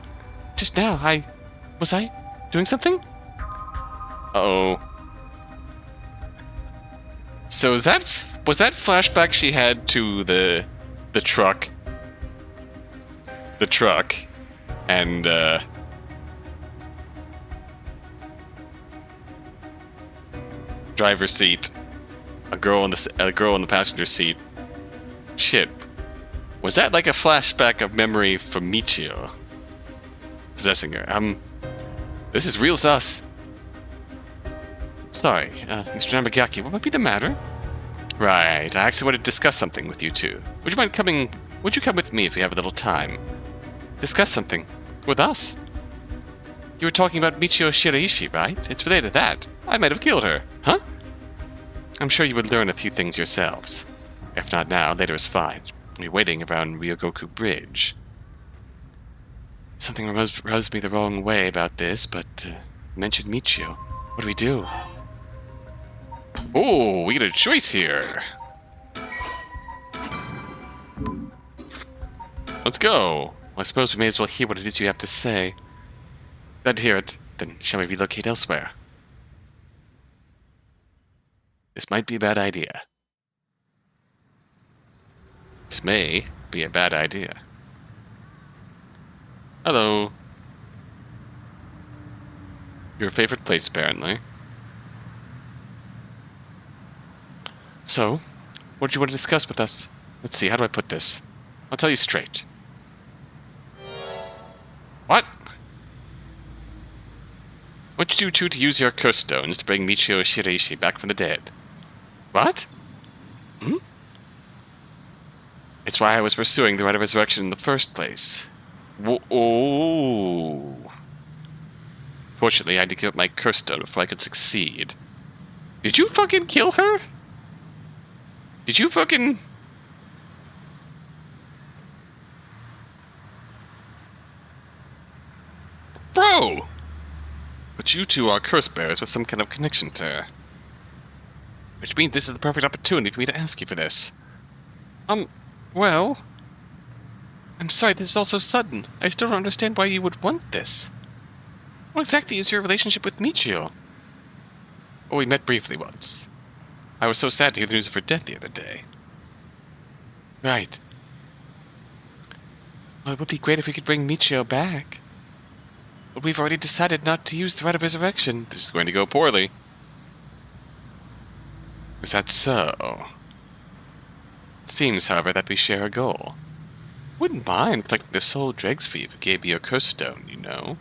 Just now, was I doing something? Uh-oh. So was that flashback she had to the truck? The truck. And, driver's seat. A girl in the passenger seat. Shit. Was that like a flashback of memory from Michiyo possessing her? This is real sus. Sorry, Mr. Namigaki, what might be the matter? Right, I actually want to discuss something with you two. Would you come with me if we have a little time? Discuss something? With us? You were talking about Michiyo Shiraishi, right? It's related to that. I might have killed her. Huh? I'm sure you would learn a few things yourselves. If not now, later is fine. I'll be waiting around Ryogoku Bridge. Something rubs me the wrong way about this, but you mentioned Michiyo. What do we do? Oh, we get a choice here. Let's go. Well, I suppose we may as well hear what it is you have to say. Glad to hear it. Then shall we relocate elsewhere? This might be a bad idea. This may be a bad idea. Hello. Your favorite place, apparently. So, what do you want to discuss with us? Let's see, how do I put this? I'll tell you straight. What? I want you two to use your curse stones to bring Michiyo Shiraishi back from the dead. What? Hmm? It's why I was pursuing the Rite of Resurrection in the first place. Oh. Fortunately, I had to give up my curse stone before I could succeed. Did you fucking kill her? Did you fucking... Bro! But you two are curse bearers with some kind of connection to her. Which means this is the perfect opportunity for me to ask you for this. Well... I'm sorry, this is all so sudden. I still don't understand why you would want this. What exactly is your relationship with Michiyo? Well, we met briefly once. I was so sad to hear the news of her death the other day. Right. Well, it would be great if we could bring Michiyo back. But we've already decided not to use the Rite of Resurrection. This is going to go poorly. Is that so? It seems, however, that we share a goal. Wouldn't mind collecting the soul dregs for you if it gave me a curse stone, you know.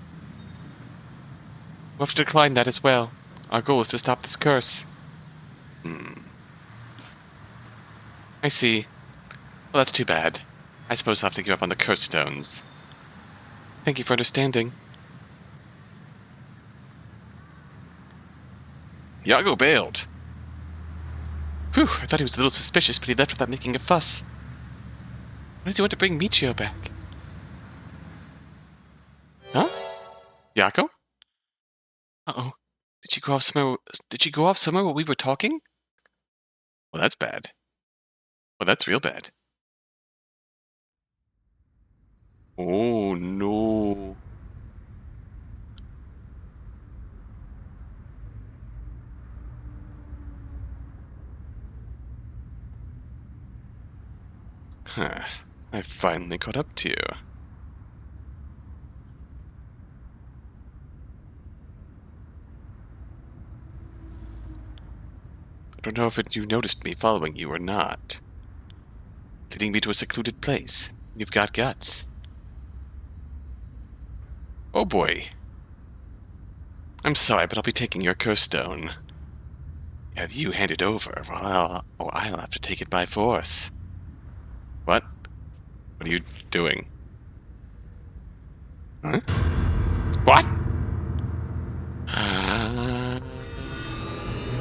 We'll have to decline that as well. Our goal is to stop this curse. I see. Well, that's too bad. I suppose I'll have to give up on the curse stones. Thank you for understanding. Yakko bailed. Whew, I thought he was a little suspicious, but he left without making a fuss. Why does he want to bring Michiyo back? Huh? Yakko? Uh-oh. Did she go off somewhere while we were talking? Well, that's bad. Well, that's real bad. Oh, no. Huh. I finally caught up to you. I don't know if you noticed me following you or not. Leading me to a secluded place. You've got guts. Oh boy. I'm sorry, but I'll be taking your curse stone. Have you hand it over, or I'll have to take it by force. What? What are you doing? Huh? What?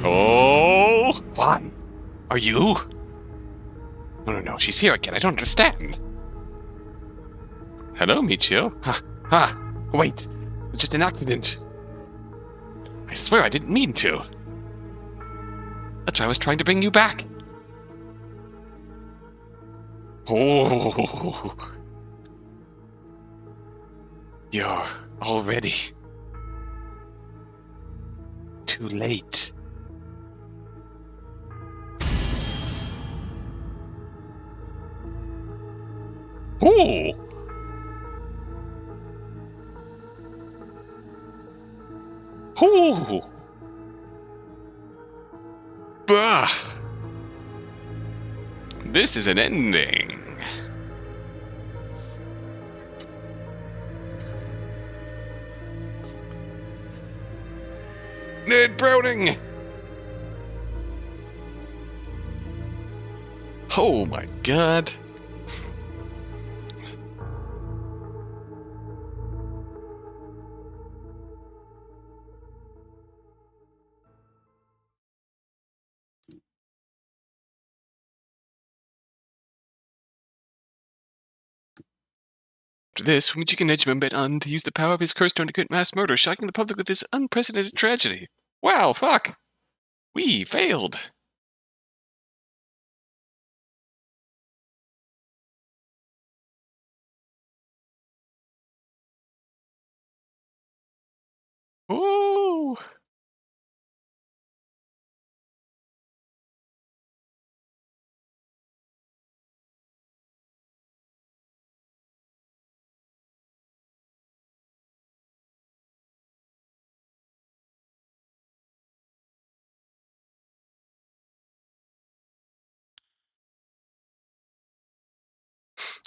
Oh! What? Are you? No, she's here again. I don't understand. Hello, Michiyo. Wait. It was just an accident. I swear I didn't mean to. That's why I was trying to bring you back. Oh. You're already too late. Oh! Oh! Bah! This is an ending. Ned Browning! Oh my god. After this, Michiyo Nejima went on to use the power of his curse stone to commit mass murder, shocking the public with this unprecedented tragedy. Wow, fuck! We failed! Oh!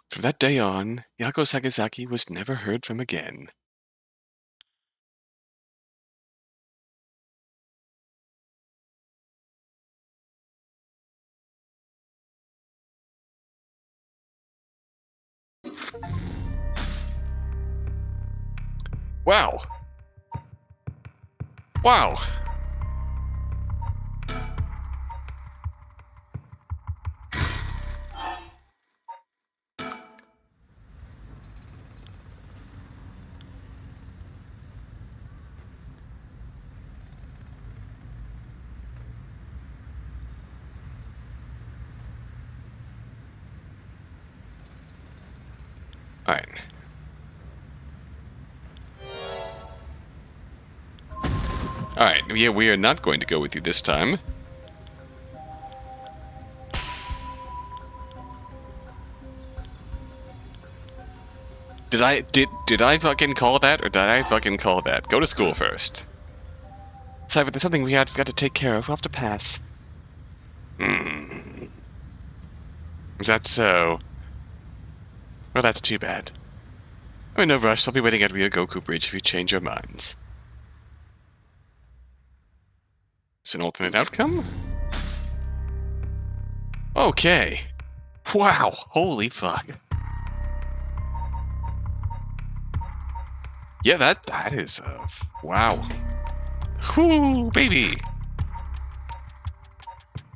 From that day on, Yakko Sakazaki was never heard from again. Wow. Wow. Alright. Alright, yeah, we are not going to go with you this time. Did I fucking call that, or did I fucking call that? Go to school first. Sorry, but there's something we have got to take care of. We'll have to pass. Is that so? Well, that's too bad. Oh, no rush. I'll be waiting at Ryogoku Bridge if you change your minds. It's an alternate outcome? Okay. Wow. Holy fuck. Yeah, that is, wow. Whoo, baby.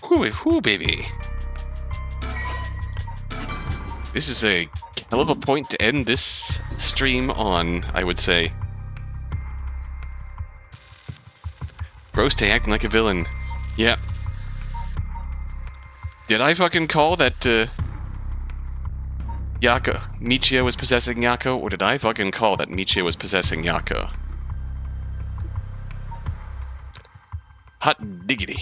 Whoo, baby. This is a hell of a point to end this stream on, I would say. Bro, stay acting like a villain. Yep. Did I fucking call that, Michiyo was possessing Yakko, or did I fucking call that Michiyo was possessing Yakko? Hot diggity.